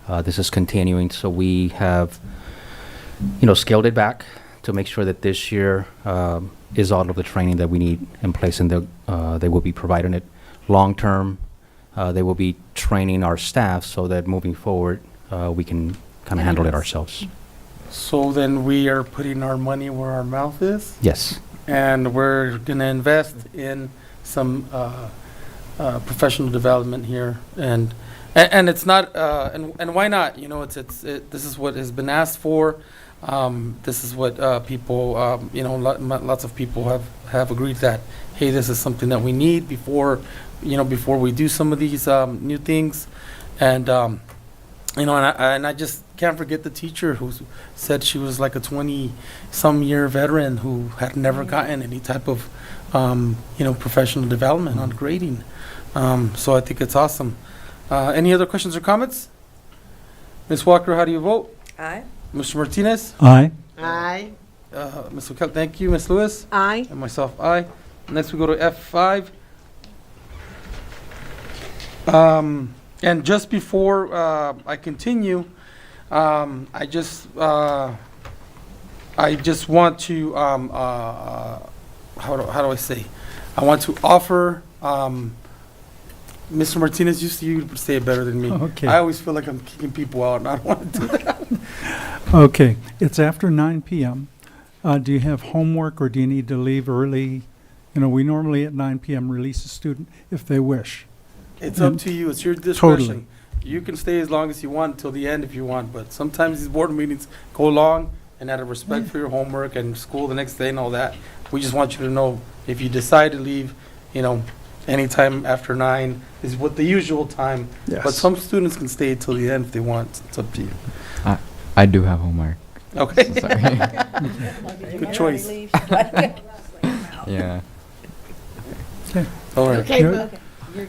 this is continuing, so we have, scaled it back to make sure that this year is all of the training that we need in place, and they will be providing it long-term. They will be training our staff so that moving forward, we can kind of handle it ourselves. So then we are putting our money where our mouth is, Yes. and we're going to invest in some professional development here, and it's not, and why not? This is what has been asked for. This is what people, lots of people have agreed that, hey, this is something that we need before we do some of these new things, and I just can't forget the teacher who said she was like a 20-some-year veteran who had never gotten any type of, professional development on grading. So I think it's awesome. Any other questions or comments? Ms. Walker, how do you vote? Aye. Mr. Martinez? Aye. Aye. Ms. O'Kel, thank you. Ms. Lewis? Aye. And myself, aye. Next, we go to F5. And just before I continue, I just want to, how do I say? I want to offer Mr. Martinez, you say it better than me. Okay. I always feel like I'm kicking people out, and I don't want to do that. Okay, it's after 9 p.m. Do you have homework or do you need to leave early? You know, we normally at 9 p.m. release a student if they wish. It's up And- to you. It's your discretion. Totally. You can stay as long as you want until the end if you want, but sometimes these board meetings go long, and out of respect for your homework and school the next day and all that, we just want you to know if you decide to leave, you know, anytime after 9 is what the usual time. But Yes. some students can stay till the end if they want. It's up to you. I do have homework. Okay. Sorry. Good choice. Yeah. Okay. All right. Okay, You're- Bob.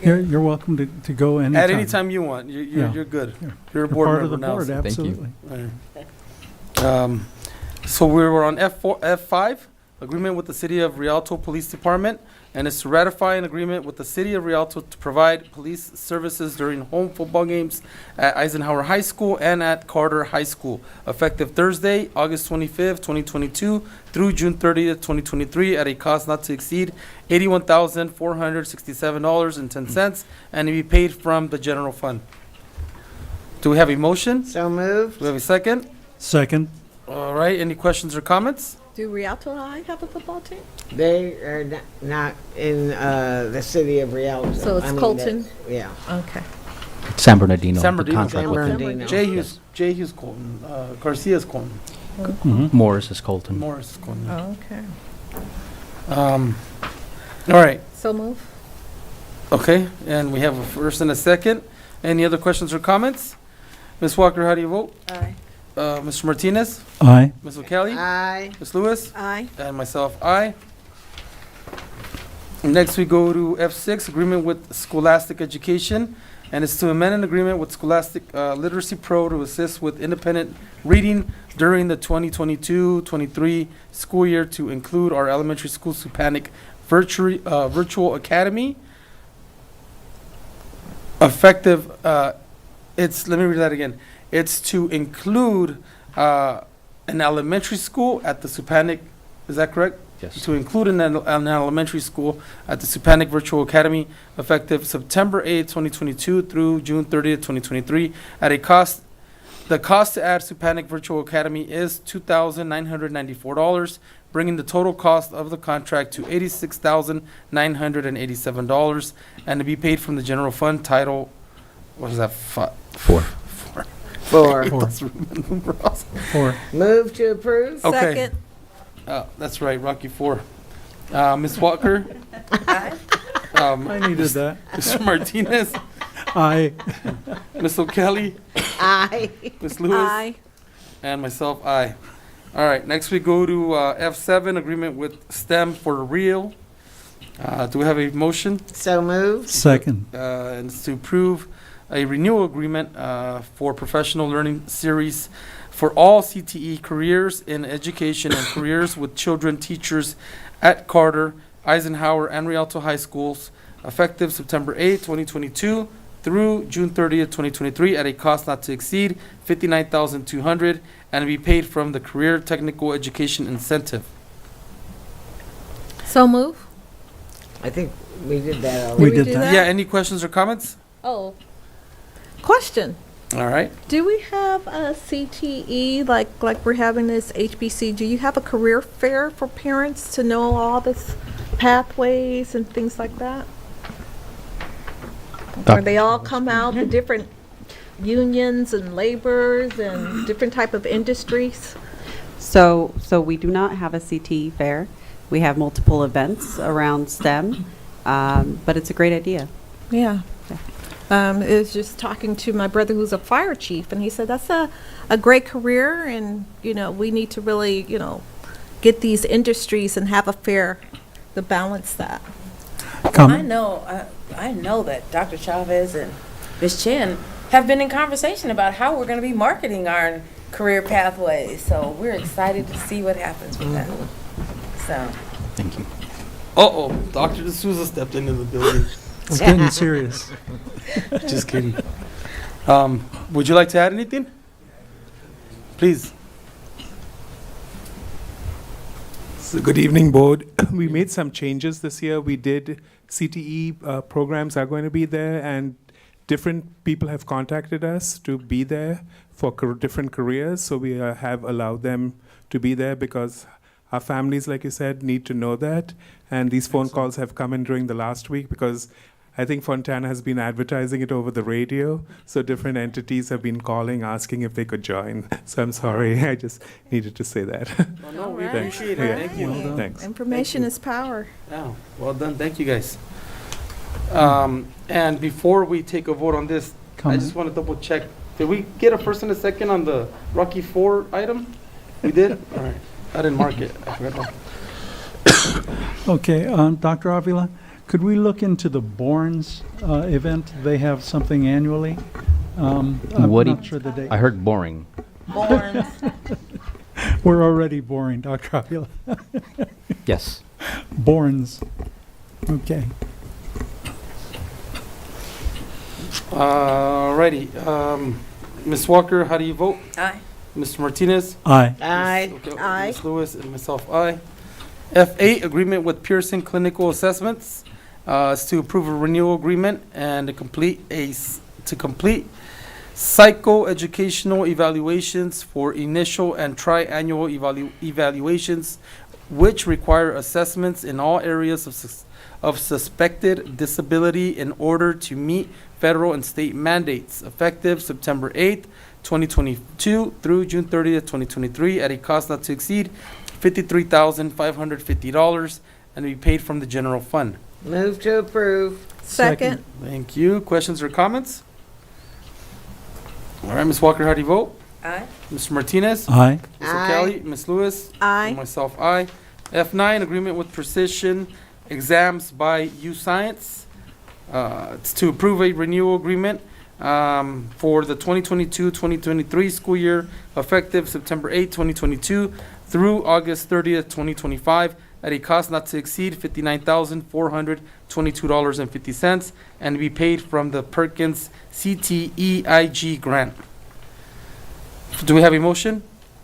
You're welcome to go anytime. At any time you want. Yeah. You're good. Yeah. You're a board part member of the now. board, so- Thank you. absolutely. All right. So we were on F5, agreement with the City of Rialto Police Department, and it's to ratify an agreement with the City of Rialto to provide police services during home football games at Eisenhower High School and at Carter High School, effective Thursday, August 25th, 2022 through June 30th, 2023, at a cost not to exceed $81,467.10, and to be paid from the general fund. Do we have a motion? So moved. Do we have a second? Second. All right, any questions or comments? Do Rialto High have a football team? They are not in the city of Rialto. So it's I mean, Colton? Yeah. Okay. San Bernardino. San the Bernardino. contract with them. Bernardino. J. Hughes Colton, Garcia's Colton, Morris is Colton. Morris Colton. Oh, okay. All right, So move. okay, and we have a first and a second. Any other questions or comments? Ms. Walker, how do you vote? Aye. Mr. Martinez? Aye. Ms. O'Kelly? Aye. Ms. Lewis? Aye. And myself, aye. Next, we go to F6, agreement with Scholastic Education, and it's to amend an agreement with Scholastic Literacy Pro to assist with independent reading during the 2022-23 school year to include our elementary school Supanic Virtual Academy. Effective, let me read that again. It's to include an elementary school at the Supanic, is that correct? Yes. To include an elementary school at the Supanic Virtual Academy, effective September 8th, 2022 through June 30th, 2023, at a cost, the cost to add Supanic Virtual Academy is $2,994, bringing the total cost of the contract to $86,987, and to be paid from the general fund title, what is that? Four. Four. Four. Move to approve. Okay. Second. That's right, Rocky Four. Ms. Walker? I needed that. Mr. Martinez? Aye. Ms. O'Kelly? Aye. Ms. Lewis? Aye. And myself, aye. All right, next we go to F7, agreement with STEM for Real. Do we have a motion? So moved. Second. And it's to approve a renewal agreement for professional learning series for all CTE careers in education and careers with children teachers at Carter, Eisenhower, and Rialto High Schools, effective September 8th, 2022 through June 30th, 2023, at a cost not to exceed $59,200, and to be paid from the Career Technical Education Incentive. So move. I think we did that We already. did that. Yeah, any questions or comments? Oh. Question. All right. Do we have a CTE, like we're having this HBC, do you have a career fair for parents to know all this pathways and things like that? Where they all come out, the different unions and laborers and different type of industries? So we do not have a CTE fair. We have multiple events around STEM, but it's a great idea. Yeah. It was just talking to my brother who's a fire chief, and he said that's a great career, and, you know, we need to really, you know, get these industries and have a fair to balance that. I know that Dr. Chavez and Ms. Chen have been in conversation about how we're going to be marketing our career pathways. So we're excited to see what happens with that. So. Thank you. Uh-oh, Dr. D'Souza stepped into the building. It's getting serious. Just kidding. Would you like to add anything? Please. So good evening, board. We made some changes this year. We did CTE programs are going to be there, and different people have contacted us to be there for different careers. So we have allowed them to be there because our families, like you said, need to know that. And these phone calls have come in during the last week because I think Fontana has been advertising it over the radio. So different entities have been calling, asking if they could join. So I'm sorry, I just needed to say that. Oh, no, we Thanks. appreciate it. Yeah. Thank you. Well done. Thanks. Information is power. Yeah, well done. Thank you, guys. And before we take a vote on this, I just want to double check. Did we get a first and a second on the Rocky IV item? We did? All right. I didn't mark it. I forgot. Okay, Dr. Avila, could we look into the Borns event? They have something annually. I'm not sure the date. I heard boring. We're already boring, Dr. Avila. Yes. Borns. Okay. Alrighty. Ms. Walker, how do you vote? Aye. Mr. Martinez? Aye. Aye. Aye. Ms. Lewis and myself, aye. F8, agreement with Pearson Clinical Assessments, is to approve a renewal agreement and to complete psychoeducational evaluations for initial and triannual evaluations, which require assessments in all areas of suspected disability in order to meet federal and state mandates, effective September 8th, 2022 through June 30th, 2023, at a cost not to exceed $53,550 and to be paid from the general fund. Move to approve. Second. Thank you. Questions or comments? All right, Ms. Walker, how do you vote? Aye. Mr. Martinez? Aye. Ms. Aye. O'Kelly? Ms. Lewis? Aye. And myself, aye. F9, agreement with Precision Exams by UScience. It's to approve a renewal agreement for the 2022-2023 school year, effective September 8, 2022 through August 30th, 2025, at a cost not to exceed $59,422.50 and to be paid from the Perkins CTEIG grant. Do we have a motion?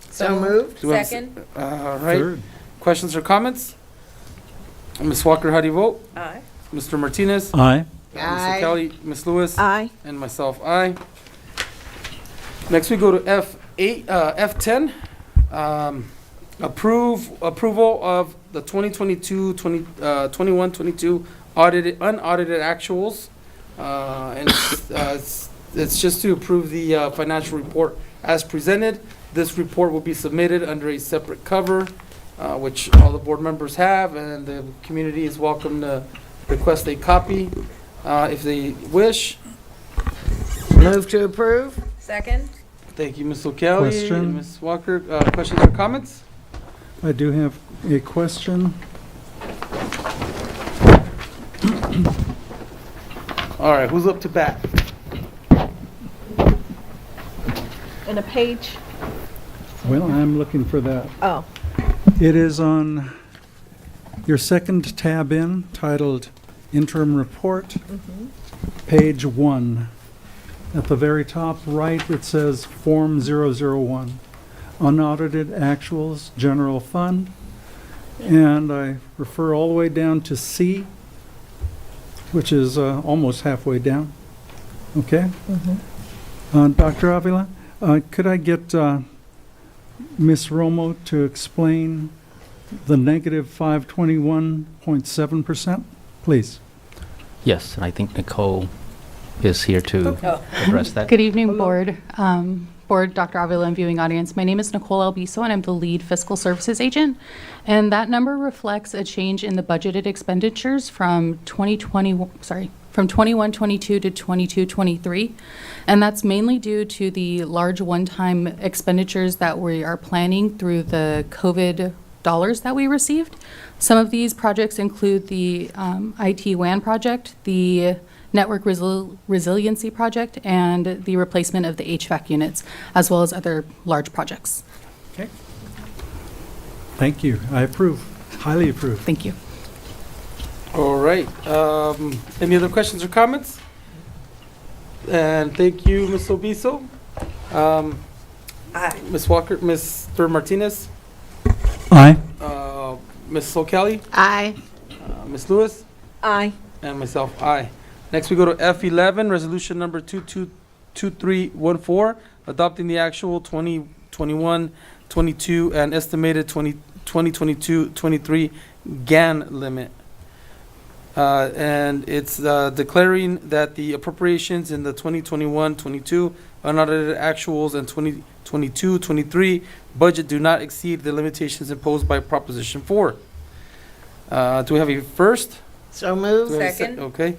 So moved. Do we have a Second. All right. Third. Questions or comments? Ms. Walker, how do you vote? Aye. Mr. Martinez? Aye. Mr. Kelly? Ms. Lewis? Aye. And myself, aye. Next, we go to F8, F10. Approval of the 21-22 unaudited actuals. And it's just to approve the financial report as presented. This report will be submitted under a separate cover, which all the board members have, and the community is welcome to request a copy if they wish. Move to approve. Second. Thank you, Ms. O'Kelly. Question. And Ms. Walker, questions or comments? I do have a question. All right, who's up to bat? And a page. Well, I'm looking for that. Oh. It is on your second tab in, titled Interim Report, page 1. At the very top right, it says Form 001, Unaudited Actuals, General Fund. And I refer all the way down to C, which is almost halfway down. Okay? Dr. Avila, could I get Ms. Romo to explain the negative 521.7%, please? Yes, and I think Nicole is here to address that. Good evening, Board. Board, Dr. Avila, and viewing audience. My name is Nicole Albiso, and I'm the lead fiscal services agent. And that number reflects a change in the budgeted expenditures from 21-22 to 22-23. And that's mainly due to the large one-time expenditures that we are planning through the COVID dollars that we received. Some of these projects include the IT WAN project, the Network Resiliency Project, and the replacement of the HVAC units, as well as other large projects. Okay. Thank you. I approve. Highly approve. Thank you. All right. Any other questions or comments? And thank you, Ms. Obiso. Ms. Walker, Mr. Martinez? Aye. Ms. O'Kelly? Aye. Ms. Lewis? Aye. And myself, aye. Next, we go to F11, resolution number 222314, adopting the actual 2021-22 and estimated 2022-23 GAN limit. And it's declaring that the appropriations in the 2021-22 unaudited actuals and 2022-23 budget do not exceed the limitations imposed by Proposition 4. Do we have a first? So moved. Do we have a okay.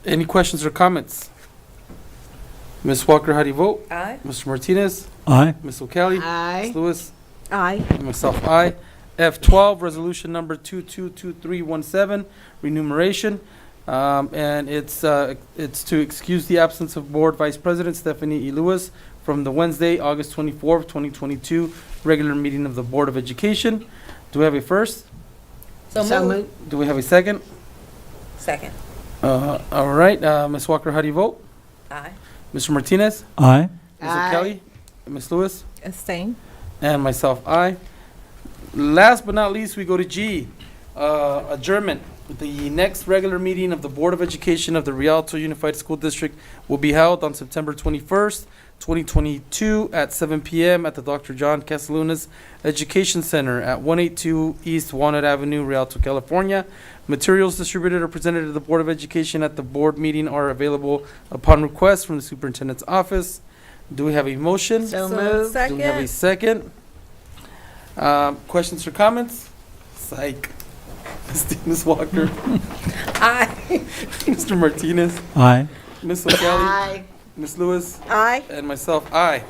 Any questions or comments? Ms. Walker, how do you vote? Aye. Mr. Martinez? Aye. Ms. O'Kelly? Aye. Ms. Lewis? Aye. And myself, aye. F12, resolution number 222317, remuneration. And it's to excuse the absence of Board Vice President Stephanie E. Lewis from the Wednesday, August 24th, 2022, regular meeting of the Board of Education. Do we have a first? So moved. Do we have a second? Second. All right, Ms. Walker, how do you vote? Aye. Mr. Martinez? Aye. Ms. Aye. O'Kelly? Ms. Lewis? Abstain. And myself, aye. Last but not least, we go to G, adjournment. The next regular meeting of the Board of Education of the Rialto Unified School District will be held on September 21st, 2022 at 7 p.m. at the Dr. John Casalunas Education Center at 182 East Walnut Avenue, Rialto, California. Materials distributed or presented to the Board of Education at the board meeting are available upon request from the superintendent's office. Do we have a motion? So moved. Do we have a second? Questions or comments? Psych. Ms. Walker? Aye. Mr. Martinez? Aye. Ms. O'Kelly? Aye. Ms. Lewis? Aye. And myself, aye.